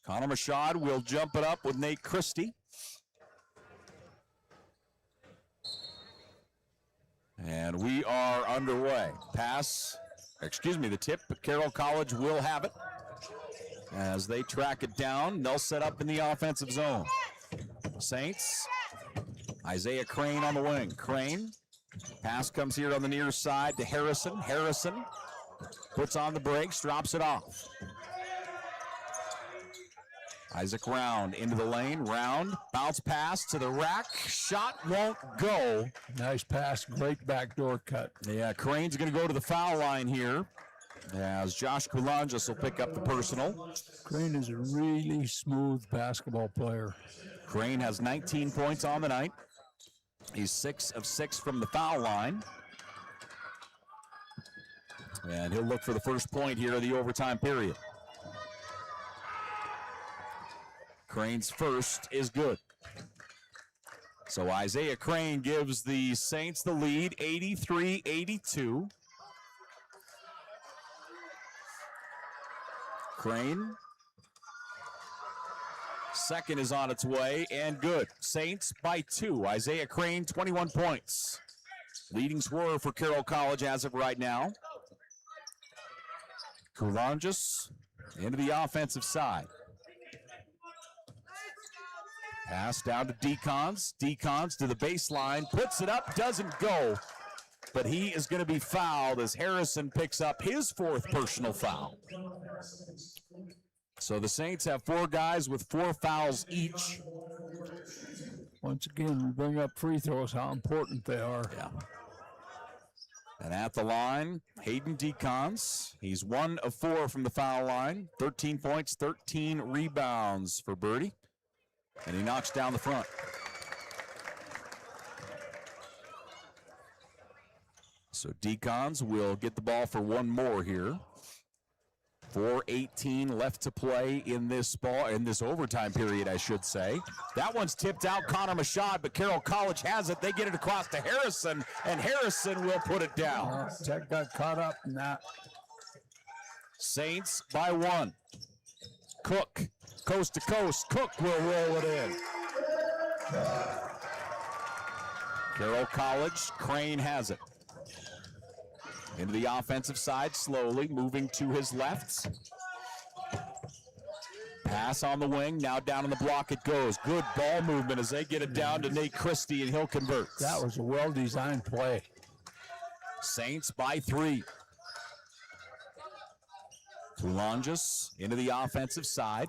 Connor Mashad will jump it up with Nate Christie. And we are underway. The tip, but Carroll College will have it. As they track it down, they'll set up in the offensive zone. Saints, Isaiah Crane on the wing. Crane, pass comes here on the near side to Harrison. Harrison puts on the brakes, drops it off. Isaac Round into the lane. Round, bounce pass to the rack. Shot won't go. Nice pass, great backdoor cut. Yeah, Crane's going to go to the foul line here as Josh Kulanjis will pick up the personal. Crane is a really smooth basketball player. Crane has 19 points on the night. He's 6 of 6 from the foul line. And he'll look for the first point here of the overtime period. Crane's first is good. So Isaiah Crane gives the Saints the lead, 83-82. Crane. Second is on its way, and good. Saints by 2. Isaiah Crane, 21 points. Leading scorer for Carroll College as of right now. Koulanges into the offensive side. Pass down to Decons. Decons to the baseline, puts it up, doesn't go. But he is going to be fouled as Harrison picks up his 4th personal foul. So the Saints have 4 guys with 4 fouls each. Once again, we bring up free throws, how important they are. Yeah. And at the line, Hayden Decons. He's 1 of 4 from the foul line. 13 points, 13 rebounds for Birdie. And he knocks down the front. So Decons will get the ball for 1 more here. 4:18 left to play in this overtime period, I should say. That one's tipped out, Connor Mashad, but Carroll College has it. They get it across to Harrison, and Harrison will put it down. Tech got caught up in that. Saints by 1. Cook, coast to coast. Cook will roll it in. Carroll College, Crane has it. Into the offensive side, slowly moving to his left. Pass on the wing, now down in the block it goes. Good ball movement as they get it down to Nate Christie, and he'll convert. That was a well-designed play. Saints by 3. Koulanges into the offensive side.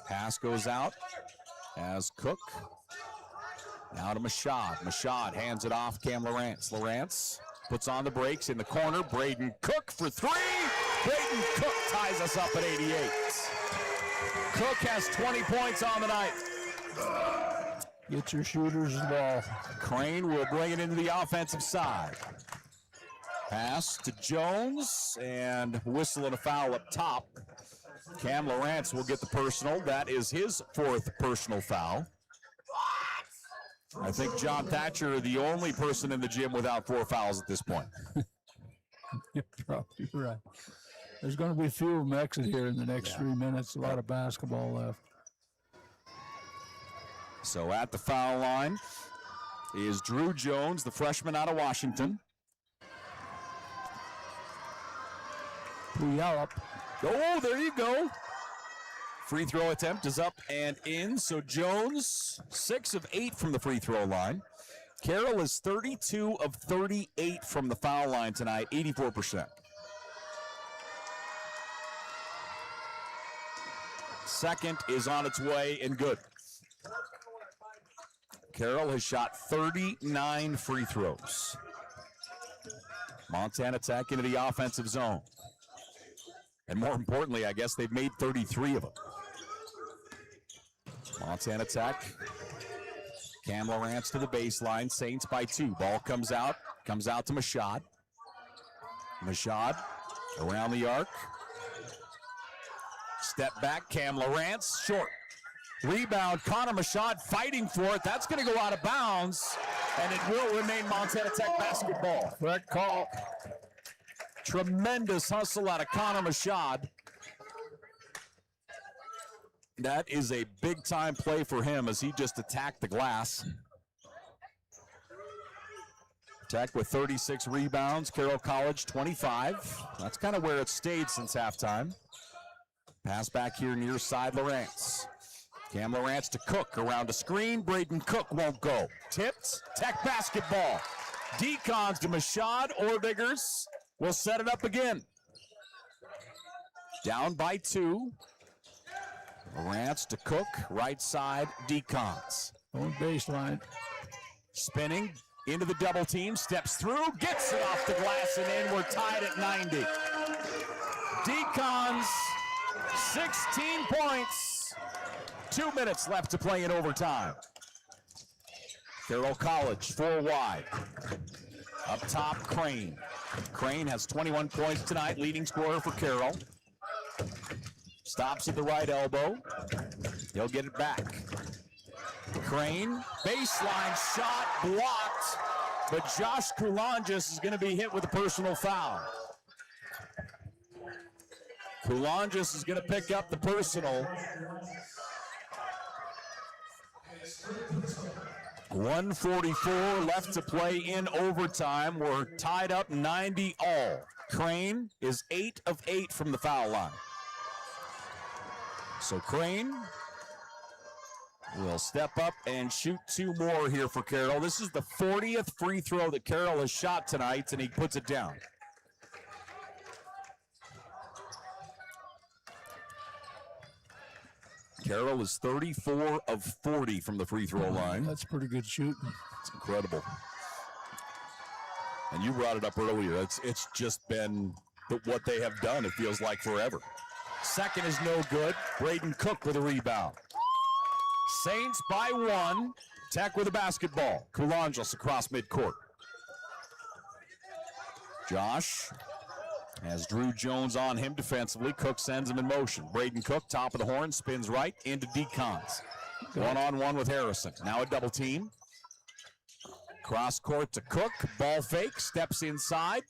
Pass goes out as Cook. Now to Mashad. Mashad hands it off, Cam Lawrence. Lawrence puts on the brakes in the corner. Braden Cook for 3. Braden Cook ties us up at 88. Cook has 20 points on the night. Get your shooters the ball. Crane will bring it into the offensive side. Pass to Jones, and whistle and a foul up top. Cam Lawrence will get the personal. That is his 4th personal foul. I think John Thatcher, the only person in the gym without 4 fouls at this point. You're probably right. There's going to be a few of them exit here in the next 3 minutes. A lot of basketball left. So at the foul line is Drew Jones, the freshman out of Washington. Puyallup. Oh, there you go. Free throw attempt is up and in. So Jones, 6 of 8 from the free throw line. Carroll is 32 of 38 from the foul line tonight, 84%. Second is on its way and good. Carroll has shot 39 free throws. Montana Tech into the offensive zone. And more importantly, I guess they've made 33 of them. Montana Tech. Cam Lawrence to the baseline. Saints by 2. Ball comes out to Mashad. Mashad around the arc. Step back, Cam Lawrence, short. Rebound, Connor Mashad fighting for it. That's going to go out of bounds, and it will remain Montana Tech basketball. Correct call. Tremendous hustle out of Connor Mashad. That is a big-time play for him as he just attacked the glass. Tech with 36 rebounds, Carroll College 25. That's kind of where it stayed since halftime. Pass back here near side Lawrence. Cam Lawrence to Cook around a screen. Braden Cook won't go. Tipped, Tech basketball. Decons to Mashad. Orediggers will set it up again. Down by 2. Lawrence to Cook, right side, Decons. On baseline. Spinning into the double team, steps through, gets it off the glass and in. We're tied at 90. Decons, 16 points. 2 minutes left to play in overtime. Carroll College, 4 wide. Up top, Crane. Crane has 21 points tonight, leading scorer for Carroll. Stops at the right elbow. He'll get it back. Crane, baseline shot blocked, but Josh Kulonges is going to be hit with a personal foul. Kulonges is going to pick up the personal. 1:44 left to play in overtime. We're tied up 90 all. Crane is 8 of 8 from the foul line. So Crane will step up and shoot 2 more here for Carroll. This is the 40th free throw that Carroll has shot tonight, and he puts it down. Carroll is 34 of 40 from the free throw line. That's pretty good shooting. It's incredible. And you brought it up earlier. It's just been what they have done, it feels like, forever. Second is no good. Braden Cook with a rebound. Saints by 1. Tech with a basketball. Kulonges across midcourt. Josh has Drew Jones on him defensively. Cook sends him in motion. Braden Cook, top of the horn, spins right into Decons. One-on-one with Harrison. Now a double team. Cross court to Cook. Ball fake. Steps inside.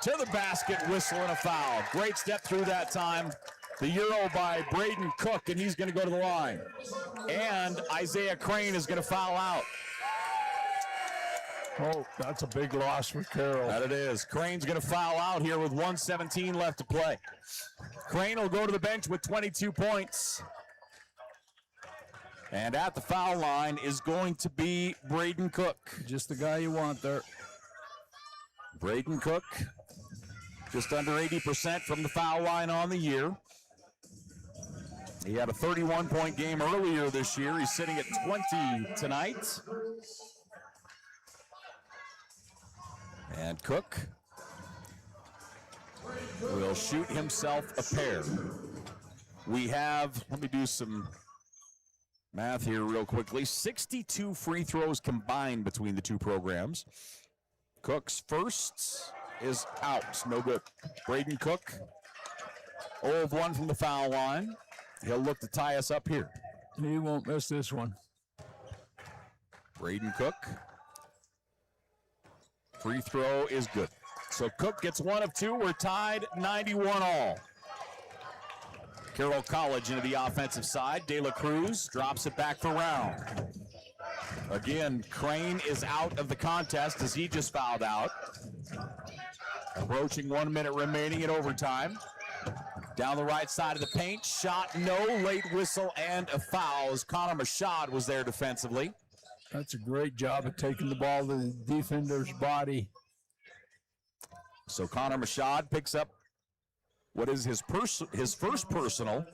To the basket. Whistle and a foul. Great step through that time. The Euro by Braden Cook, and he's going to go to the line. And Isaiah Crane is going to foul out. Oh, that's a big loss for Carroll. That it is. Crane's going to foul out here with 1:17 left to play. Crane will go to the bench with 22 points. And at the foul line is going to be Braden Cook. Just the guy you want there. Braden Cook, just under 80% from the foul line on the year. He had a 31-point game earlier this year. He's sitting at 20 tonight. And Cook will shoot himself a pair. We have, let me do some math here real quickly, 62 free throws combined between the two programs. Cook's first is out, no good. Braden Cook, 0 of 1 from the foul line. He'll look to tie us up here. He won't miss this one. Braden Cook. Free throw is good. So Cook gets 1 of 2. We're tied 91 all. Carroll College into the offensive side. De La Cruz drops it back for Round. Again, Crane is out of the contest as he just fouled out. Approaching 1 minute remaining in overtime. Down the right side of the paint. Shot no. Late whistle and a foul as Connor Mashad was there defensively. That's a great job of taking the ball to the defender's body. So Connor Mashad picks up what is his first personal,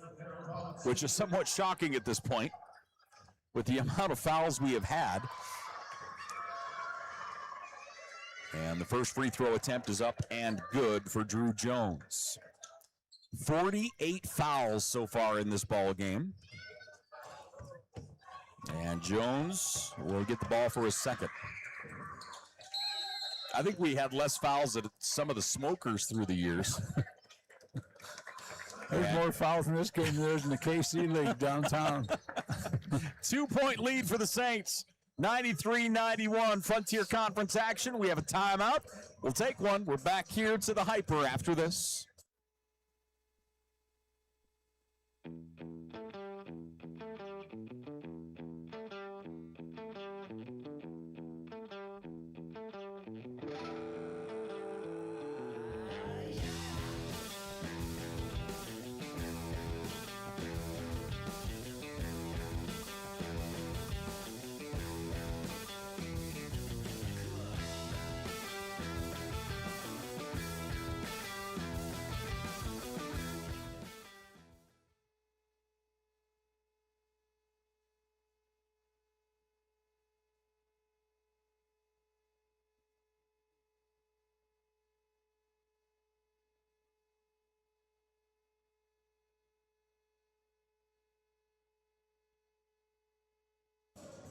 which is somewhat shocking at this point with the amount of fouls we have had. And the first free throw attempt is up and good for Drew Jones. 48 fouls so far in this ball game. And Jones will get the ball for his second. I think we had less fouls than some of the smokers through the years. There's more fouls in this game than there is in the KC League downtown. 2-point lead for the Saints. 93-91 Frontier Conference action. We have a timeout. We'll take one. We're back here to the Hyper after this.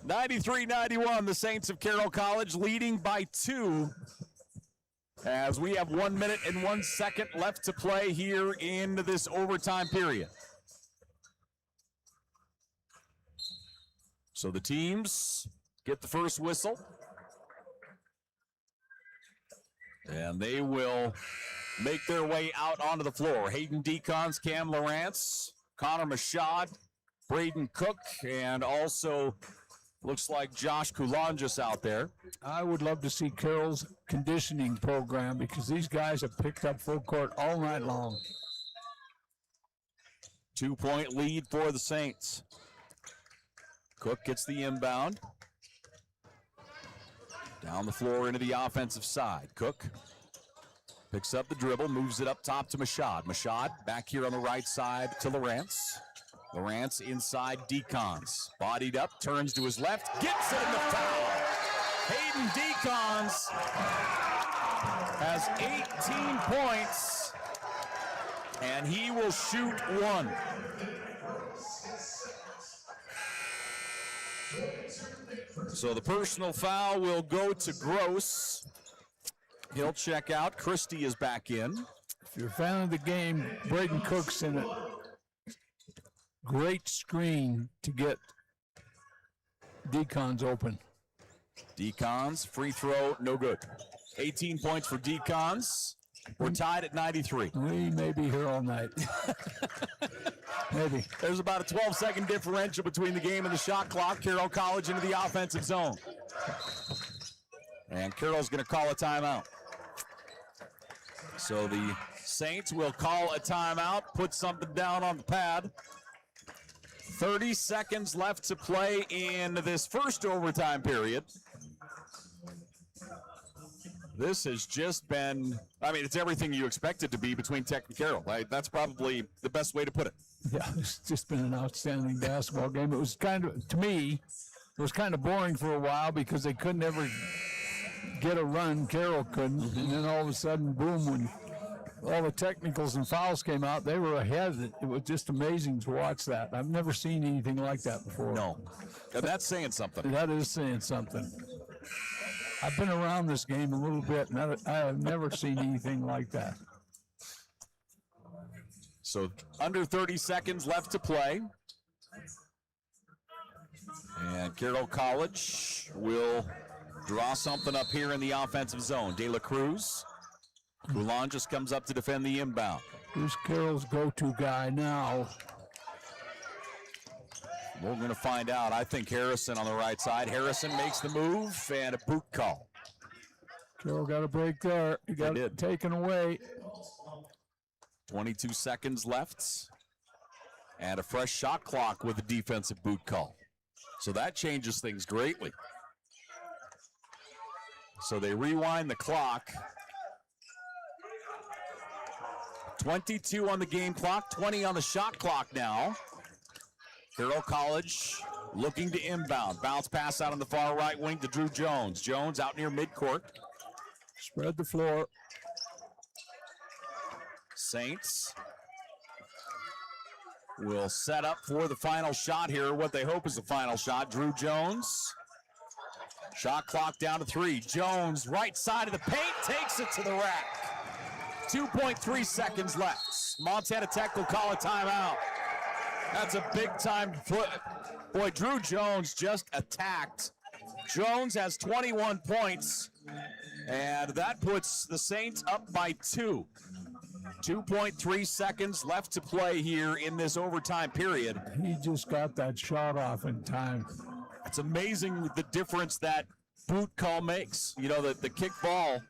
(93-91), the Saints of Carroll College leading by 2 as we have 1 minute and 1 second left to play here in this overtime period. So the teams get the first whistle. And they will make their way out onto the floor. Hayden Decons, Cam Lawrence, Connor Machad, Braden Cook, and also looks like Josh Kulonjus out there. I would love to see Carroll's conditioning program because these guys have picked up full court all night long. 2-point lead for the Saints. Cook gets the inbound. Down the floor into the offensive side. Cook picks up the dribble, moves it up top to Machad. Machad back here on the right side to Lawrence. Lawrence inside Decons. Bodied up, turns to his left, gets it in the foul. Hayden Decons has 18 points, and he will shoot one. So the personal foul will go to Gross. He'll check out. Christie is back in. If you're a fan of the game, Braden Cook's in it. Great screen to get Decons open. Decons, free throw, no good. 18 points for Decons. We're tied at 93. We may be here all night. Maybe. There's about a 12-second differential between the game and the shot clock. Carroll College into the offensive zone. And Carroll's going to call a timeout. So the Saints will call a timeout, put something down on the pad. 30 seconds left to play in this first overtime period. This has just been, I mean, it's everything you expect it to be between Tech and Carroll. That's probably the best way to put it. Yeah, it's just been an outstanding basketball game. It was kind of, to me, it was kind of boring for a while because they couldn't ever get a run. Carroll couldn't. And then all of a sudden, boom, when all the technicals and fouls came out, they were ahead. It was just amazing to watch that. I've never seen anything like that before. No. And that's saying something. That is saying something. I've been around this game a little bit, and I have never seen anything like that. So under 30 seconds left to play. And Carroll College will draw something up here in the offensive zone. De La Cruz. Coulon just comes up to defend the inbound. Who's Carroll's go-to guy now? We're going to find out. I think Harrison on the right side. Harrison makes the move and a boot call. Carroll got a break there. He got it taken away. 22 seconds left. And a fresh shot clock with a defensive boot call. So that changes things greatly. So they rewind the clock. 22 on the game clock, 20 on the shot clock now. Carroll College looking to inbound. Bounce pass out on the far right wing to Drew Jones. Jones out near midcourt. Spread the floor. Saints will set up for the final shot here, what they hope is the final shot. Drew Jones. Shot clock down to 3. Jones, right side of the paint, takes it to the rack. 2.3 seconds left. Montana Tech will call a timeout. That's a big-time foot. Boy, Drew Jones just attacked. Jones has 21 points, and that puts the Saints up by 2. 2.3 seconds left to play here in this overtime period. He just got that shot off in time. It's amazing the difference that boot call makes. You know, the kick ball.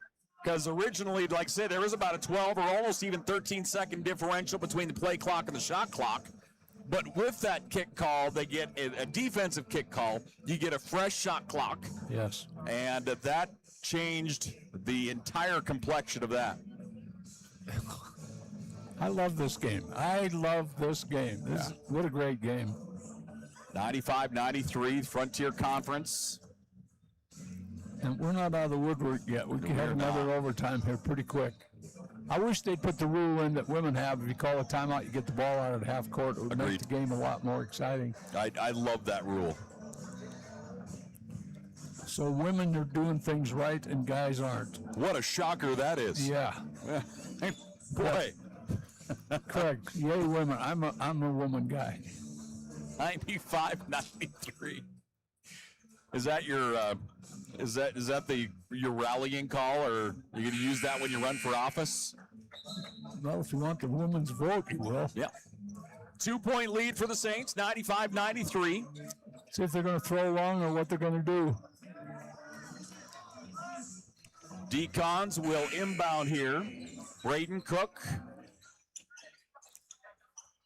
Because originally, like I said, there was about a 12 or almost even 13-second differential between the play clock and the shot clock. But with that kick call, they get a defensive kick call. You get a fresh shot clock. Yes. And that changed the entire complexion of that. I love this game. I love this game. What a great game. 95-93, Frontier Conference. And we're not out of the woodwork yet. We can have another overtime here pretty quick. I wish they'd put the rule in that women have. If you call a timeout, you get the ball out at half court. It would make the game a lot more exciting. I love that rule. So women are doing things right and guys aren't. What a shocker that is. Yeah. Boy. Correct. Yay, women. I'm a woman guy. 95-93. Is that your your rallying call, or are you going to use that when you run for office? Well, if you want the women's vote, you will. Yeah. 2-point lead for the Saints, 95-93. See if they're going to throw long or what they're going to do. Decons will inbound here. Braden Cook,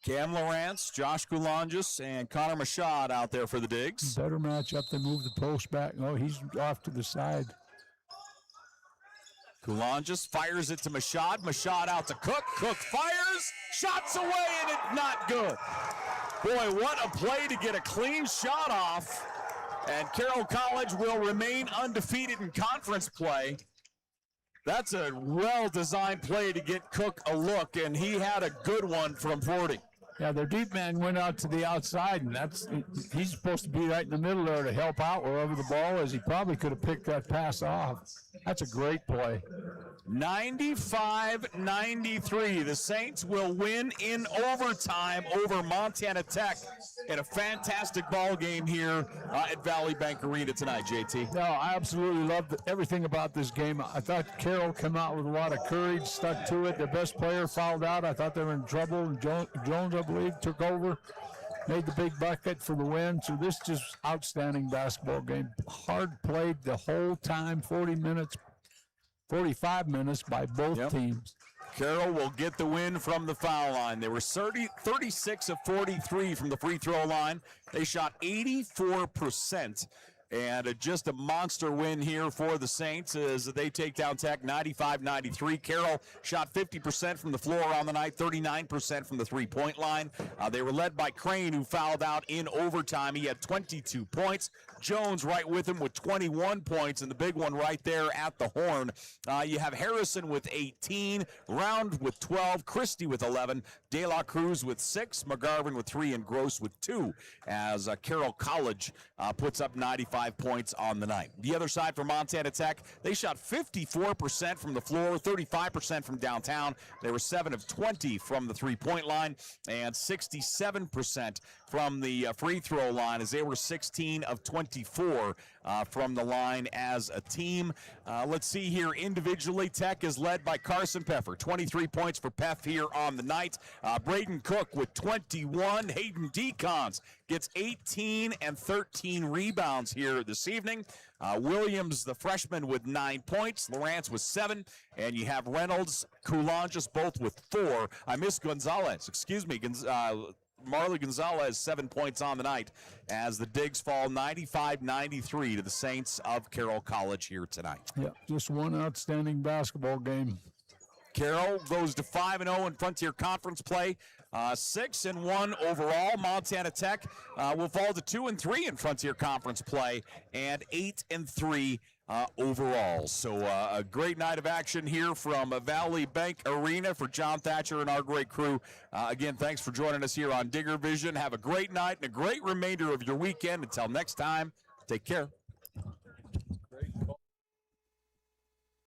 Cam Lawrence, Josh Goulanges, and Connor Machad out there for the Digs. Better matchup. They move the post back. Oh, he's off to the side. Goulanges fires it to Machad. Machad out to Cook. Cook fires. Shots away, and it's not good. Boy, what a play to get a clean shot off. And Carroll College will remain undefeated in conference play. That's a well-designed play to get Cook a look, and he had a good one from 40. Yeah, their deep man went out to the outside, and he's supposed to be right in the middle there to help out wherever the ball is. He probably could have picked that pass off. That's a great play. 95-93. The Saints will win in overtime over Montana Tech in a fantastic ball game here at Valley Bank Arena tonight, JT. No, I absolutely loved everything about this game. I thought Carroll came out with a lot of courage, stuck to it. Their best player fouled out. I thought they were in trouble, and Jones, I believe, took over, made the big bucket for the win. So this is just outstanding basketball game. Hard played the whole time, 45 minutes by both teams. Carroll will get the win from the foul line. They were 36 of 43 from the free throw line. They shot 84%. And just a monster win here for the Saints as they take down Tech 95-93. Carroll shot 50% from the floor on the night, 39% from the three-point line. They were led by Crane, who fouled out in overtime. He had 22 points. Jones right with him with 21 points, and the big one right there at the horn. You have Harrison with 18, Round with 12, Christie with 11, De La Cruz with 6, McGarvin with 3, and Gross with 2 as Carroll College puts up 95 points on the night. The other side for Montana Tech, they shot 54% from the floor, 35% from downtown. They were 7 of 20 from the three-point line and 67% from the free throw line as they were 16 of 24 from the line as a team. Let's see here individually. Tech is led by Carson Peffer. 23 points for Peff here on the night. Braden Cook with 21. Hayden Decons gets 18 and 13 rebounds here this evening. Williams, the freshman, with 9 points. Lawrence with 7. And you have Reynolds, Coulanges both with 4. I missed Gonzalez. Excuse me. Marley Gonzalez, 7 points on the night as the Digs fall 95-93 to the Saints of Carroll College here tonight. Yeah, just one outstanding basketball game. Carroll goes to 5-0 in Frontier Conference play, 6-1 overall. Montana Tech will fall to 2-3 in Frontier Conference play, and 8-3 overall. So a great night of action here from Valley Bank Arena for John Thatcher and our great crew. Again, thanks for joining us here on Digger Vision. Have a great night and a great remainder of your weekend. Until next time, take care.